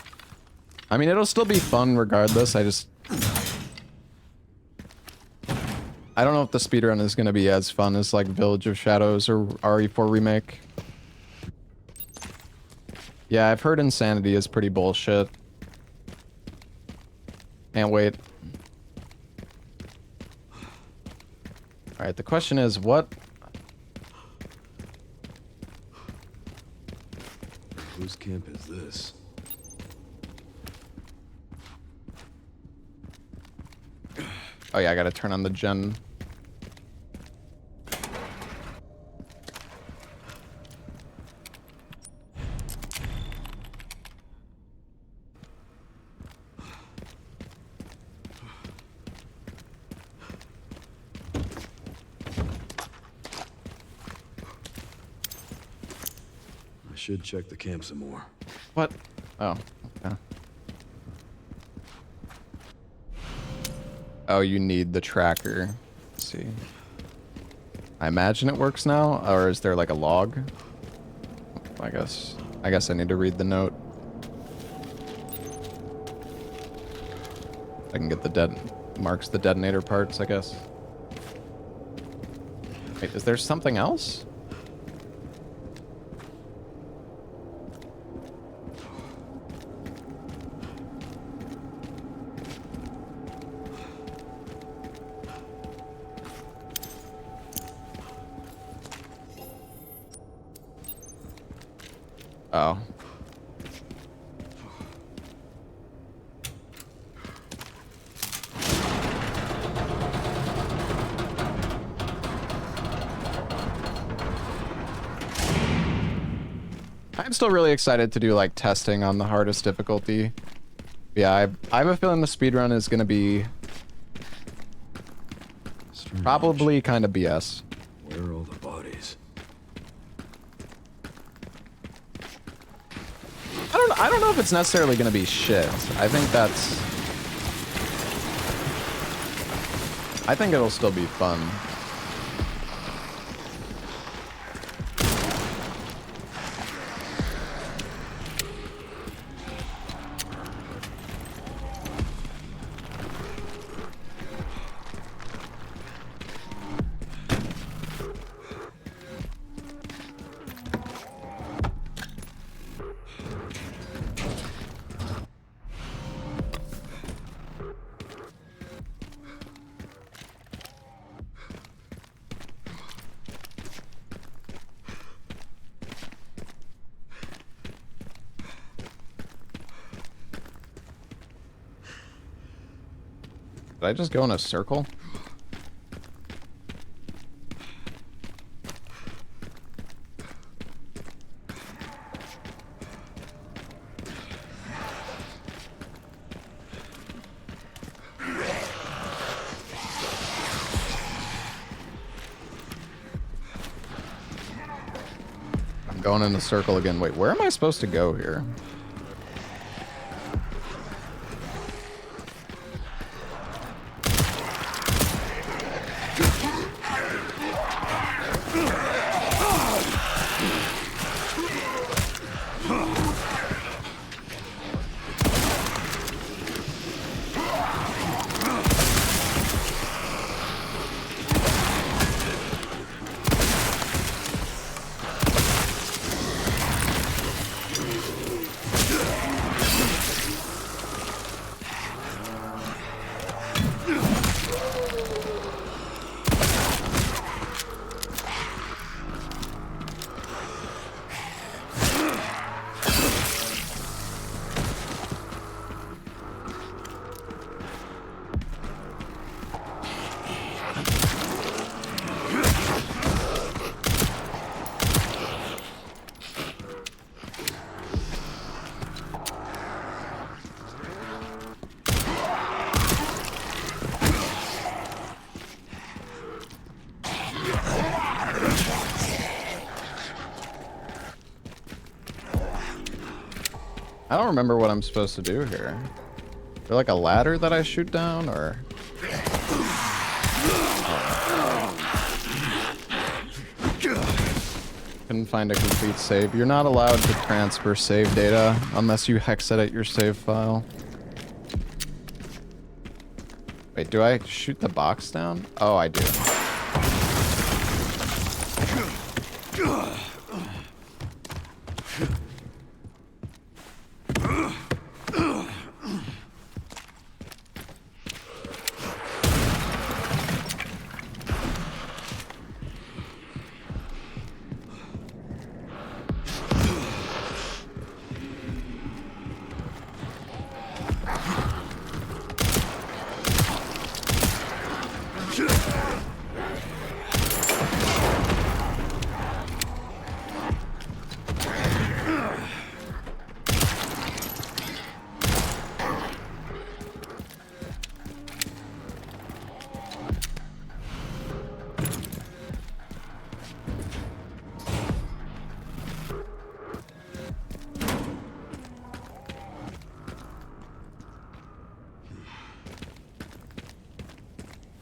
I mean, it'll still be fun regardless. I don't know if the speedrun is gonna be as fun as, like, Village of Shadows or RE4 Remake. Yeah, I've heard Insanity is pretty bullshit. Can't wait. Alright, the question is, what... Whose camp is this? Oh yeah, I gotta turn on the gen. I should check the camp some more. What? Oh, okay. Oh, you need the tracker. Let's see. I imagine it works now, or is there like a log? I guess I need to read the note. I can get the marks the detonator parts, I guess. Wait, is there something else? Oh. I'm still really excited to do like testing on the hardest difficulty. Yeah, I have a feeling the speedrun is gonna be probably kind of BS. Where are all the bodies? I don't know if it's necessarily gonna be shit. I think it'll still be fun. Did I just go in a circle? I'm going in a circle again. Wait, where am I supposed to go here? I don't remember what I'm supposed to do here. Is there like a ladder that I shoot down, or? Couldn't find a complete save. You're not allowed to transfer save data unless you hex edit your save file. Wait, do I shoot the box down? Oh, I do.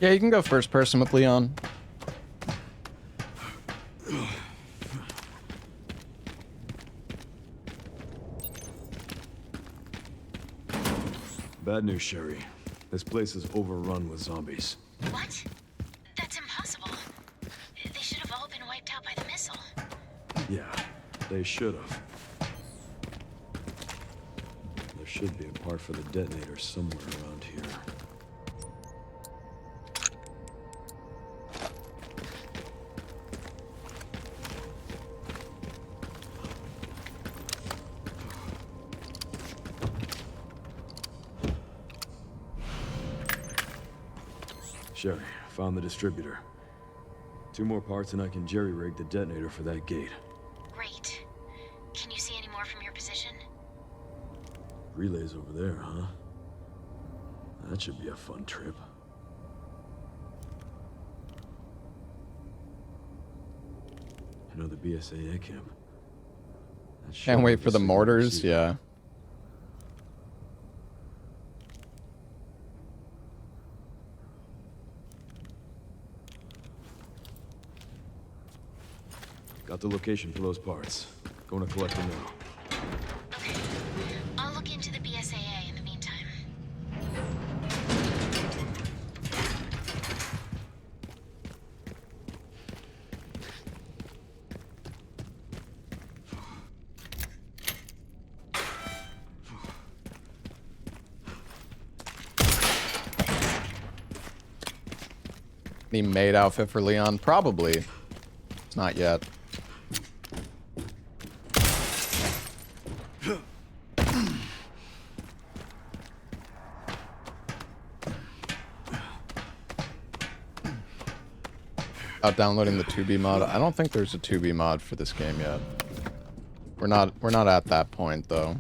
Yeah, you can go first person with Leon. Bad news, Sherry. This place is overrun with zombies. What? That's impossible. They should have all been wiped out by the missile. Yeah, they should have. There should be a part for the detonator somewhere around here. Sherry, found the distributor. 2 more parts and I can jerry-rig the detonator for that gate. Great. Can you see any more from your position? Relay's over there, huh? That should be a fun trip. You know, the BSAA camp. That Can't should wait be for the signal mortars, receiver. yeah. Got the location for those parts. Going to collect them now. Okay. I'll look into the BSAA in the meantime. The maid outfit for Leon? Probably. It's not yet. About downloading the 2B mod. I don't think there's a 2B mod for this game yet. We're not at that point though.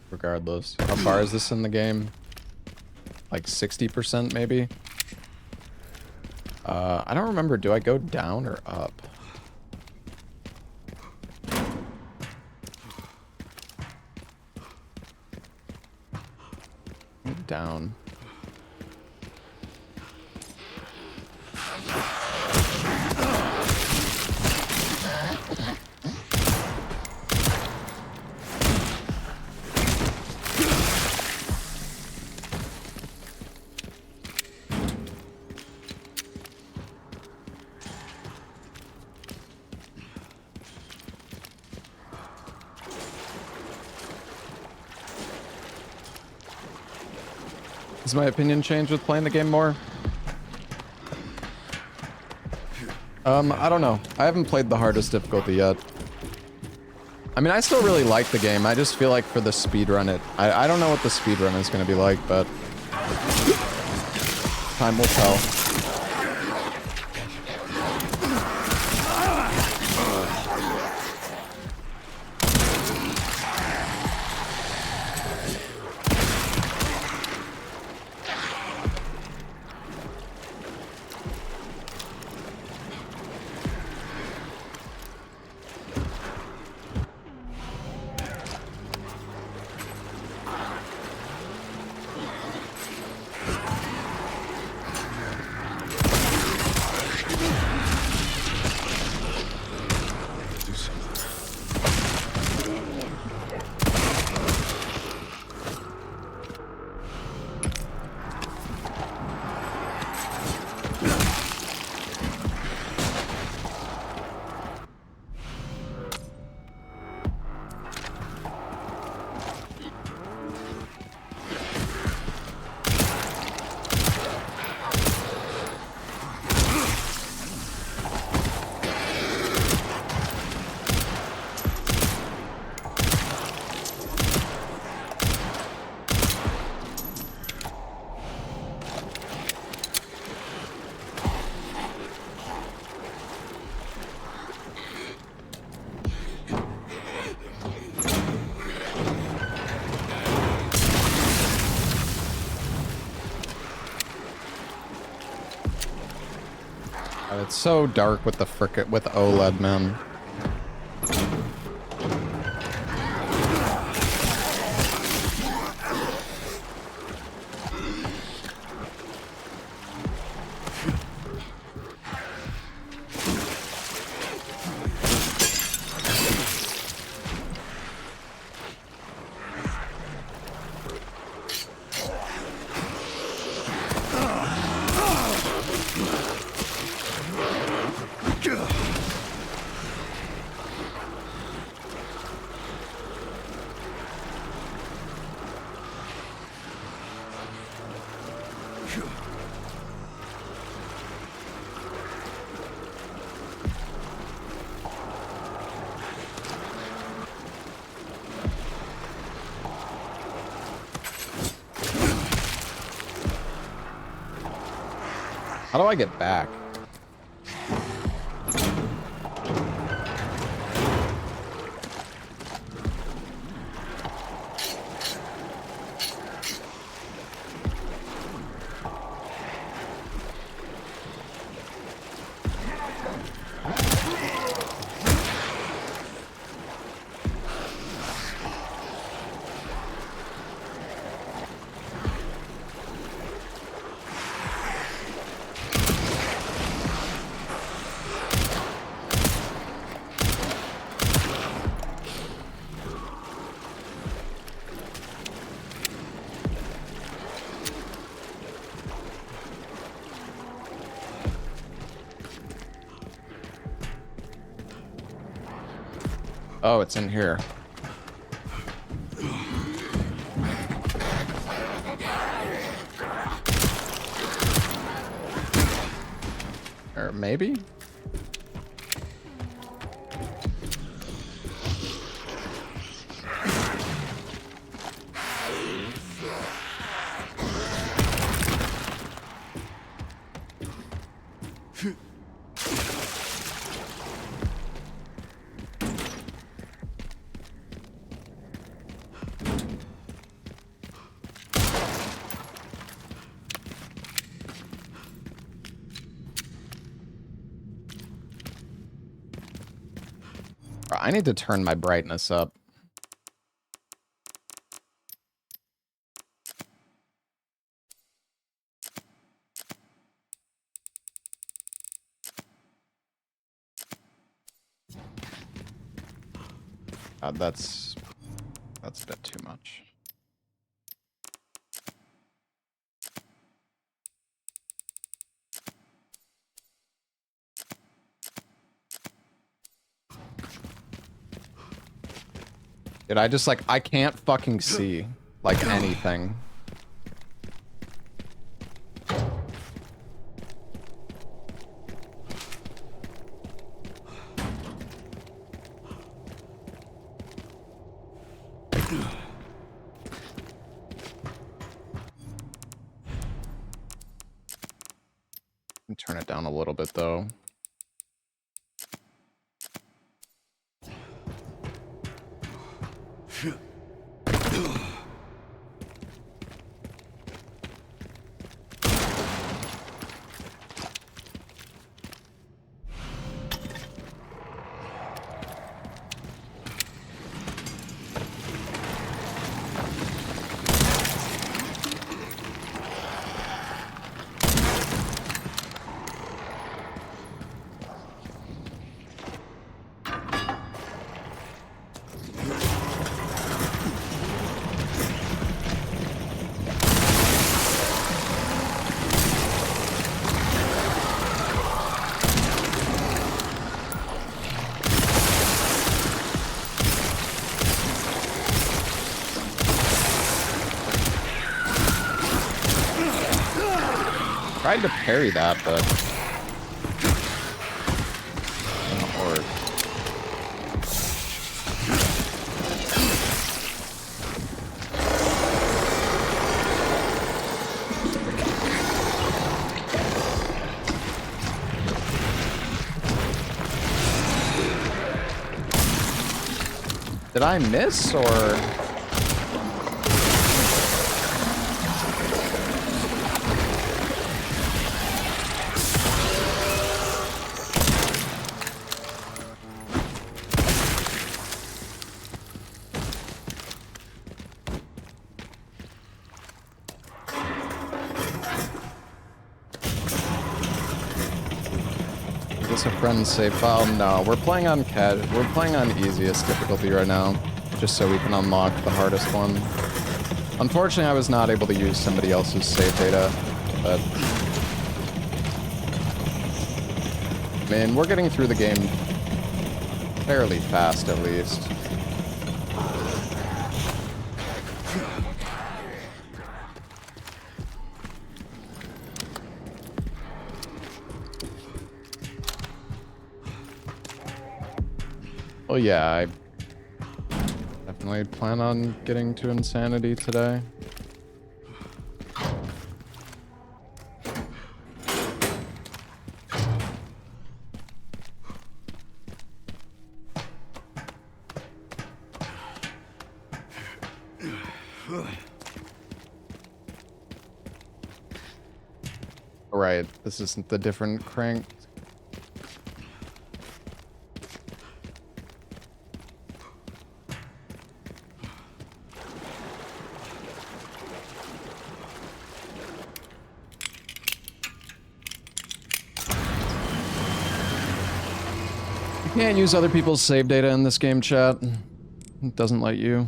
Regardless. How far is this in the game? Like 60% maybe? I don't remember. Do I go down or up? Down. Has my opinion changed with playing the game more? I don't know. I haven't played the hardest difficulty yet. I mean, I still really like the game. I just feel like for the speedrun I don't know what the speedrun is going to be like, but time will tell. It's so dark with the with OLED, man. How do I get back? Oh, it's in here. Or maybe? I need to turn my brightness up. God, that's a bit too much. Dude, I just, like, I can't fucking see, like, anything. Turn it down a little bit, though. Tried to parry that, but didn't work. Did I miss, or? A friend's save file? No, we're playing on we're playing on easiest difficulty right now, just so we can unlock the hardest one. Unfortunately, I was not able to use somebody else's save data, but I mean, we're getting through the game fairly fast, at least. Well, yeah, I definitely plan on getting to insanity today. Right, this isn't the different crank. You can't use other people's save data in this game, chat. It doesn't let you.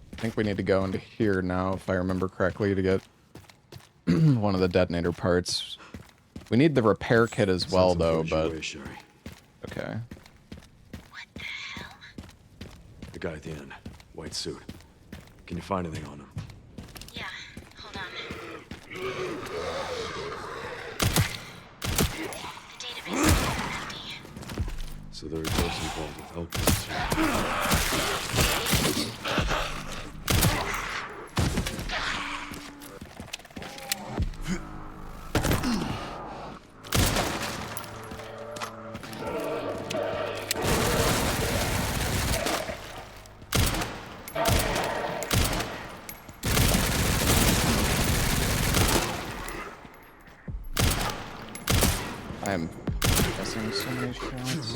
I think we need to go into here now, if I remember correctly, to get one of the detonator parts. We need the repair kit as well, though, but... Okay. What the hell? The guy at the end. White suit. Can you find anything on him? Yeah, hold on. The database is empty. So so they're close involved with Elkins. I'm guessing so many shots.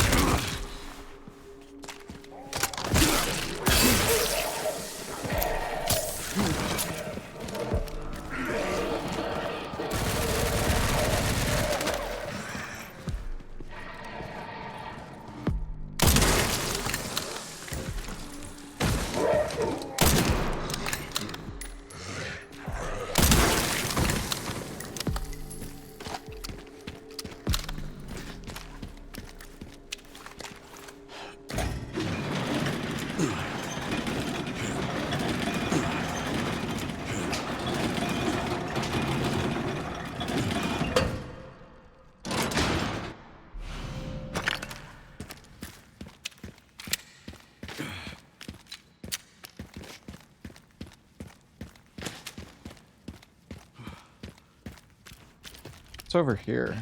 It's over here.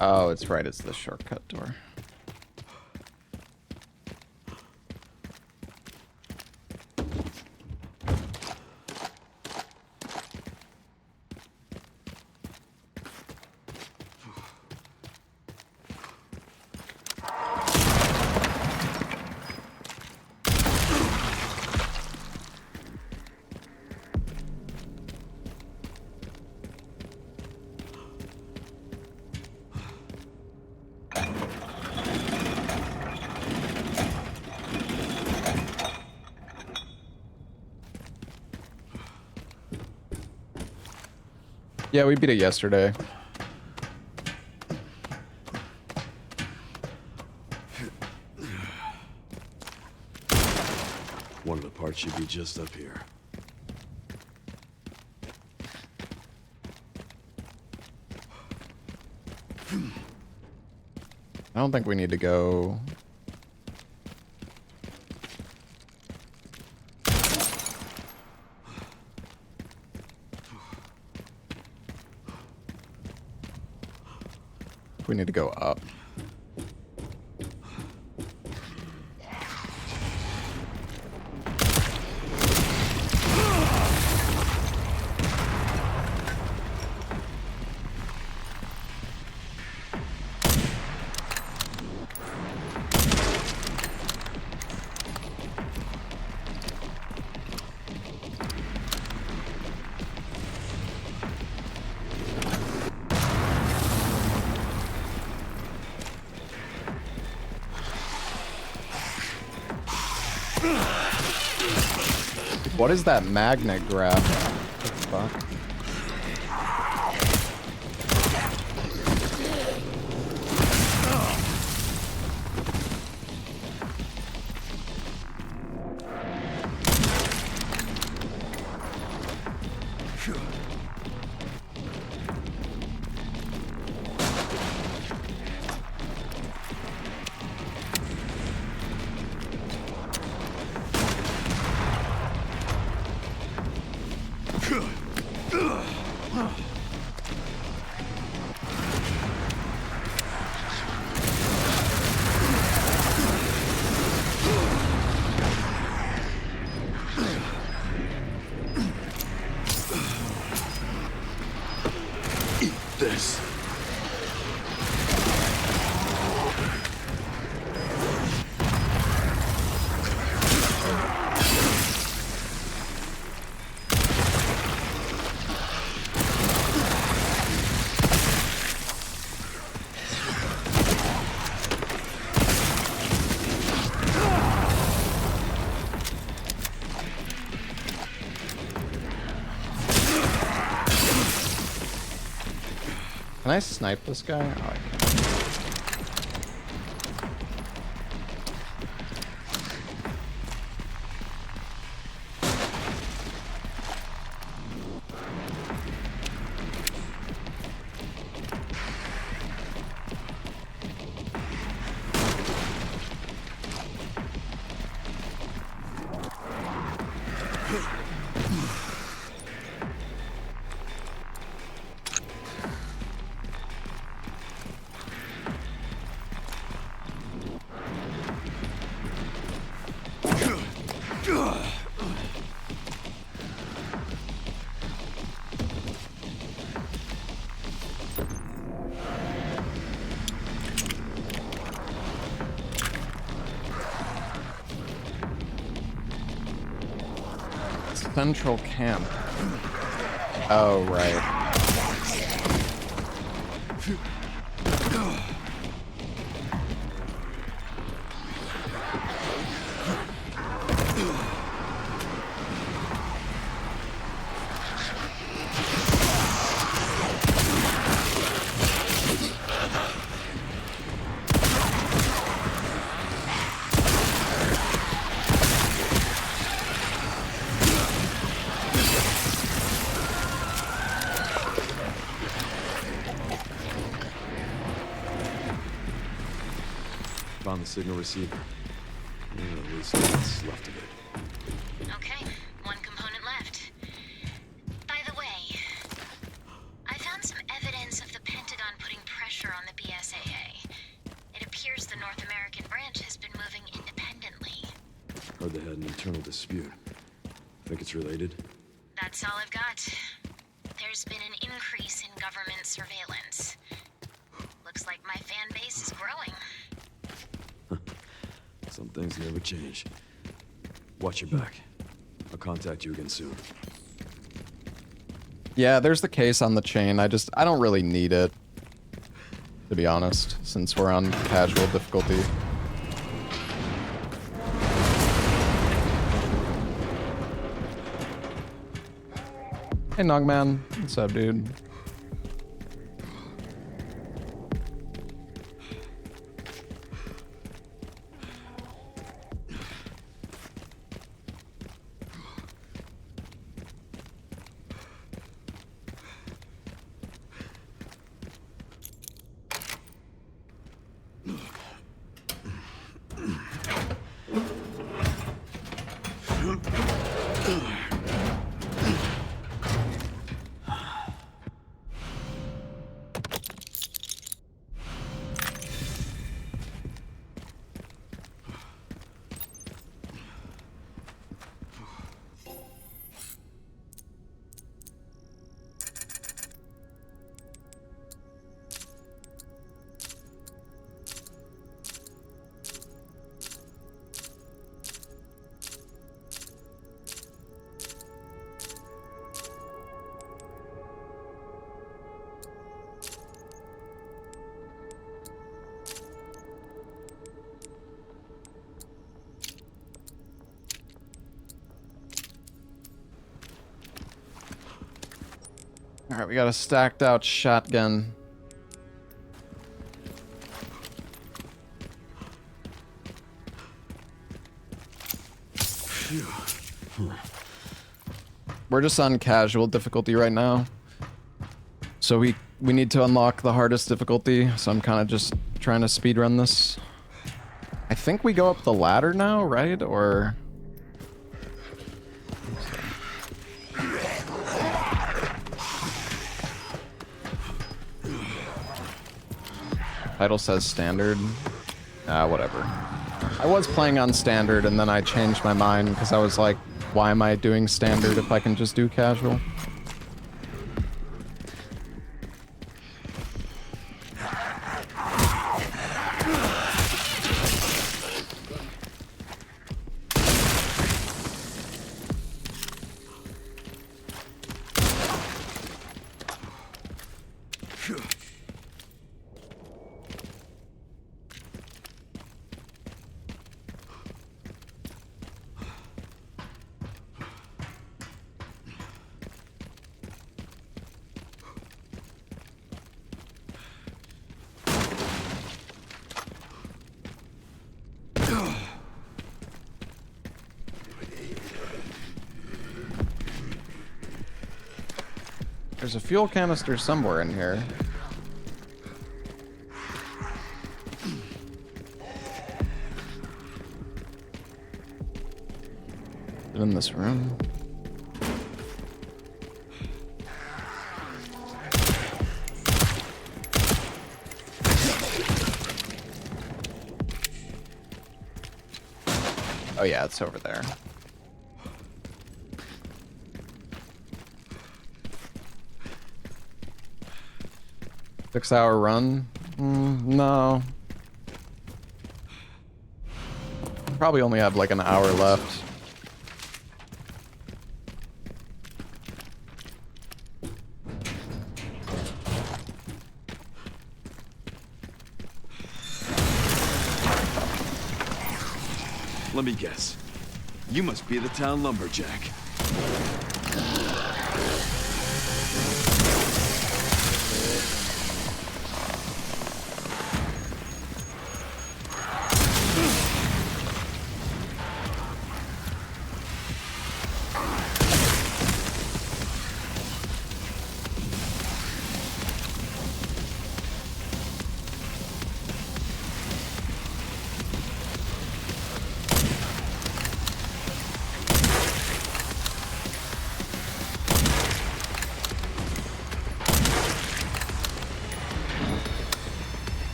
Oh, it's right. It's the shortcut door. Yeah, we beat it yesterday. One of the parts should be just up here. I don't think we need to go. We need to go up. What is that magnet grab? What the fuck? This. Can I snipe this guy? Oh, I can. Central camp. Oh, right. Found the signal receiver. Yeah, at least what's left of it. Okay, one component left. By the way, I found some evidence of the Pentagon putting pressure on the BSAA. It appears the North American branch has been moving independently. Heard they had an internal dispute. Think it's related? That's all I've got. There's been an increase in government surveillance. Looks like my fan base is growing. Some things never change. Watch your back. I'll contact you again soon. Yeah, there's the case on the chain. I don't really need it, to be honest, since we're on casual difficulty. Hey, Nogman. What's up, dude? Alright, we got a stacked out shotgun. We're just on casual difficulty right now. So we need to unlock the hardest difficulty, so I'm kind of just trying to speedrun this. I think we go up the ladder now, right? Or... Title says standard. Whatever. I was playing on standard and then I changed my mind because I was like, why am I doing standard if I can just do casual? There's a fuel canister somewhere in here. Is it in this room? Oh yeah, it's over there. Six-hour run? No. Probably only have like an hour left. Let me guess. You must be the town lumberjack.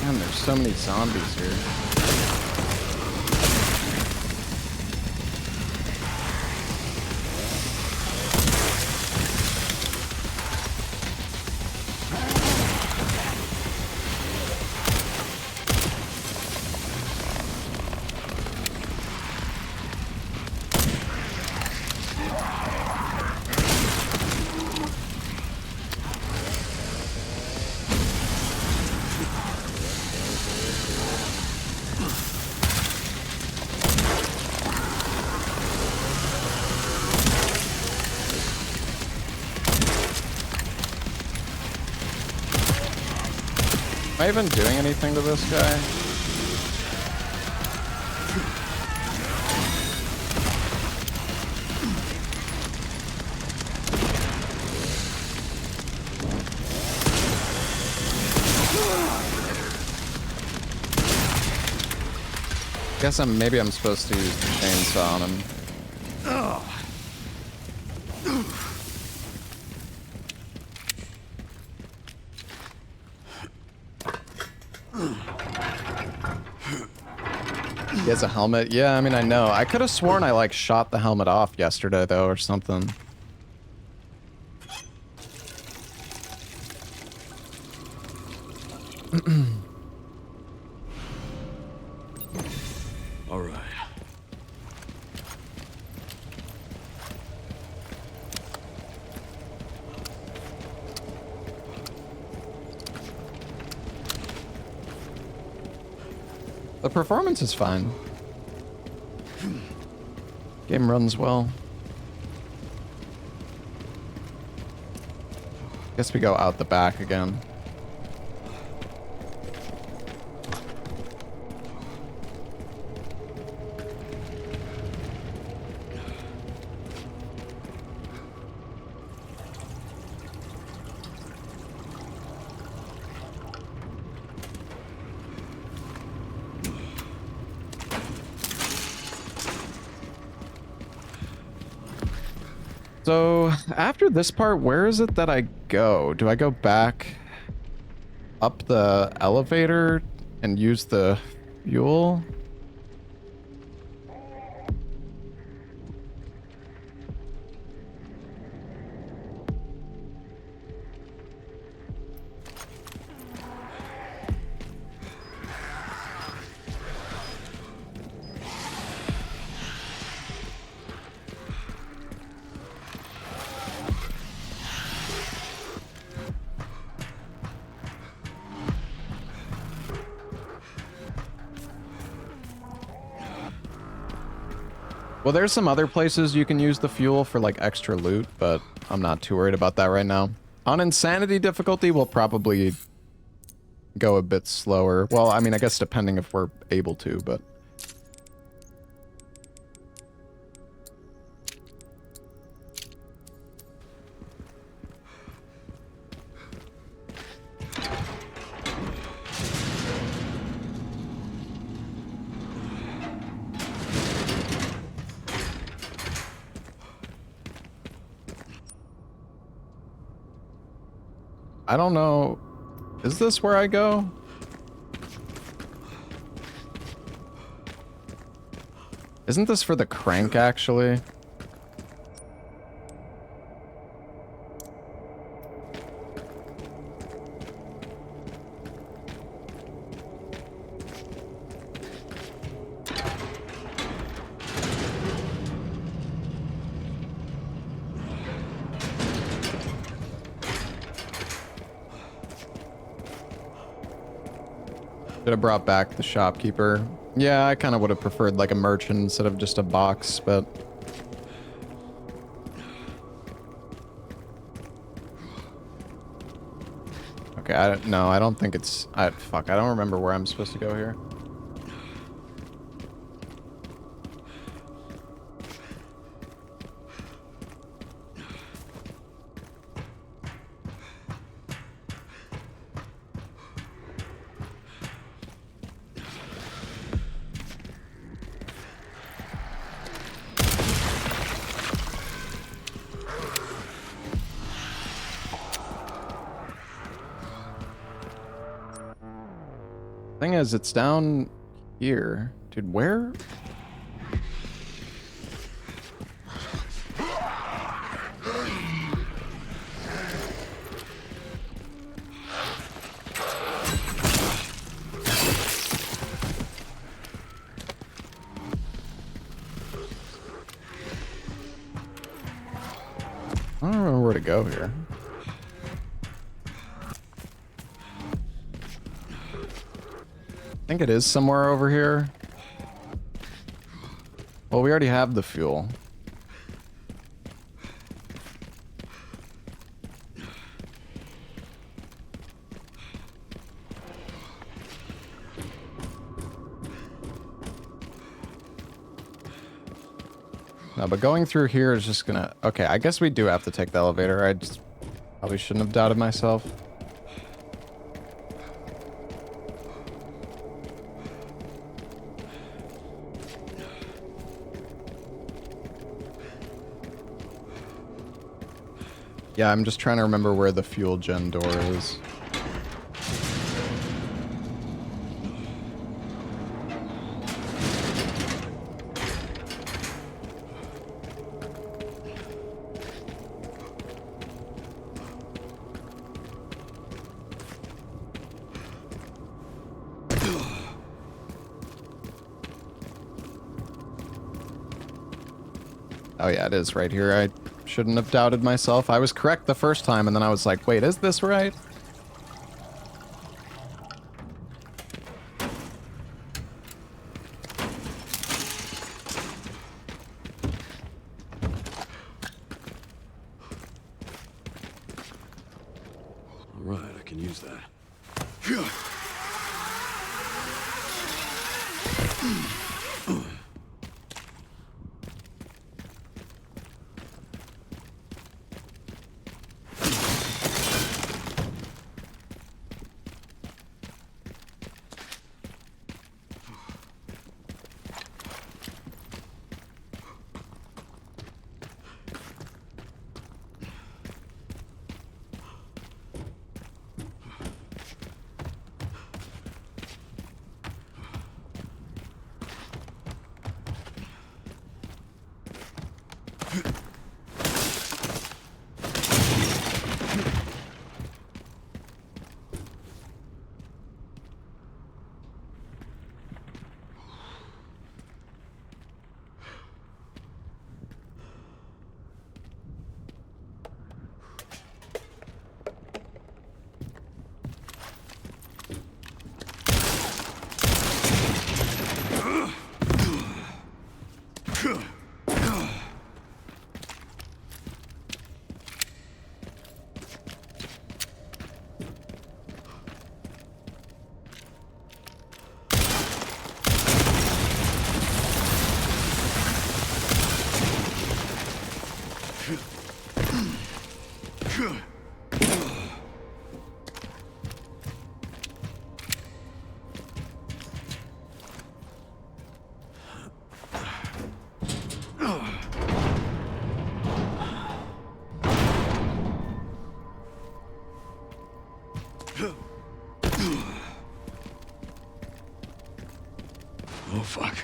Damn, there's so many zombies here. Am I even doing anything to this guy? Guess maybe I'm supposed to use the chainsaw on him. He has a helmet? Yeah, I mean, I know. I could have sworn I, like, shot the helmet off yesterday, though, or something. All right. The performance is fine. Game runs well. Guess we go out the back again. So, after this part, where is it that I go? Do I go back up the elevator and use the fuel? Well, there's some other places you can use the fuel for, like, extra loot, but I'm not too worried about that right now. On Insanity difficulty, we'll probably go a bit slower. Well, I mean, I guess depending if we're able to, but... I don't know. Is this where I go? Isn't this for the crank, actually? Should have brought back the shopkeeper. Yeah, I kind of would have preferred like a merchant instead of just a box, but... Okay, I don't think it's... fuck, I don't remember where I'm supposed to go here. Thing is, it's down here. Dude, where? I don't remember where to go here. I think it is somewhere over here. Well, we already have the fuel. No, but going through here is just gonna... Okay, I guess we do have to take the elevator. I just probably shouldn't have doubted myself. Yeah, I'm just trying to remember where the fuel gen door is. Oh yeah, it is right here. I shouldn't have doubted myself. I was correct the first time, and then I was like, wait, is this right? All right, I can use that. fuck?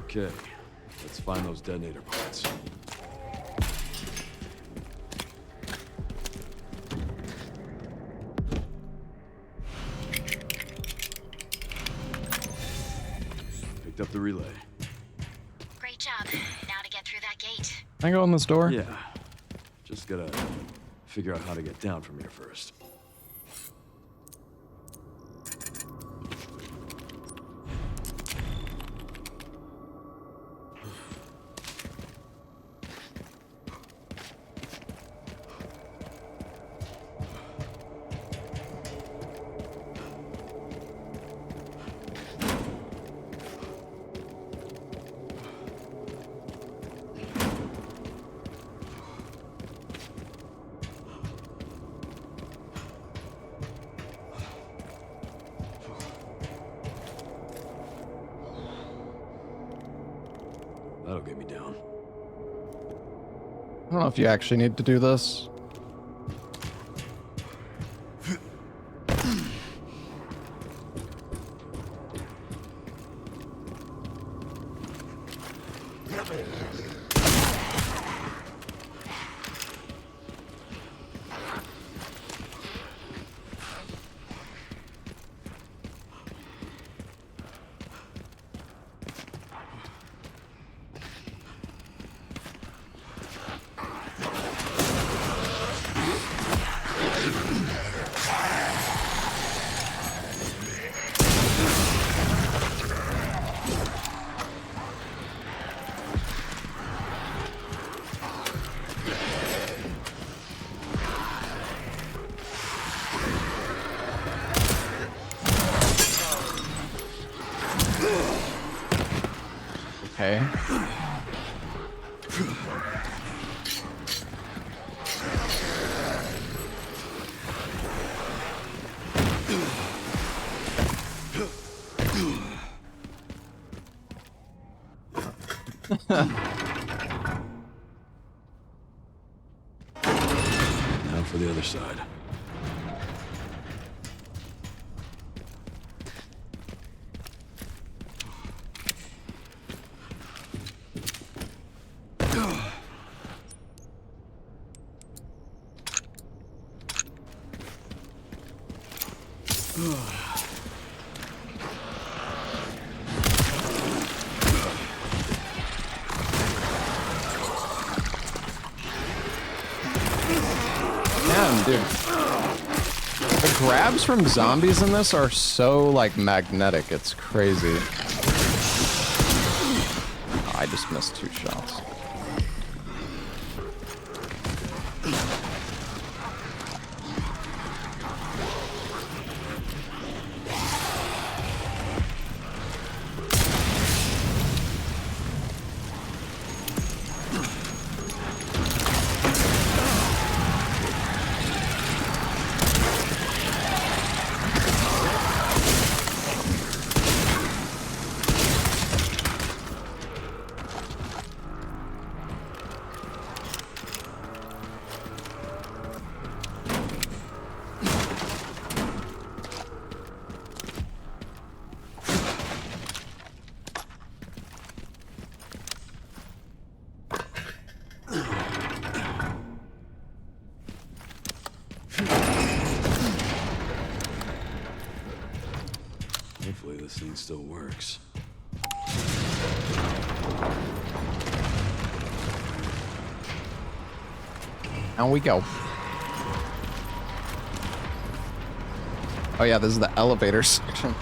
Okay, let's find those detonator parts. Picked up the relay. Great job. Now to get through that gate. Can I go in this door? Yeah, just gotta figure out how to get down from here first. That'll get me down. I don't know if you actually need to do this. Okay. Now for the other side. Damn, dude. The grabs from zombies in this are so, like, magnetic. It's crazy. Oh, I just missed 2 shots. Hopefully this thing still works. Down we go. Oh yeah, this is the elevator section.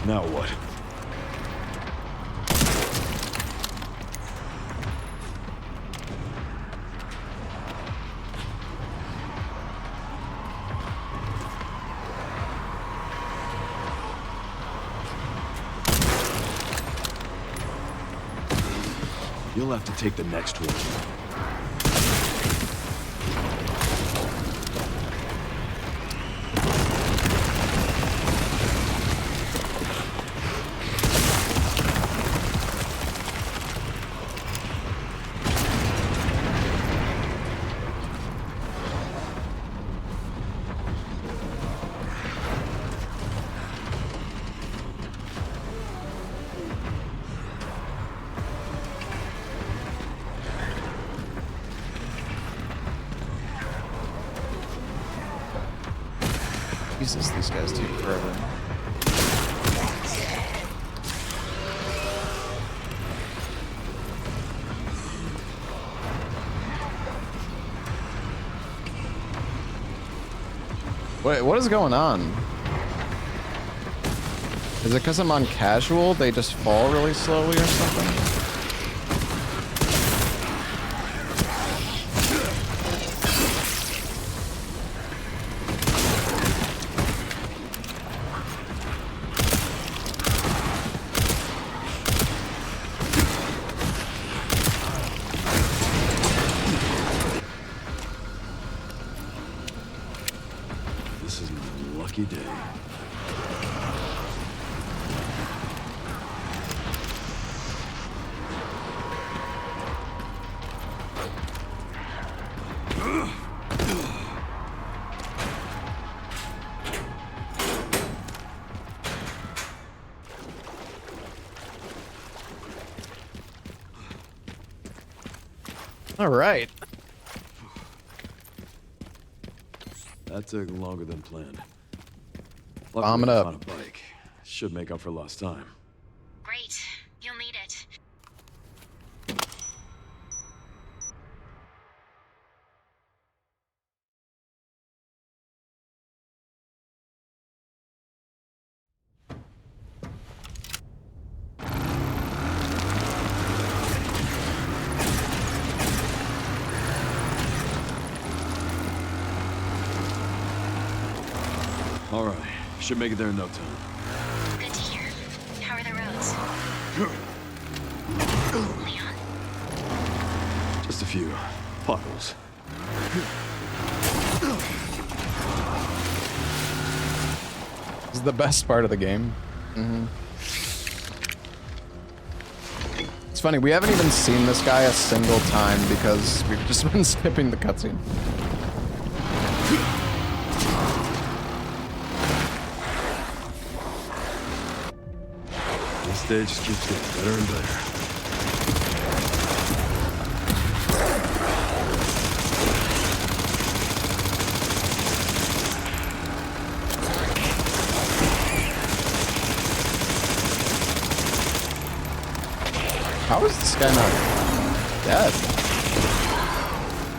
Now what? You'll have to take the next one. Jesus, these guys take forever. Wait, what is going on? Is it because I'm on casual? They just fall really slowly or something? This is my lucky day. All right. That took longer than planned. Bomb it Luckily, I up. found a bike. Should make up for lost time. Great. You'll need it. All right, should make it there in no time. Good to hear. How are the roads? Leon? Just a few potholes. This is the best part of the game. It's funny, we haven't even seen this guy a single time because we've just been skipping the cutscene. This stage just keeps getting better and better. How is this guy not dead?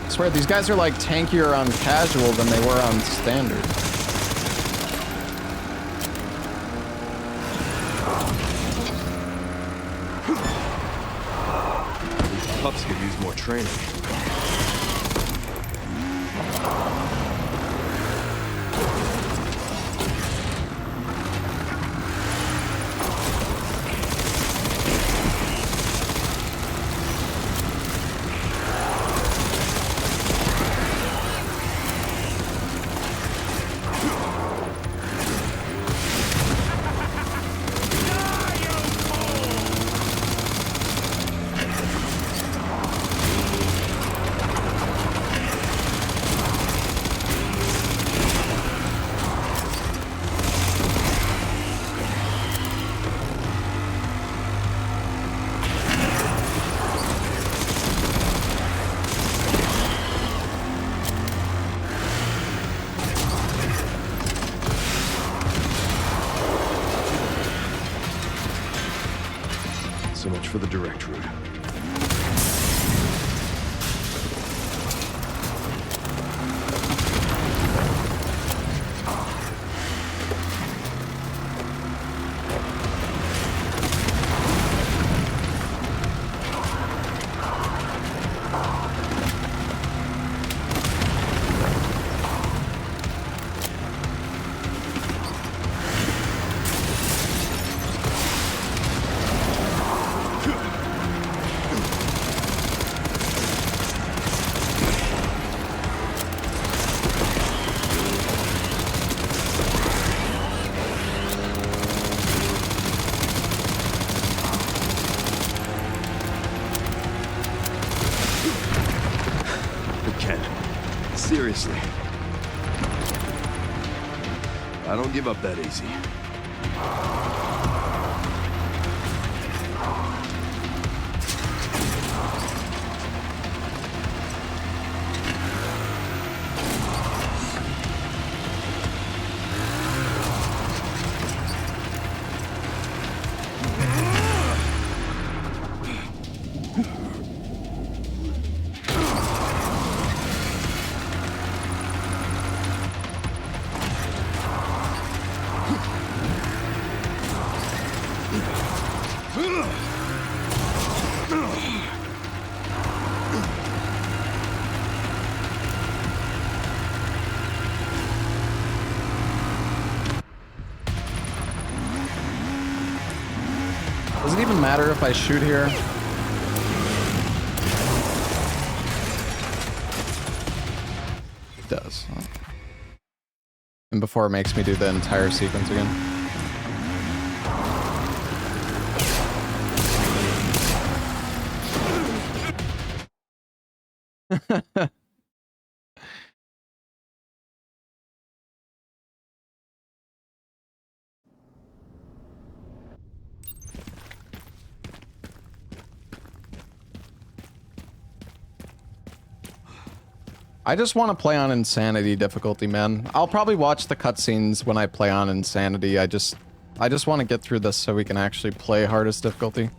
I swear, these guys are like tankier on casual than they were on standard. These pups could use more training. So much for the direct route. head. Seriously. I don't give up that easy. Does it even matter if I shoot here? It does. And before it makes me do the entire sequence again. I just want to play on Insanity difficulty, man. I'll probably watch the cutscenes when I play on Insanity. I just want to get through this so we can actually play hardest difficulty.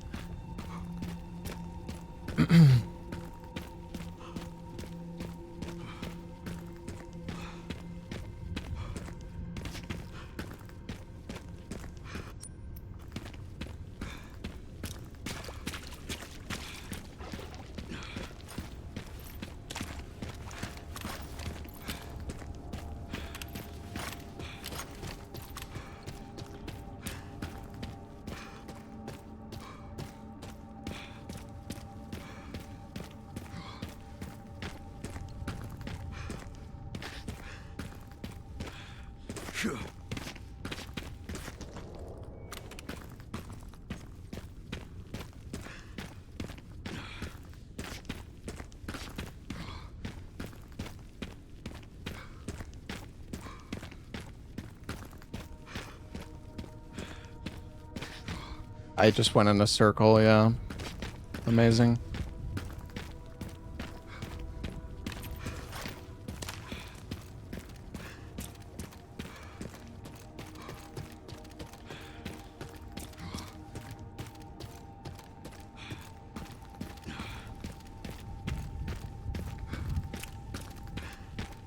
I just went in a circle, yeah. Amazing.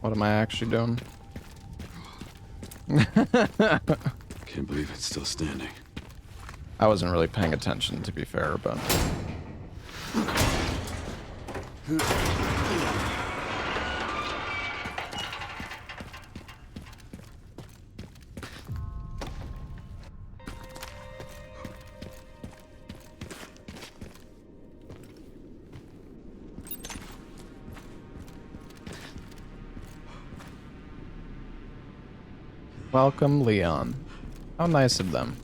What am I actually doing? Can't believe it's still standing. I wasn't really paying attention, to be fair, but... Welcome, Leon. How nice of them.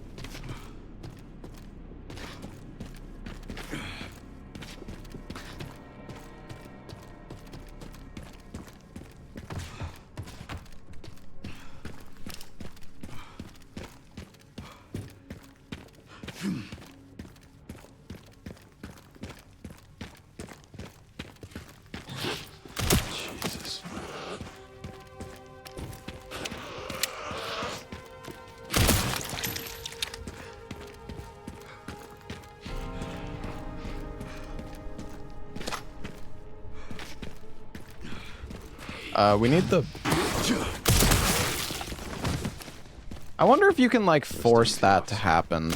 Jesus. We need the... I wonder if you can, like, force that to happen.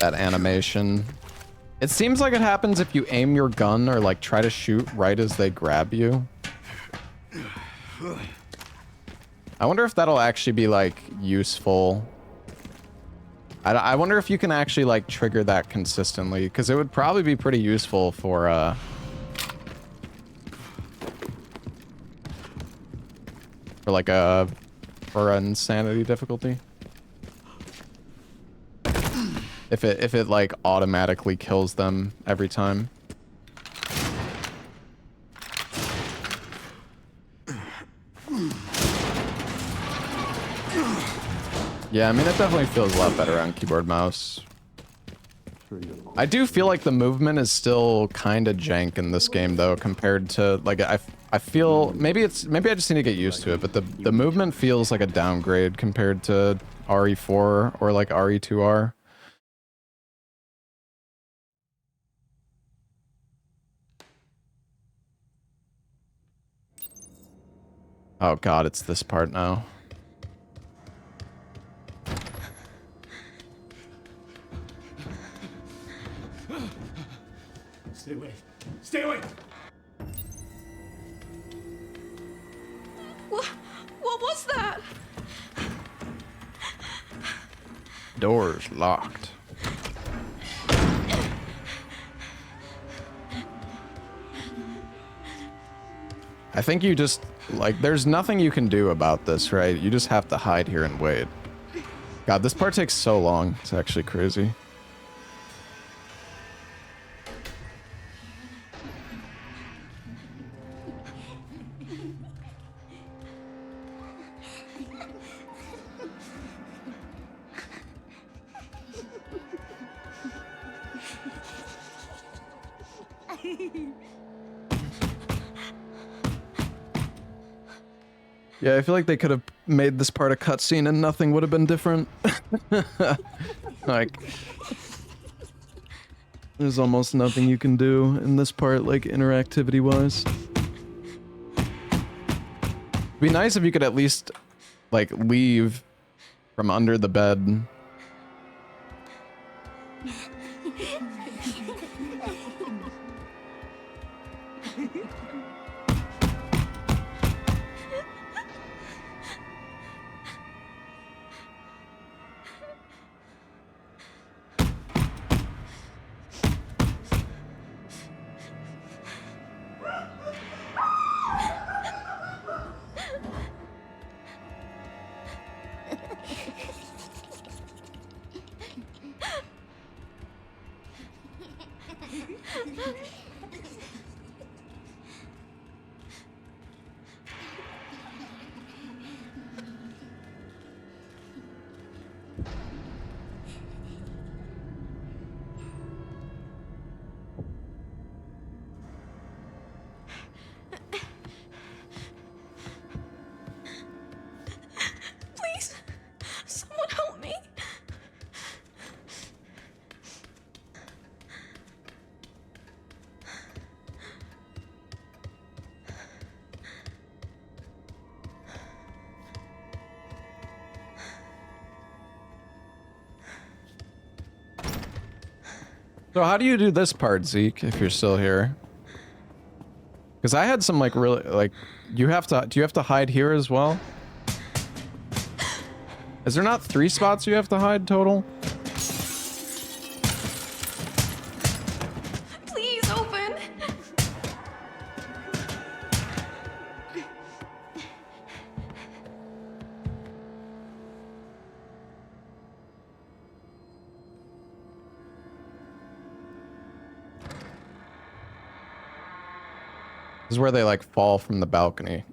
That animation. It seems like it happens if you aim your gun or, like, try to shoot right as they grab you. I wonder if that'll actually be, like, useful. I wonder if you can actually, like, trigger that consistently, because it would probably be pretty useful for like for an insanity difficulty. If it like automatically kills them every time. Yeah, I mean, it definitely feels a lot better on keyboard mouse. I do feel like the movement is still kind of jank in this game, though, compared to, like, I feel, maybe I just need to get used to it, but the movement feels like a downgrade compared to RE4 or, like, RE2R. Oh god, it's this part now. Stay away. Stay away! What was that? Doors locked. I think you just, like, there's nothing you can do about this, right? You just have to hide here and wait. God, this part takes so long. It's actually crazy. Yeah, I feel like they could have made this part a cutscene and nothing would have been different. Like, there's almost nothing you can do in this part, like, interactivity-wise. It'd be nice if you could at least, like, leave from under the bed. Please, someone help me. So how do you do this part, Zeke, if you're still here? Because I had some, like, really, like, do you have to hide here as well? Is there not 3 spots you have to hide total? Please open. This is where they, like, fall from the balcony.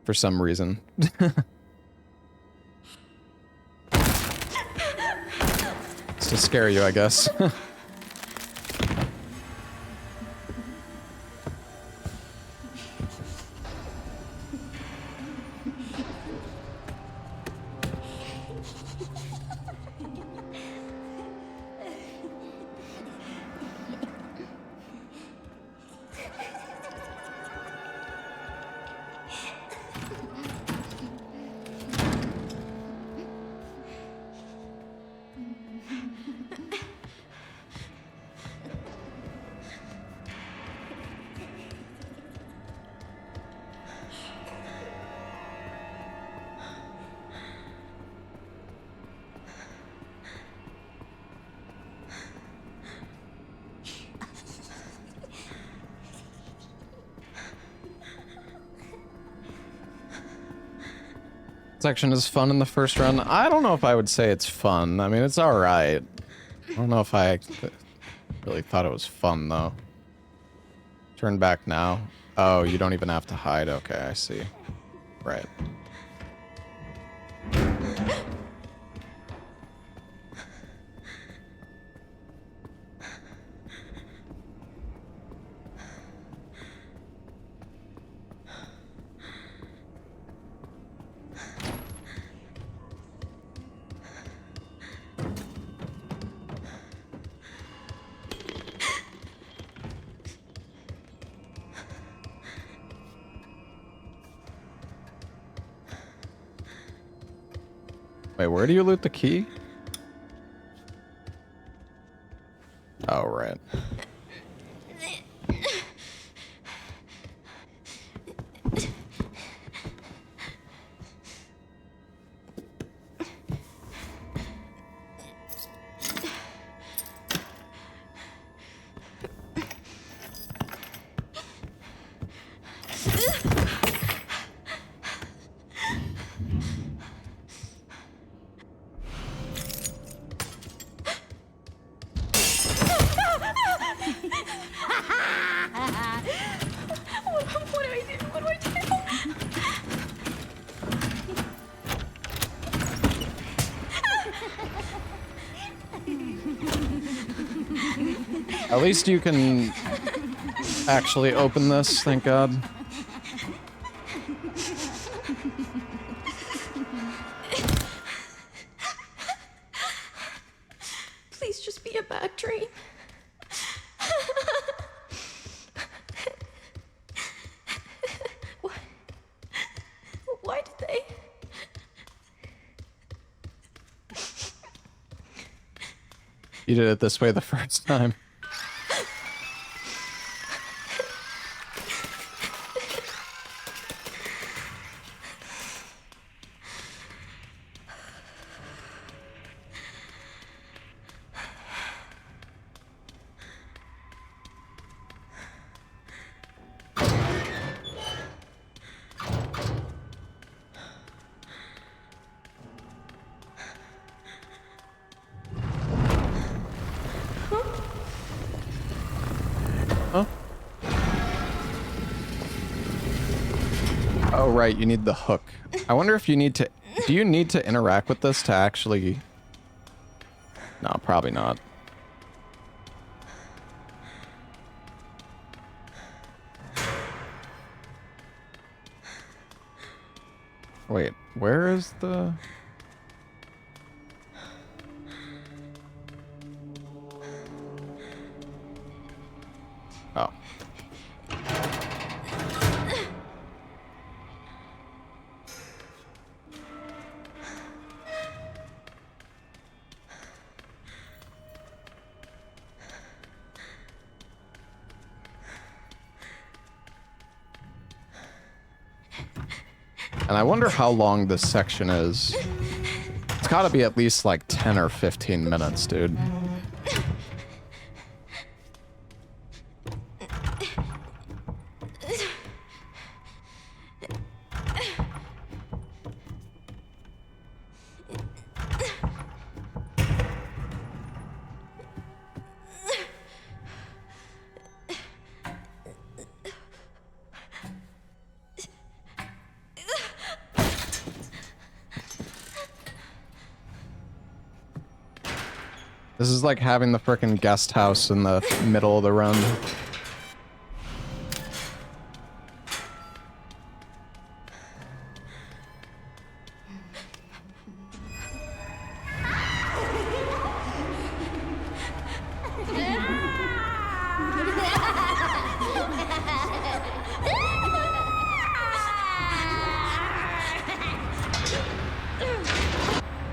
For some reason. It's to scare you, I guess. Section is fun in the first run. I don't know if I would say it's fun. I mean, it's alright. I don't know if I really thought it was fun, though. Turn back now. Oh, you don't even have to hide. Okay, I see. Right. Wait, where do you loot the key? Oh, right. What do I do? What do I do? At least you can actually open this, thank God. Please just be a bad dream. What? Why did they? You did it this way the first time. Huh? Oh, right, you need the hook. I wonder if you need to... Do you need to interact with this to actually... No, probably not. Wait, where is the... Oh. And I wonder how long this section is. It's gotta be at least like 10 or 15 minutes, dude. This is like having the frickin' guest house in the middle of the run.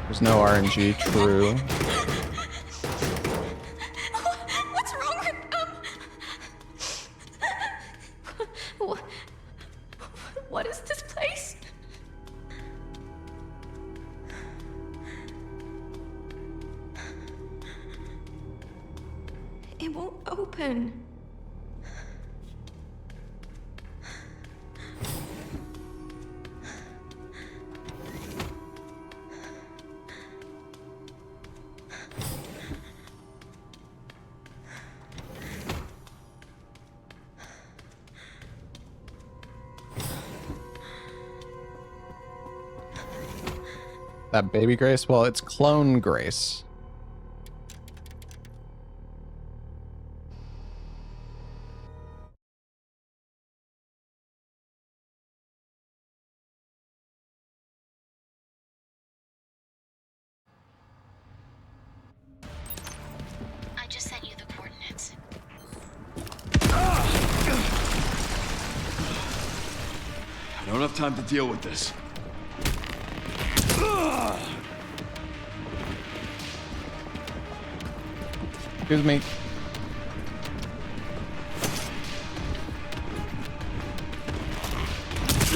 There's no RNG, true. What's wrong with them? What is this place? It won't open. That baby Grace? Well, it's clone Grace. I just sent you the coordinates. I don't have time to deal with this. Excuse me.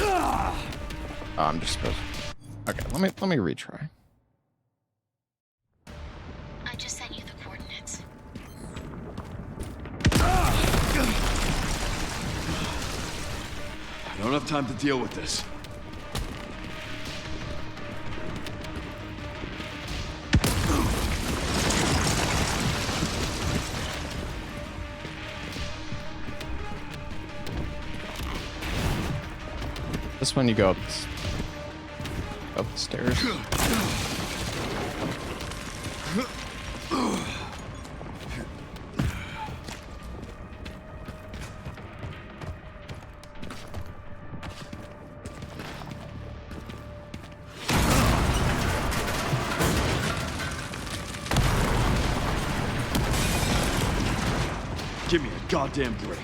Oh, I'm just supposed to... Okay, let me retry. I just sent you the coordinates. I don't have time to deal with this. This one you go up the stairs. Give me a goddamn break.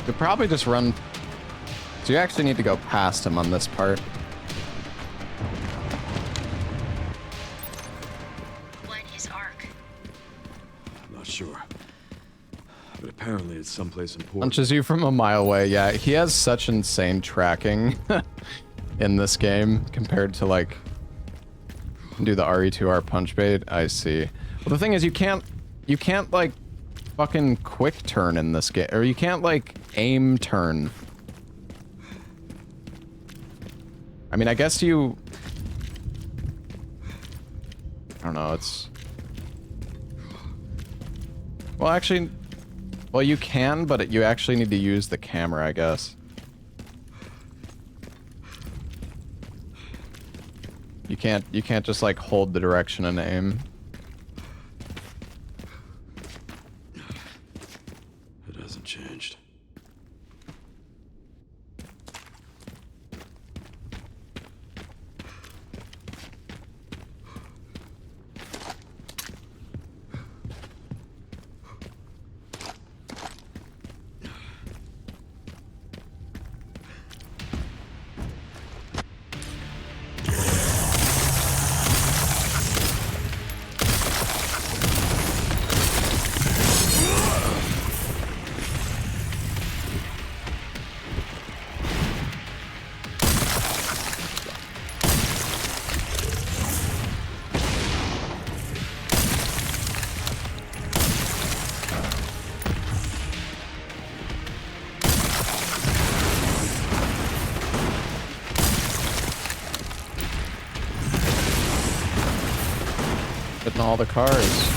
You'll probably just run. So you actually need to go past him on this part. What is Ark? I'm not sure. But apparently it's someplace important. Punches you from a mile away. Yeah, he has such insane tracking in this game compared to like do the RE2R punch bait. I see. Well, the thing is, you can't like fucking quick turn in this game, or you can't like aim turn. I mean, I guess you. I don't know. It's. Well, actually. Well, you can, but you actually need to use the camera, I guess. You can't just like hold the direction and aim. It hasn't changed. Hitting all the cars.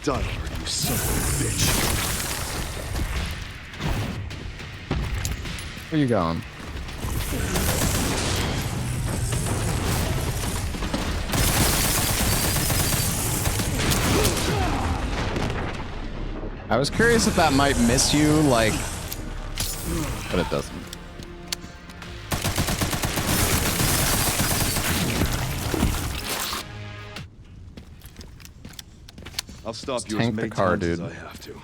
Die hard, you son of a bitch. Where you going? I was curious if that might miss you, like, but it doesn't. I'll stop you tank as the many car, times as dude. I have to.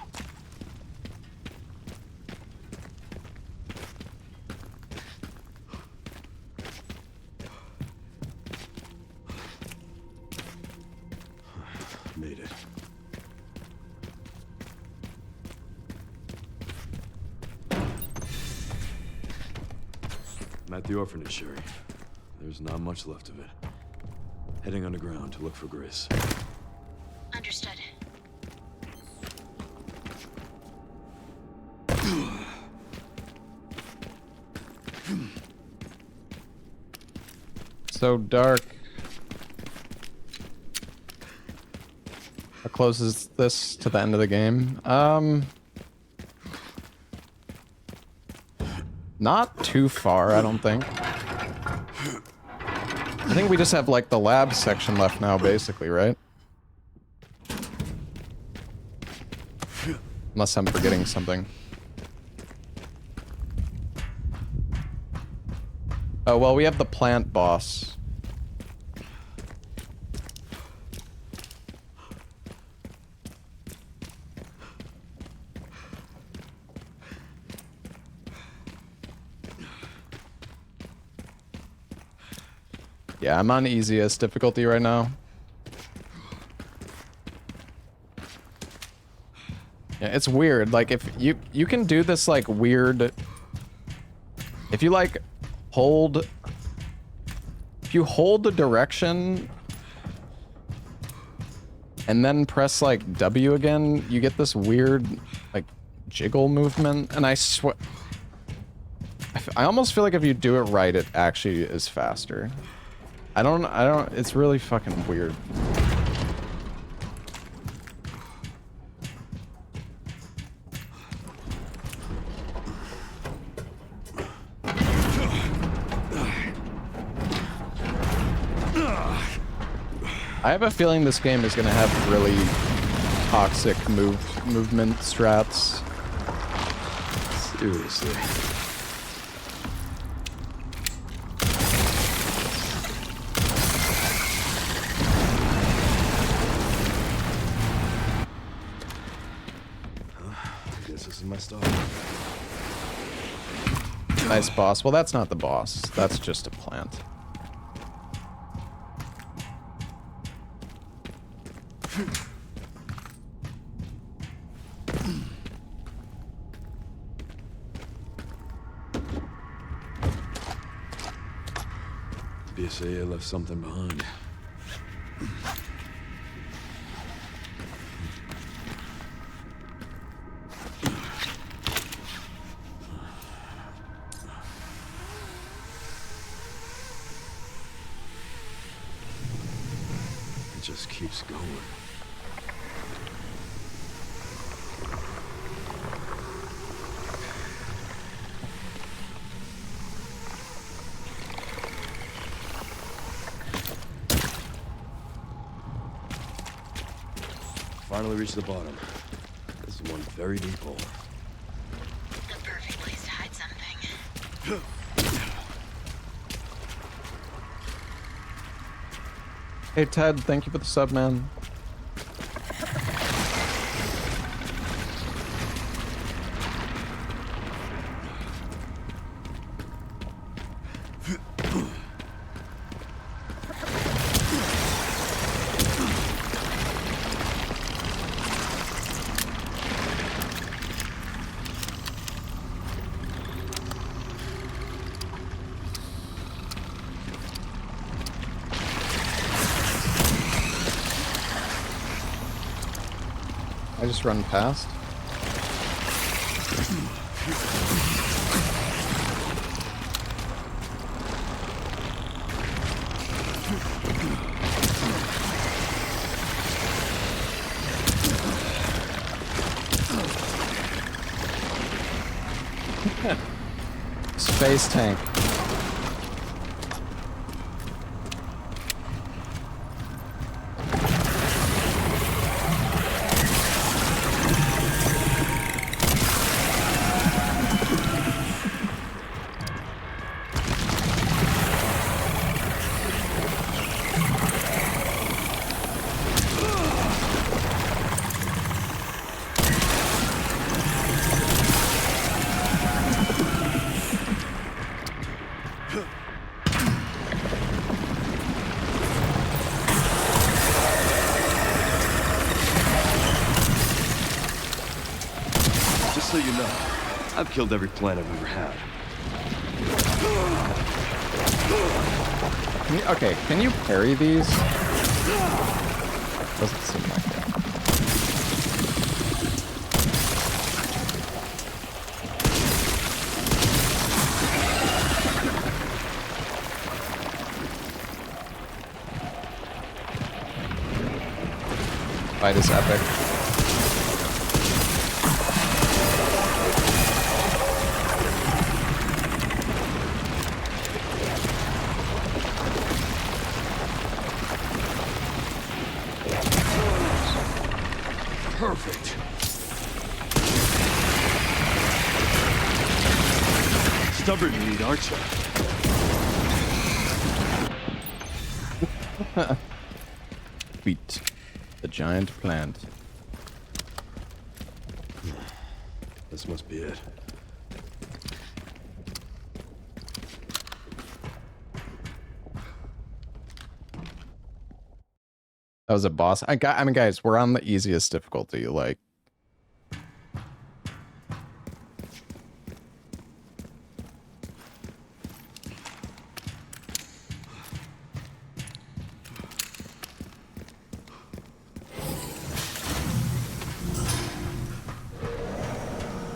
Made it. I'm at the orphanage, Sherry. There's not much left of it. Heading underground to look for Grace. Understood. So dark. How close is this to the end of the game? Not too far, I don't think. I think we just have, like, the lab section left now, basically, right? Unless I'm forgetting something. Oh, well, we have the plant boss. Yeah, I'm on easiest difficulty right now. Yeah, it's weird. Like, if you can do this, like, weird... If you, like, hold... If you hold the direction... And then press, like, W again, you get this weird, like, jiggle movement. And I swear... I almost feel like if you do it right, it actually is faster. I don't, it's really fucking weird. I have a feeling this game is gonna have really toxic movement strats. Seriously. This is my start. Nice boss. Well, that's not the boss. That's just a plant. BSAA left something behind. It just keeps going. Finally reached the bottom. This is one very deep hole. The perfect place to hide something. Hey Ted, thank you for the sub, man. I just run past. Space tank. Just so you know, I've killed every plant I've ever had. Okay, can you parry these? Doesn't seem like it. Fight is epic. Perfect. Stubborn meat, aren't you? Wheat, the giant plant. This must be it. That was a boss. I mean, guys, we're on the easiest difficulty. Like,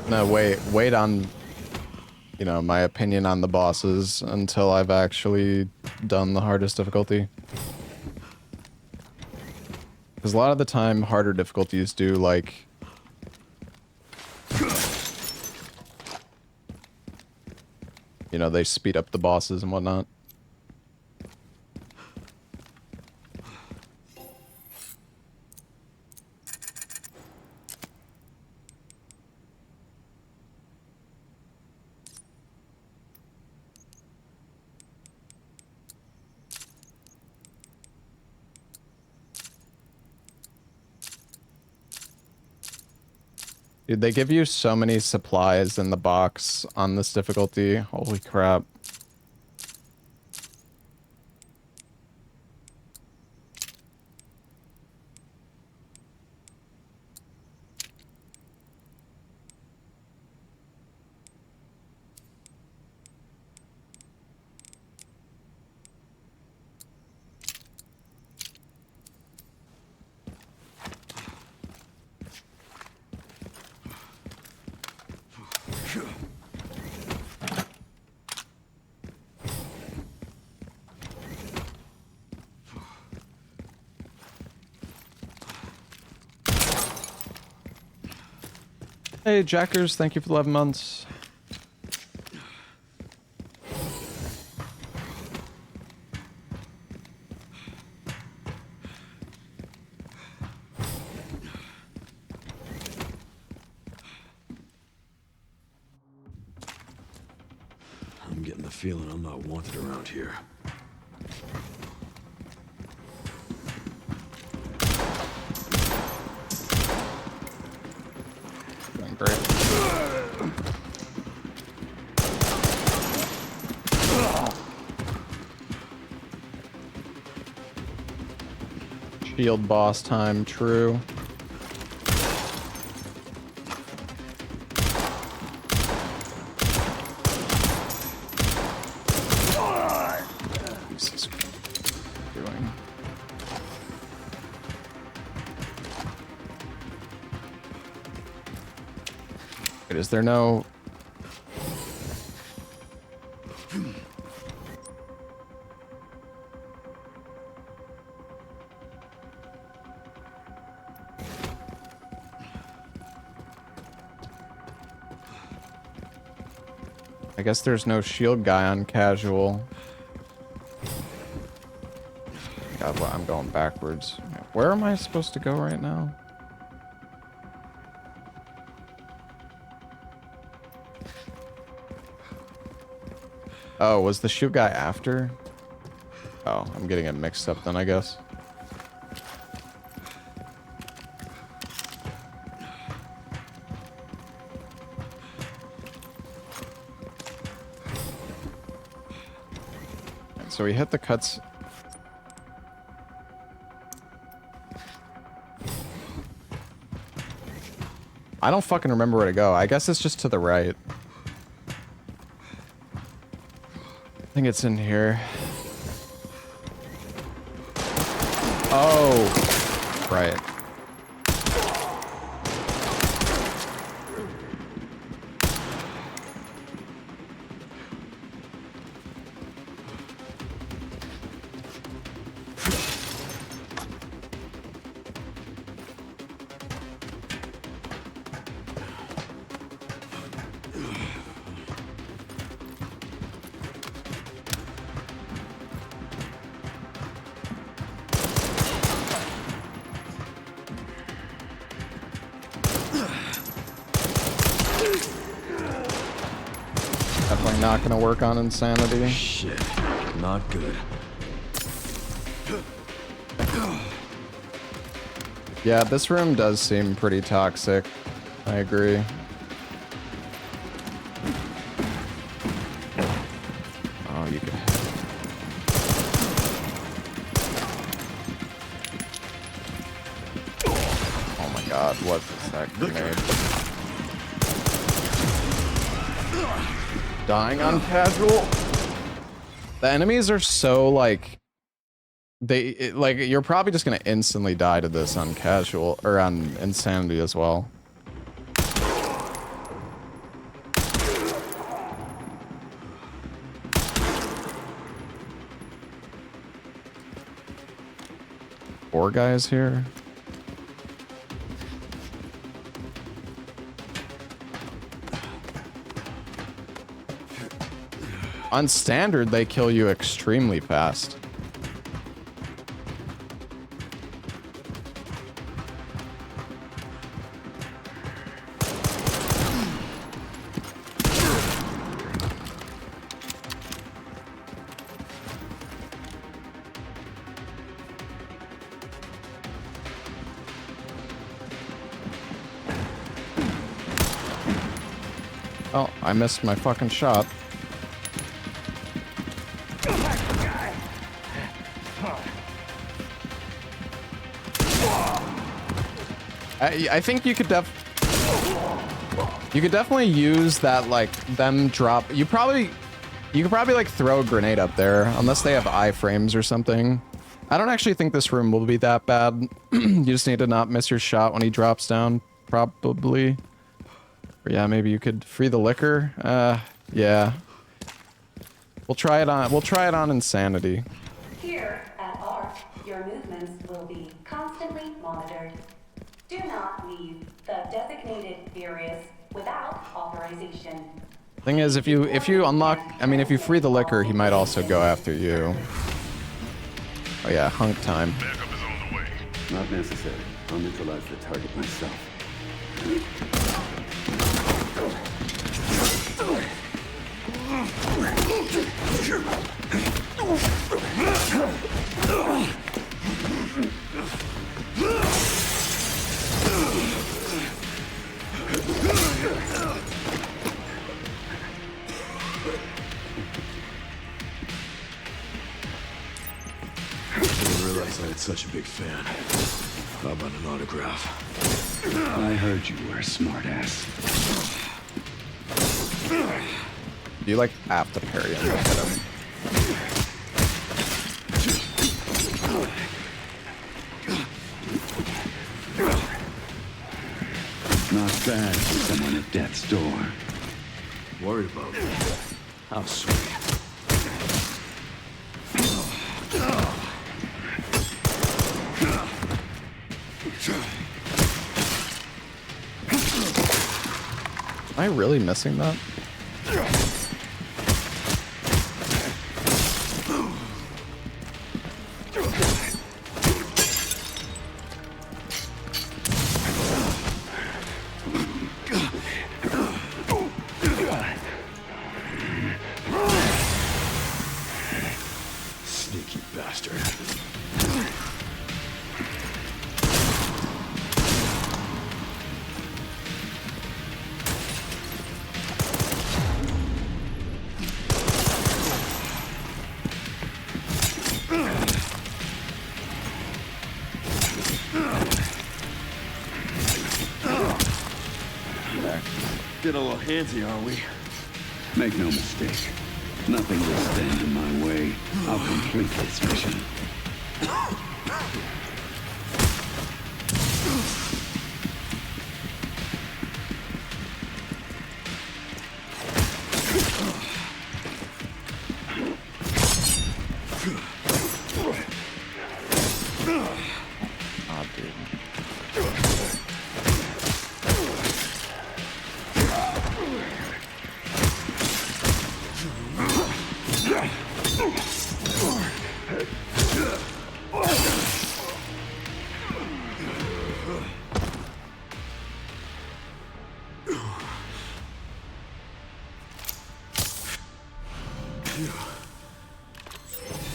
no, wait on, you know, my opinion on the bosses until I've actually done the hardest difficulty. Because a lot of the time, harder difficulties do, like... You know, they speed up the bosses and whatnot. Dude, they give you so many supplies in the box on this difficulty. Holy crap. Hey, Jackers, thank you for 11 months. I'm getting the feeling I'm not wanted around here. Doing great. Shield boss time, true. Jesus. What are you doing? Wait, is there no... I guess there's no shield guy on casual. God, well, I'm going backwards. Where am I supposed to go right now? Oh, was the shield guy after? Oh, I'm getting it mixed up then, I guess. So we hit the cuts. I don't fucking remember where to go. I guess it's just to the right. I think it's in here. Oh, right. not gonna work on insanity. Shit, not good. Yeah, this room does seem pretty toxic. I agree. Oh, you can. Oh my god, what is that grenade? Dying on casual? The enemies are so, like... like, you're probably just gonna instantly die to this on casual, or on insanity as well. Four guys here. On standard, they kill you extremely fast. Oh, I missed my fucking shot. I think you could definitely use that, like, them drop. You could probably like throw a grenade up there, unless they have iframes or something. I don't actually think this room will be that bad. You just need to not miss your shot when he drops down, probably. Or yeah, maybe you could free the liquor. Yeah. We'll try it on insanity. Here at ARC, your movements will be constantly monitored. Do not leave the designated areas without authorization. Thing is, if you unlock, I mean, if you free the liquor, he might also go after you. Oh yeah, hunk time. Backup is on the way. Not necessary. I'll neutralize the target myself. I didn't realize I had such a big fan. How about an autograph? I heard you were a smartass. You like have to parry him to hit him. Not bad for someone at death's door. Worried about me. How sweet. Am I really missing that? Sneaky bastard. Get a little handsy, are we? Make no mistake. Nothing will stand in my way. I'll complete this mission. Oh, dude.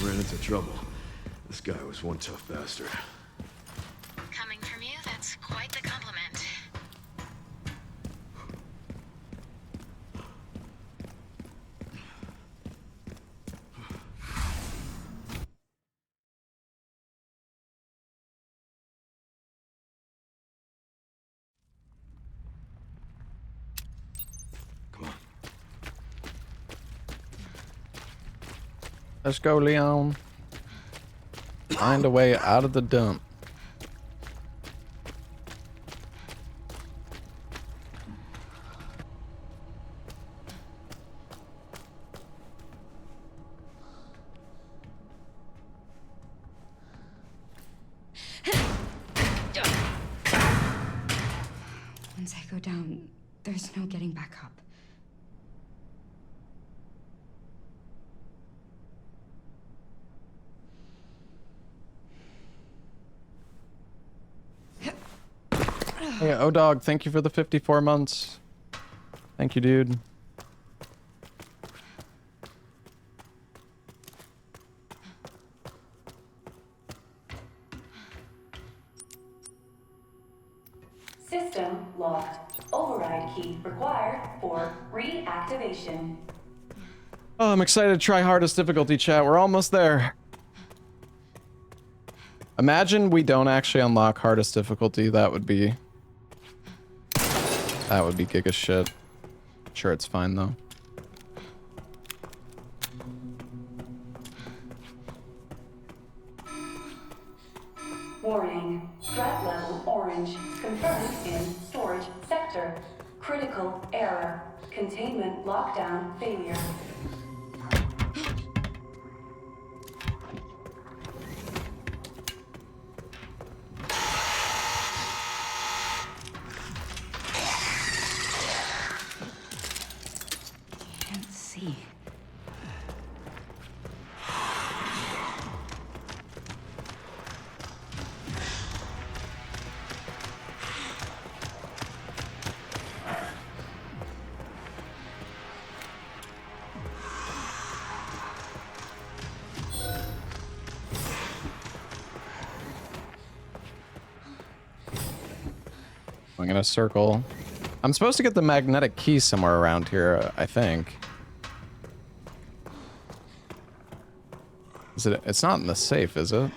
ran into trouble. This guy was one tough bastard. Coming from you, that's quite the compliment. Come on. Let's go, Leon. Find a way out of the dump. Once I go down, there's no getting back up. Hey, O-Dog, thank you for the 54 months. Thank you, dude. System locked. Override key required for reactivation. Oh, I'm excited to try hardest difficulty, chat. We're almost there. Imagine we don't actually unlock hardest difficulty. That would be giga shit. Sure, it's fine though. Warning. Threat level orange. Confirmed in storage sector. Critical error. Containment lockdown failure. Can't see. I'm gonna circle. I'm supposed to get the magnetic key somewhere around here, I think. Is it? It's not in the safe, is it?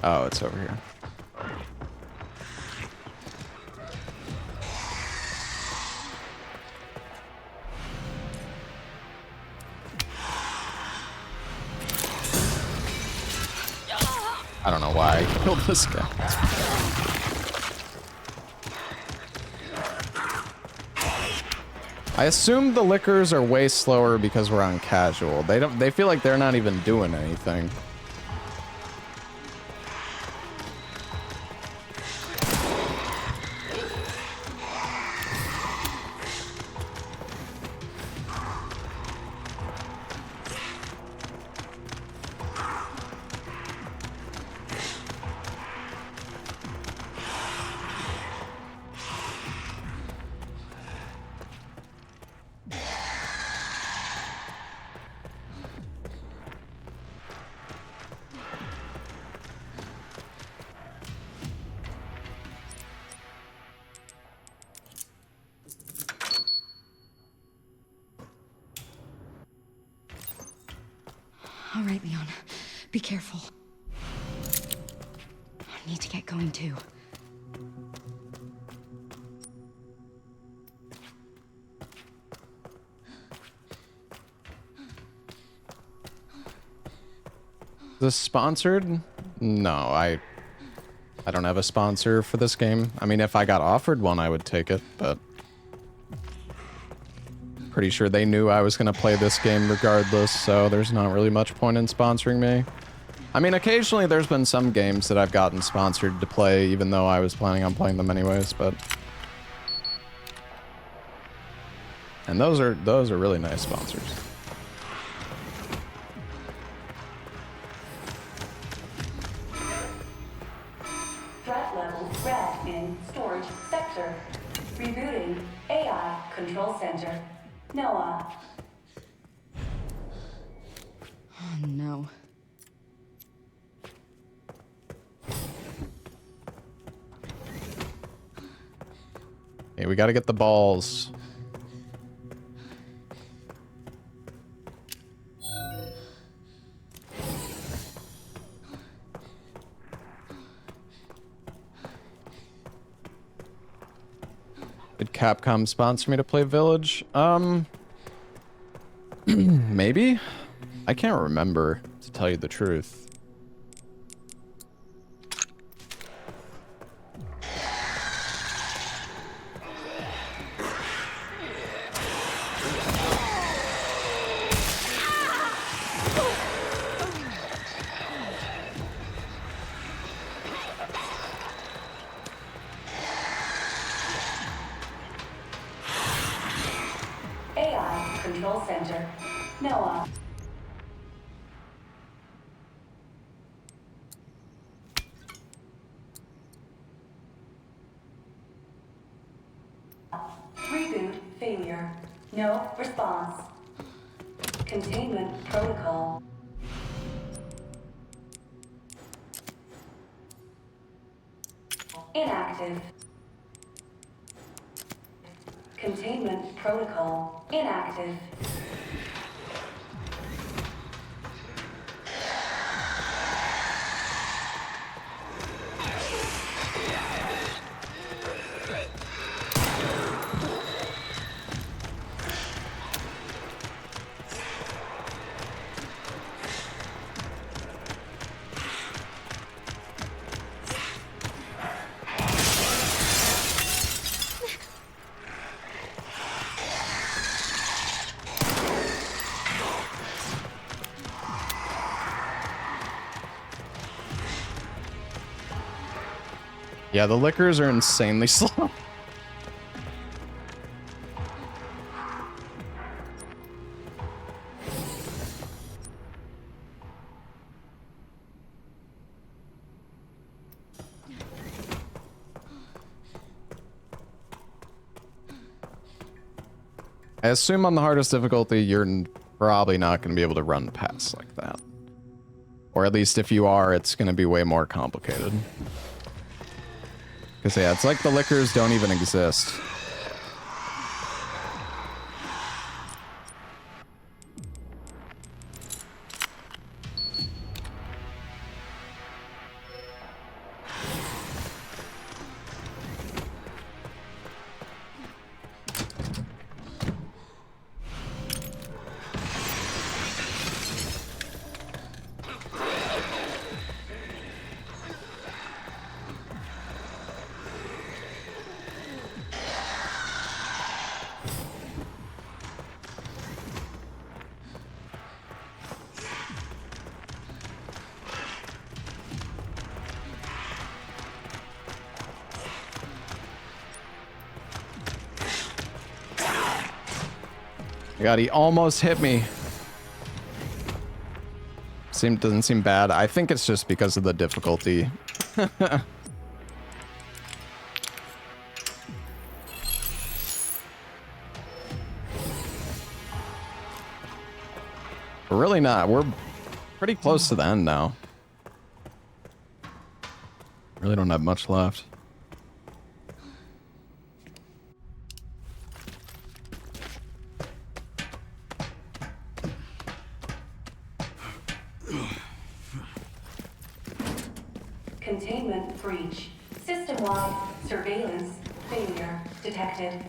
Oh, it's over here. I don't know why I killed this guy. I assume the liquors are way slower because we're on casual. They feel like they're not even doing anything. All right, Leon. Be careful. I need to get going too. Is this sponsored? No, I don't have a sponsor for this game. I mean, if I got offered one, I would take it, but pretty sure they knew I was going to play this game regardless, so there's not really much point in sponsoring me. I mean, occasionally there's been some games that I've gotten sponsored to play, even though I was planning on playing them anyways, but... And those are really nice sponsors. Threat level red in storage sector. Reboot Reaching AI Control Center. Noah. Oh no. Hey, we gotta get the balls. Did Capcom sponsor me to play Village? Maybe? I can't remember, to tell you the truth. AI Control Center. Noah. Reboot failure. No response. Containment protocol. Inactive. Containment protocol inactive. Yeah, the lickers are insanely slow. I assume on the hardest difficulty, you're probably not going to be able to run past like that. Or at least if you are, it's going to be way more complicated. Because yeah, it's like the lickers don't even exist. God, he almost hit me. Doesn't seem bad. I think it's just because of the difficulty. We're really not. We're pretty close to the end now. Really don't have much left. Containment breach. System-wide surveillance failure detected.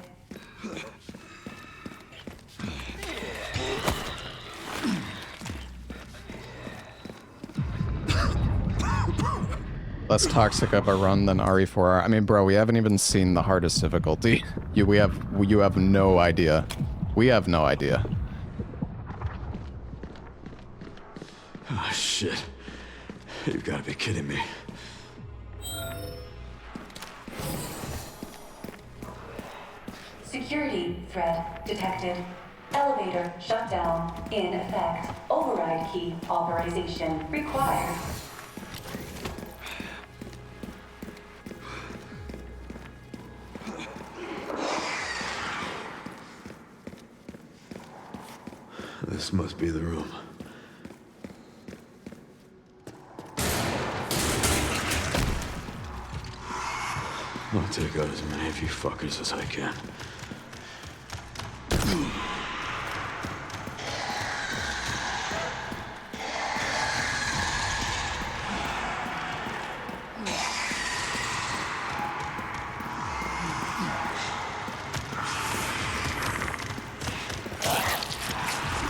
Less toxic of a run than RE4R. I mean, bro, we haven't even seen the hardest difficulty. You have no idea. We have no idea. Oh, shit. You've got to be kidding me. Security threat detected. Elevator shutdown in effect. Override key authorization required. This must be the room. I'll take out as many of you fuckers as I can.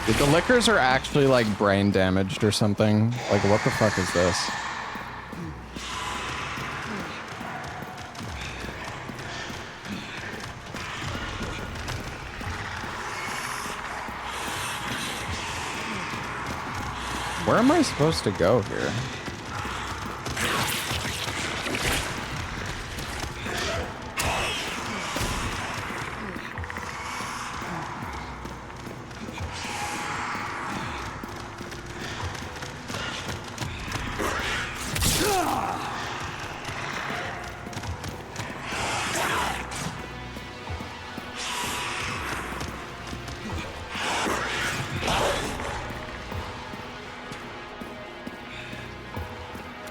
Dude, the lickers are actually like brain damaged or something. Like, what the fuck is this? Where am I supposed to go here?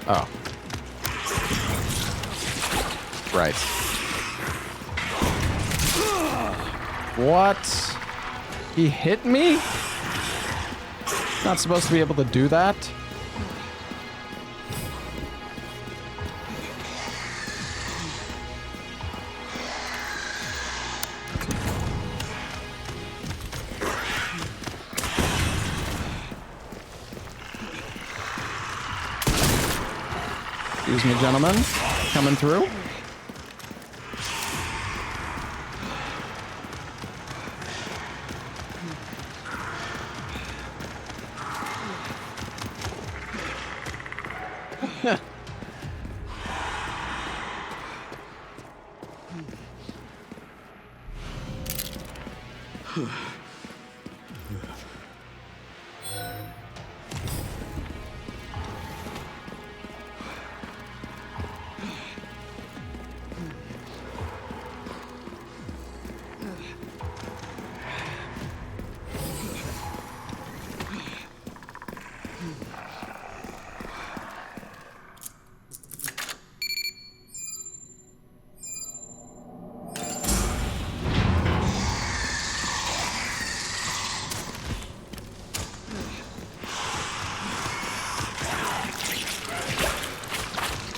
Oh. Right. What? He hit me? Not supposed to be able to do that? Excuse me, gentlemen. Coming through.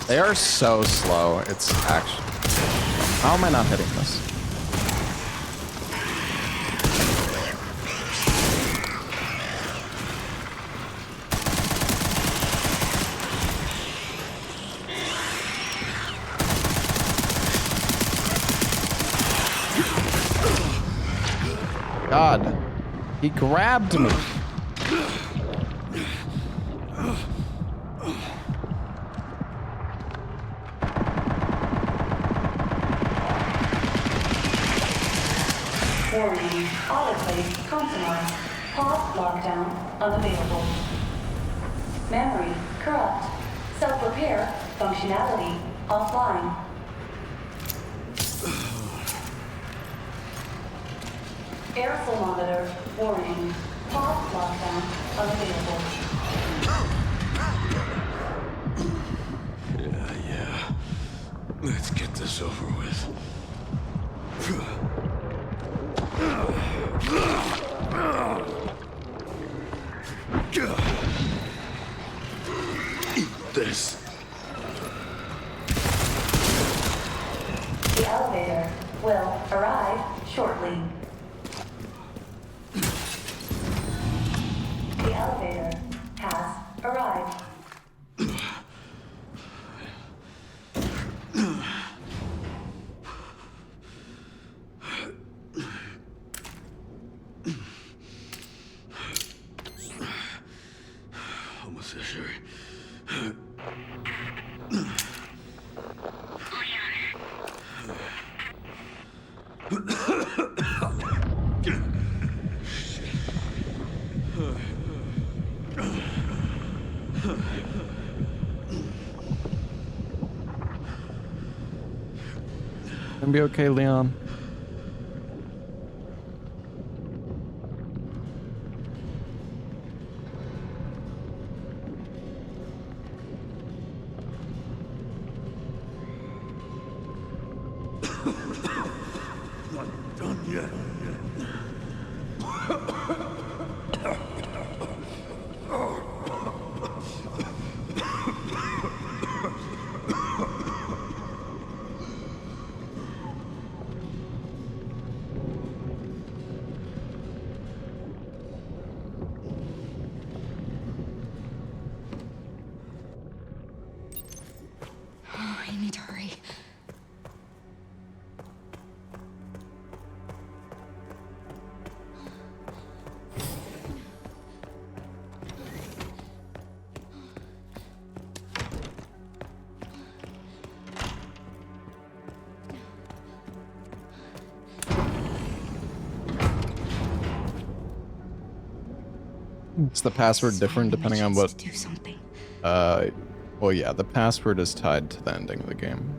They are so slow. It's actually... How am I not hitting this? God. He grabbed me. Warning, autoclave compromised. Pod lockdown unavailable. Memory corrupt. Self-repair functionality offline. Aerosol monitor warning. Pod lockdown unavailable. Yeah. Let's get this over with. Eat this. The elevator will arrive shortly. The elevator has arrived. Almost there, Sherry. Gonna be okay, Leon. Oh, I need to hurry. Is the password different depending on what? Do something. Well, yeah, the password is tied to the ending of the game.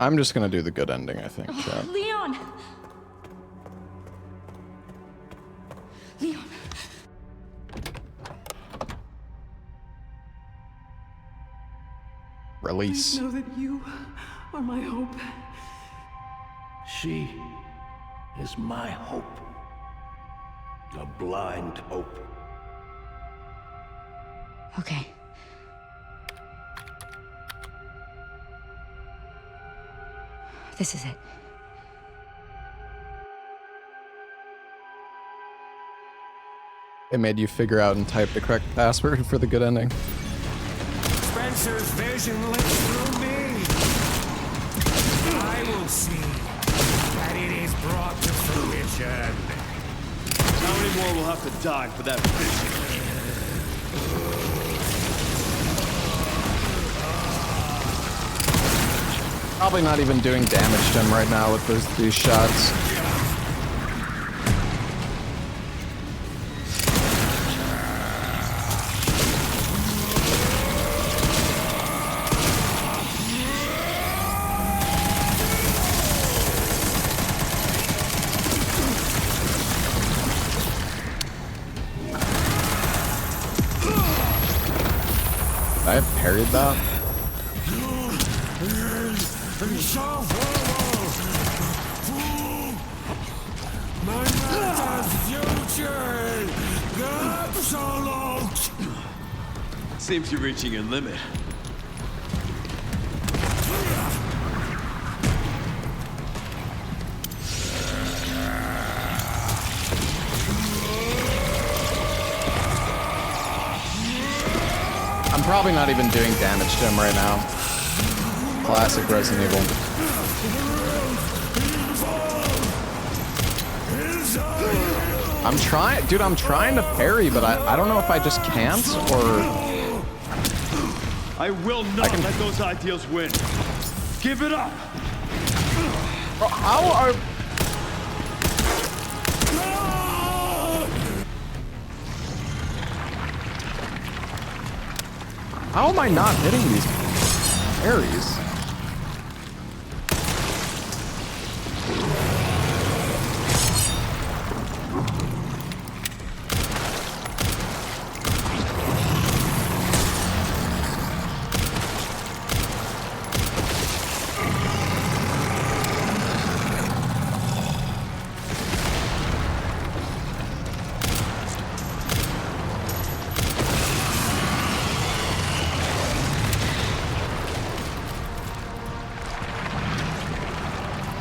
I'm just gonna do the good ending, I think, chat. Leon! Leon. Release. Know that you are my hope. She is my hope. A blind hope. Okay. This is it. It made you figure out and type the correct password for the good ending. Spencer's vision lives through me. I will see that it is brought to fruition. How many more will have to die for that vision? Probably not even doing damage to him right now with these shots. I have parried that. Seems you're reaching your limit. I'm probably not even doing damage to him right now. Classic Resident Evil. I'm trying, dude, I'm trying to parry, but I don't know if I just can't or... I will not let those ideals win. Give it up! Bro, how are... How am I not hitting these parries?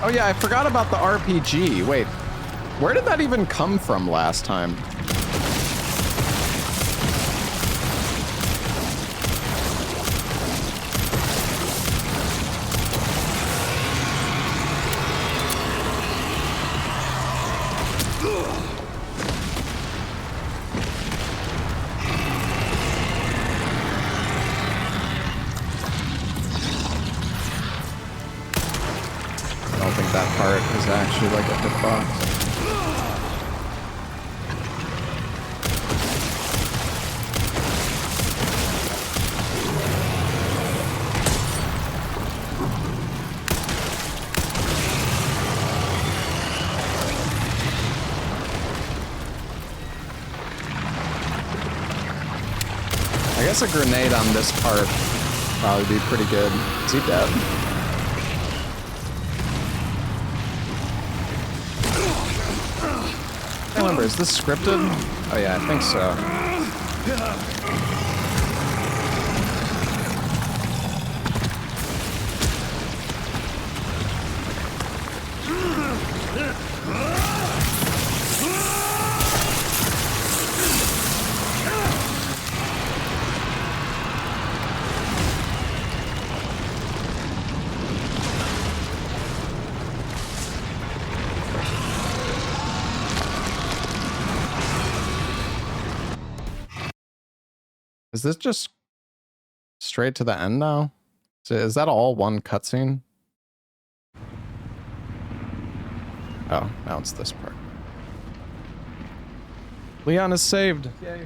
Oh yeah, I forgot about the RPG. Wait, where did that even come from last time? I don't think that part is actually like a hitbox. I guess a grenade on this part probably be pretty good. Is he dead? I can't remember, is this scripted? Oh yeah, I think so. Is this just straight to the end now? So is that all one cutscene? Oh, now it's this part. Leon is saved. Yay.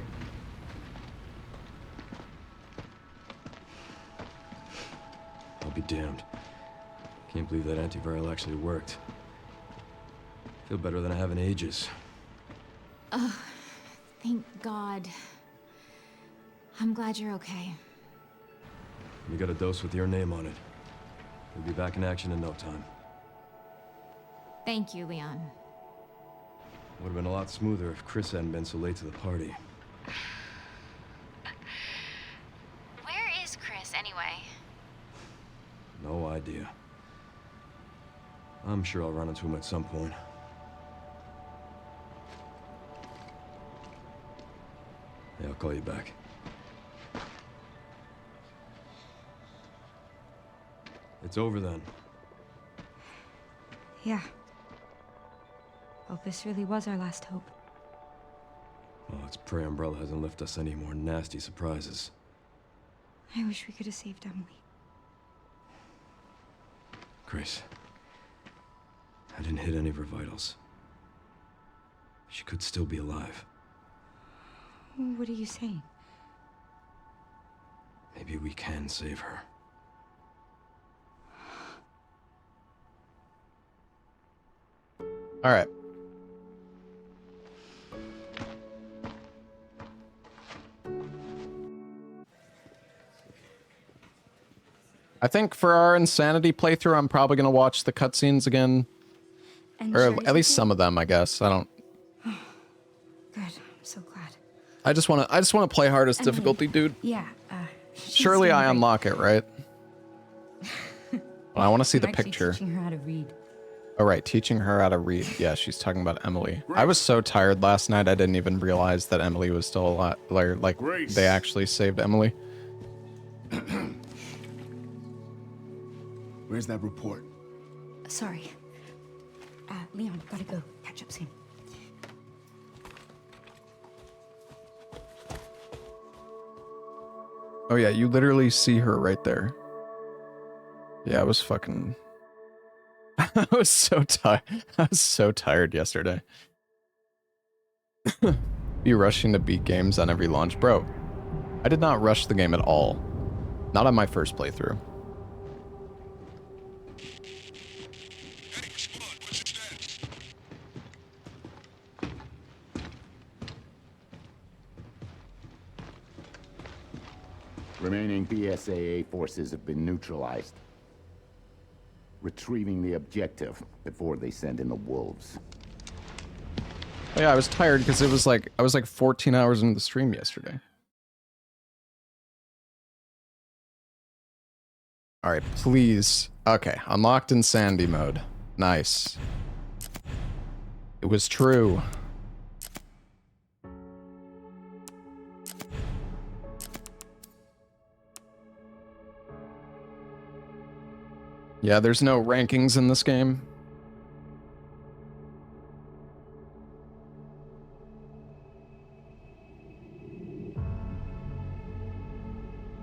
I'll be damned. Can't believe that antiviral actually worked. Feel better than I have in ages. Oh, thank God. I'm glad you're okay. You got a dose with your name on it. We'll be back in action in no time. Thank you, Leon. Would have been a lot smoother if Chris hadn't been so late to the party. Where is Chris, anyway? No idea. I'm sure I'll run into him at some point. Yeah, I'll call you back. It's over then. Yeah. Hope this really was our last hope. Oh, let's pray Umbrella hasn't left us any more nasty surprises. I wish we could have saved Emily. Grace. I didn't hit any of her vitals. She could still be alive. What are you saying? Maybe we can save her. All right. I think for our Insanity playthrough, I'm probably gonna watch the cutscenes again, or at least some of them, I guess. I don't. Good. I'm so glad. I just wanna play hardest difficulty, dude. Yeah. Surely I unlock it, right? Well, I want to see the picture. Teaching her how to read. Oh, right, teaching her how to read. Yeah, she's talking about Emily. I was so tired last night, I didn't even realize that Emily was still alive. Like they actually saved Emily. Where's that report? Sorry. Leon, gotta go. Catch up soon. Oh yeah, you literally see her right there. Yeah, I was fucking... I was so tired. I was so tired yesterday. Be rushing to beat games on every launch. Bro, I did not rush the game at all. Not on my first playthrough. Remaining BSAA forces have been neutralized. Retrieving the objective before they send in the wolves. Oh yeah, I was tired because it was like, I was like 14 hours into the stream yesterday. Alright, please. Okay, unlocked Insanity mode. Nice. It was true. Yeah, there's no rankings in this game.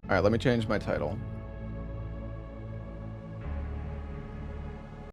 Alright, let me change my title.